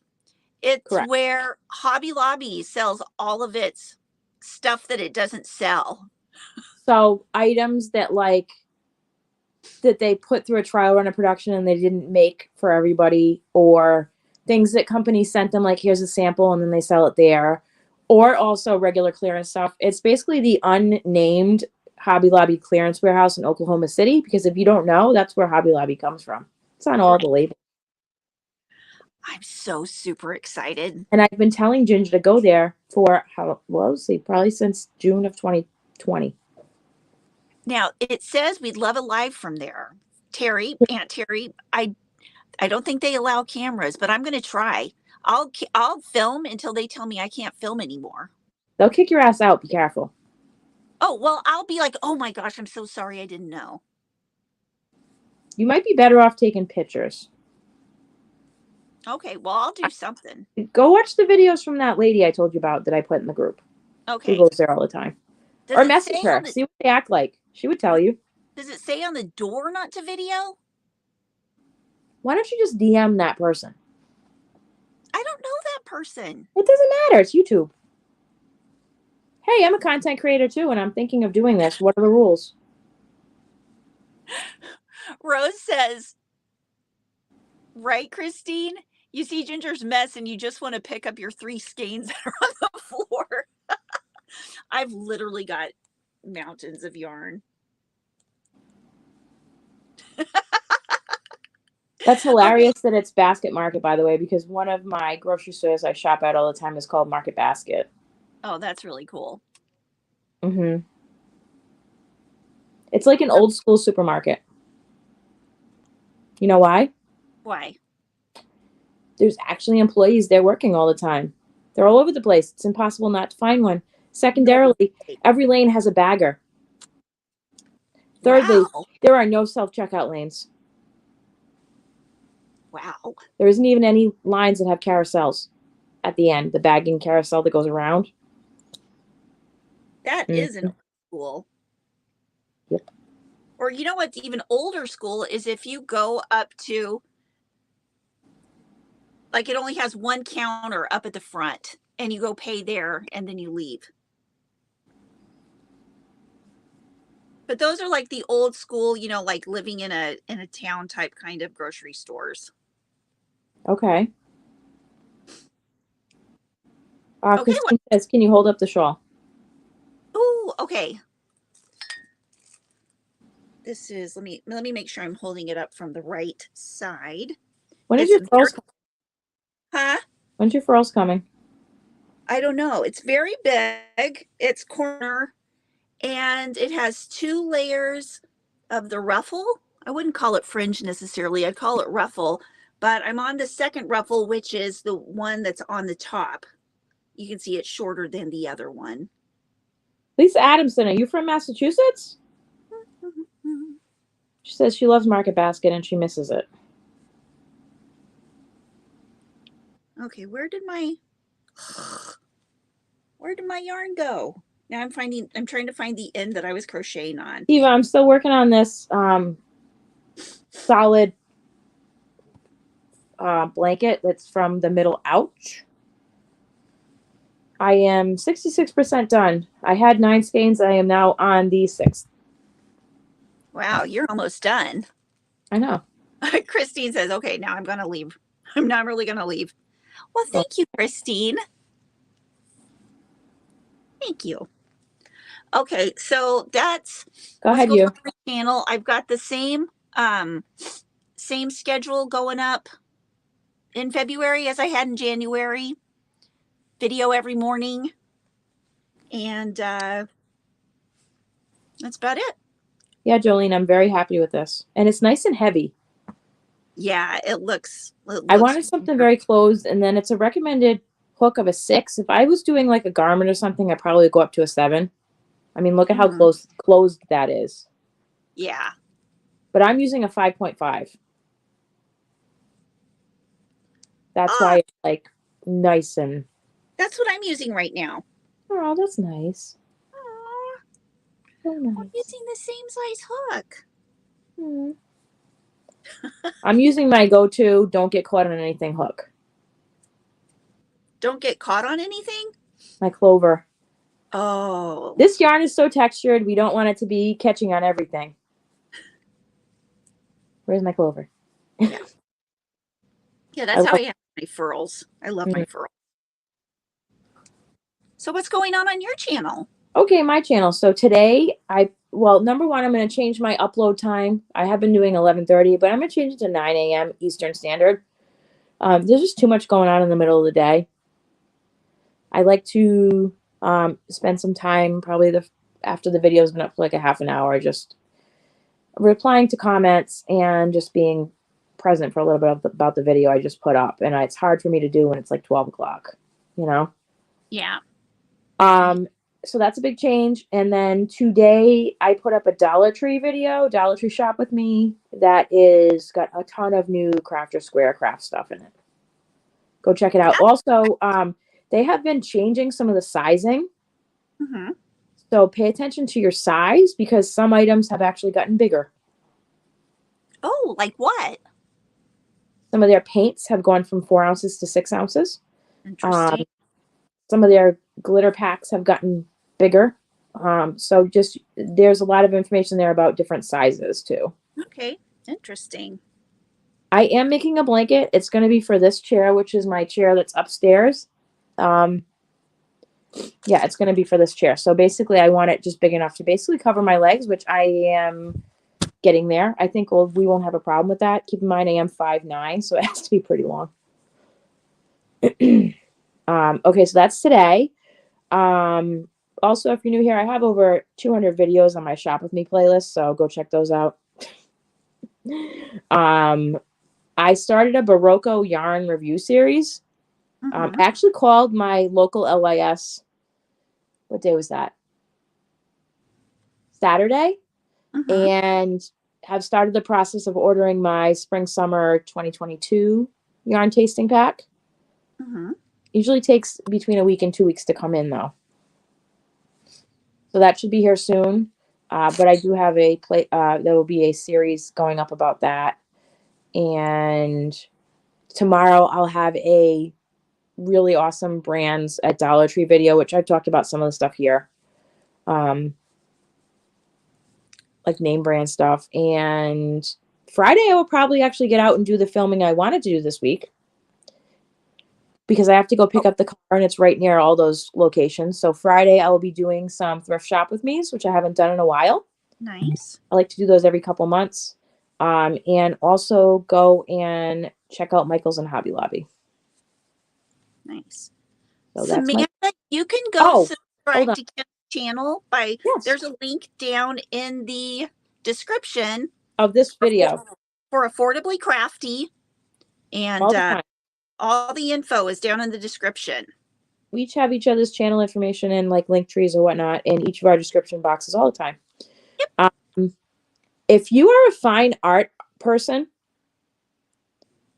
It's Correct. Where Hobby Lobby sells all of its stuff that it doesn't sell. So items that they put through a trial run of production and they didn't make for everybody, or things that companies sent them, like here's a sample and then they sell it there, or also regular clearance stuff. It's basically the unnamed Hobby Lobby clearance warehouse in Oklahoma City, because if you don't know, that's where Hobby Lobby comes from. It's on all the labels. I'm so super excited. And I've been telling Ginger to go there for probably since June of 2020. Now, it says we'd love a live from there. Aunt Terry, I don't think they allow cameras, but I'm going to try. I'll film until they tell me I can't film anymore. They'll kick your ass out. Be careful. Oh, well, I'll be like, oh my gosh, I'm so sorry. I didn't know. You might be better off taking pictures. Okay, well, I'll do something. Go watch the videos from that lady I told you about that I put in the group. Okay. Who goes there all the time. Or message her. See what they act like. She would tell you. Does it say on the door not to video? Why don't you just DM that person? I don't know that person. It doesn't matter. It's YouTube. Hey, I'm a content creator too, and I'm thinking of doing this. What are the rules? Rose says, right, Christine? You see Ginger's mess and you just want to pick up your 3 skeins that are on the floor. I've literally got mountains of yarn. That's hilarious that it's Basket Market, by the way, because one of my grocery stores I shop at all the time is called Market Basket. Oh, that's really cool. Mm-hmm. It's like an old school supermarket. You know why? Why? There's actually employees there working all the time. They're all over the place. It's impossible not to find one. Secondarily, every lane has a bagger. Thirdly, Wow. there are no self-checkout lanes. Wow. There isn't even any lines that have carousels at the end, the bagging carousel that goes around. That is an old school. Yep. Or you know what's even older school is if you go up to, like, it only has one counter up at the front and you go pay there and then you leave. But those are like the old school, you know, like living in a town type kind of grocery stores. Okay. Okay, Christine says, can you hold up the shawl? Ooh, okay. This is, let me make sure I'm holding it up from the right side. When is It's your furls coming? Huh? When's your furls coming? I don't know. It's very big. It's corner and it has 2 layers of the ruffle. I wouldn't call it fringe necessarily. I'd call it ruffle, but I'm on the second ruffle, which is the one that's on the top. You can see it's shorter than the other one. Lisa Adamson, are you from Massachusetts? She says she loves Market Basket and she misses it. Okay, where did my yarn go? Now I'm trying to find the end that I was crocheting on. Eva, I'm still working on this solid blanket that's from the middle ouch. I am 66% done. I had 9 skeins. I am now on the 6th. Wow, you're almost done. I know. Christine says, okay, now I'm going to leave. I'm not really going to leave. Well, thank you, Christine. Thank you. Okay, so that's Go ahead, you. on my channel. I've got the same schedule going up in February as I had in January. Video every morning. And that's about it. Yeah, Jolene, I'm very happy with this. And it's nice and heavy. Yeah, it looks I wanted something very closed, and then it's a recommended hook of a 6. If I was doing like a garment or something, I'd probably go up to a 7. I mean, look at how closed that is. Yeah. But I'm using a 5.5. That's why it's like nice and... That's what I'm using right now. Oh, that's nice. Aww. So nice. I'm using the same size hook. I'm using my go-to don't get caught on anything hook. Don't get caught on anything? My Clover. Oh. This yarn is so textured, we don't want it to be catching on everything. Where's my Clover? Yeah. Yeah, that's how I have my furls. I love my furls. So what's going on your channel? Okay, my channel. So today, number one, I'm going to change my upload time. I have been doing 11:30, but I'm going to change it to 9 a.m. Eastern Standard. There's just too much going on in the middle of the day. I like to spend some time, probably after the video's been up for like a half an hour, just replying to comments and just being present for a little bit about the video I just put up. And it's hard for me to do when it's like 12 o'clock, you know? Yeah. So that's a big change. And then today I put up a Dollar Tree video, Dollar Tree Shop with Me, that is got a ton of new Crafter Square craft stuff in it. Go check it out. Also, they have been changing some of the sizing. So pay attention to your size because some items have actually gotten bigger. Oh, like what? Some of their paints have gone from 4 ounces to 6 ounces. Interesting. Some of their glitter packs have gotten bigger. So just there's a lot of information there about different sizes too. Okay, interesting. I am making a blanket. It's going to be for this chair, which is my chair that's upstairs. Yeah, it's going to be for this chair. So basically, I want it just big enough to basically cover my legs, which I am getting there. I think we won't have a problem with that. Keep in mind, I am 5'9", so it has to be pretty long. Okay, so that's today. Also, if you're new here, I have over 200 videos on my Shop With Me playlist, so go check those out. I started a Barocco yarn review series. I actually called my local LIS what day was that? Saturday. And have started the process of ordering my spring summer 2022 yarn tasting pack. Usually takes between a week and 2 weeks to come in though. So that should be here soon. But I do have a there will be a series going up about that. And tomorrow I'll have a really awesome brands at Dollar Tree video, which I've talked about some of the stuff here. Like name brand stuff. And Friday I will probably actually get out and do the filming I wanted to do this week. Because I have to go pick up the car and it's right near all those locations. So Friday I will be doing some thrift shop with me's, which I haven't done in a while. Nice. I like to do those every couple months. And also go and check out Michael's and Hobby Lobby. Nice. So Samantha, you can go subscribe on. to Kim's channel there's a link down in the description of this video for Affordably Crafty. And all the info is down in the description. We each have each other's channel information and like link trees or whatnot in each of our description boxes all the time. Yep. If you are a fine art person,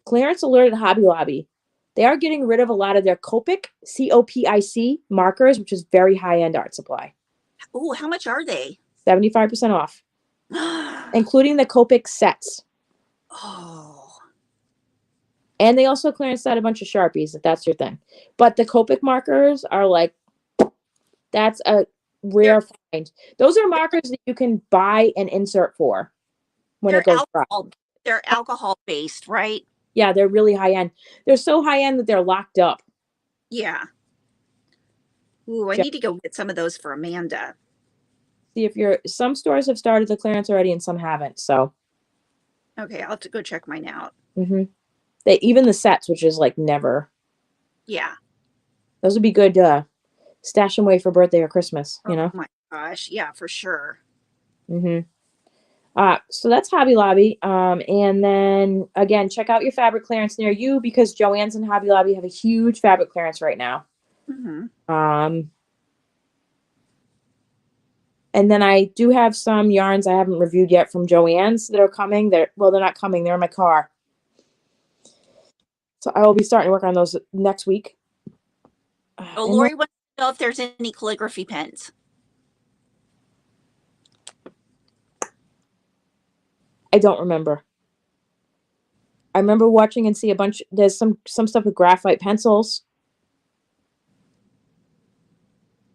clearance alert at Hobby Lobby. They are getting rid of a lot of their Copic, COPIC markers, which is very high-end art supply. Oh, how much are they? 75% off, including the Copic sets. Oh. And they also clearance out a bunch of Sharpies, if that's your thing. But the Copic markers are like, that's a rare find. Those are markers that you can buy and insert for when it goes dry. They're alcohol-based, right? Yeah, they're really high-end. They're so high-end that they're locked up. Yeah. Ooh, I need to go get some of those for Amanda. See if some stores have started the clearance already and some haven't, so. Okay, I'll have to go check mine out. Even the sets, which is like never. Yeah. Those would be good stash them away for birthday or Christmas, you know? Oh my gosh, yeah, for sure. So that's Hobby Lobby. And then again, check out your fabric clearance near you because Joann's and Hobby Lobby have a huge fabric clearance right now. And then I do have some yarns I haven't reviewed yet from Joann's that are coming. They're not coming. They're in my car. So I will be starting to work on those next week. Lori wants to know if there's any calligraphy pens. I don't remember. I remember watching and see a bunch. There's some stuff with graphite pencils.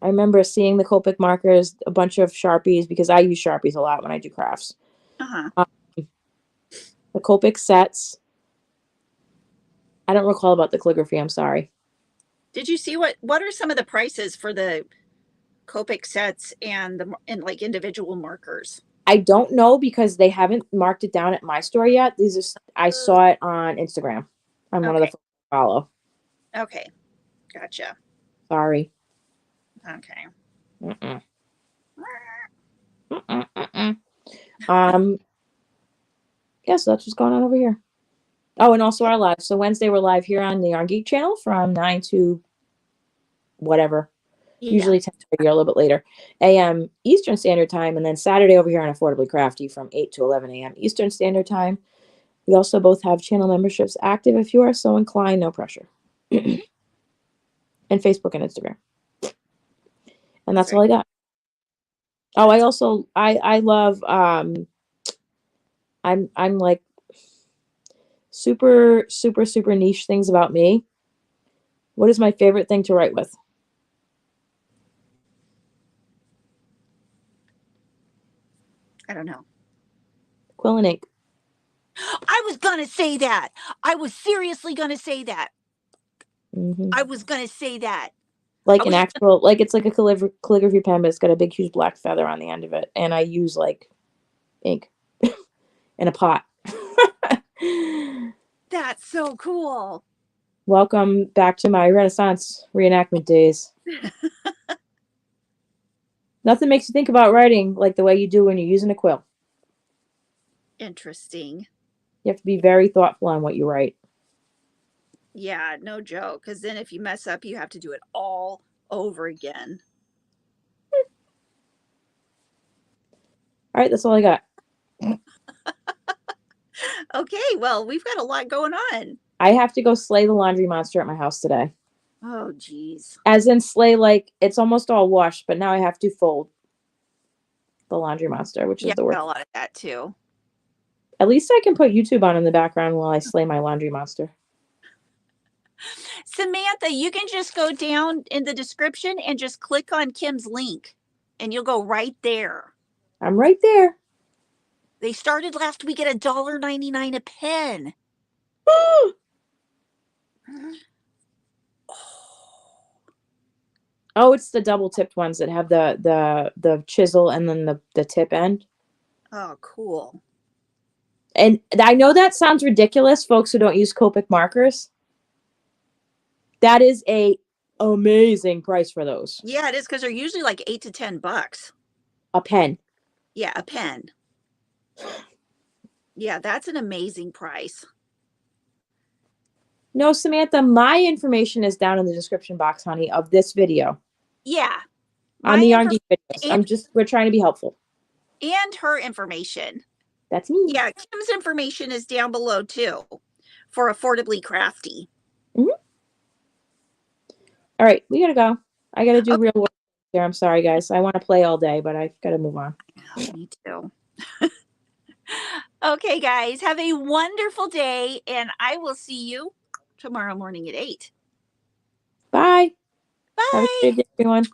I remember seeing the Copic markers, a bunch of Sharpies because I use Sharpies a lot when I do crafts. The Copic sets. I don't recall about the calligraphy. I'm sorry. Did you see what are some of the prices for the Copic sets and like individual markers? I don't know because they haven't marked it down at my store yet. I saw it on Instagram. I'm one of the folks I follow. Okay, gotcha. Sorry. Okay. Yeah, so that's what's going on over here. Oh, and also our live. So Wednesday we're live here on the Yarn Geek channel from 9 to whatever. Usually 10:30 or a little bit later a.m. Eastern Standard Time, and then Saturday over here on Affordably Crafty from 8 to 11 a.m. Eastern Standard Time. We also both have channel memberships active if you are so inclined. No pressure. And Facebook and Instagram. And that's all I got. Oh, I also I love I'm like super niche things about me. What is my favorite thing to write with? I don't know. Quill and ink. I was gonna say that. I was seriously gonna say that. I was gonna say that. Like an actual, like it's like a calligraphy pen, but it's got a big, huge black feather on the end of it. And I use like ink in a pot. That's so cool. Welcome back to my Renaissance reenactment days. Nothing makes you think about writing like the way you do when you're using a quill. Interesting. You have to be very thoughtful on what you write. Yeah, no joke. Because then if you mess up, you have to do it all over again. All right, that's all I got. Okay, well, we've got a lot going on. I have to go slay the laundry monster at my house today. Oh, geez. As in slay, like it's almost all washed, but now I have to fold the laundry monster, which is the Yeah, worst. got a lot of that too. At least I can put YouTube on in the background while I slay my laundry monster. Samantha, you can just go down in the description and just click on Kim's link and you'll go right there. I'm right there. They started last week at $1.99 a pen. Oh, it's the double tipped ones that have the chisel and then the tip end. Oh, cool. And I know that sounds ridiculous, folks who don't use Copic markers. That is a amazing price for those. Yeah, it is because they're usually like $8 to $10. A pen. Yeah, a pen. Yeah, that's an amazing price. No, Samantha, my information is down in the description box, honey, of this video. Yeah. On the Yarn Geek videos. We're trying to be helpful. And her information. That's me. Yeah, Kim's information is down below too for Affordably Crafty. Mm-hmm. All right, we gotta go. I gotta do real work here. I'm sorry, guys. I want to play all day, but I gotta move on. Me too. Okay, guys, have a wonderful day, and I will see you tomorrow morning at 8. Bye. Bye. Have a good day, everyone.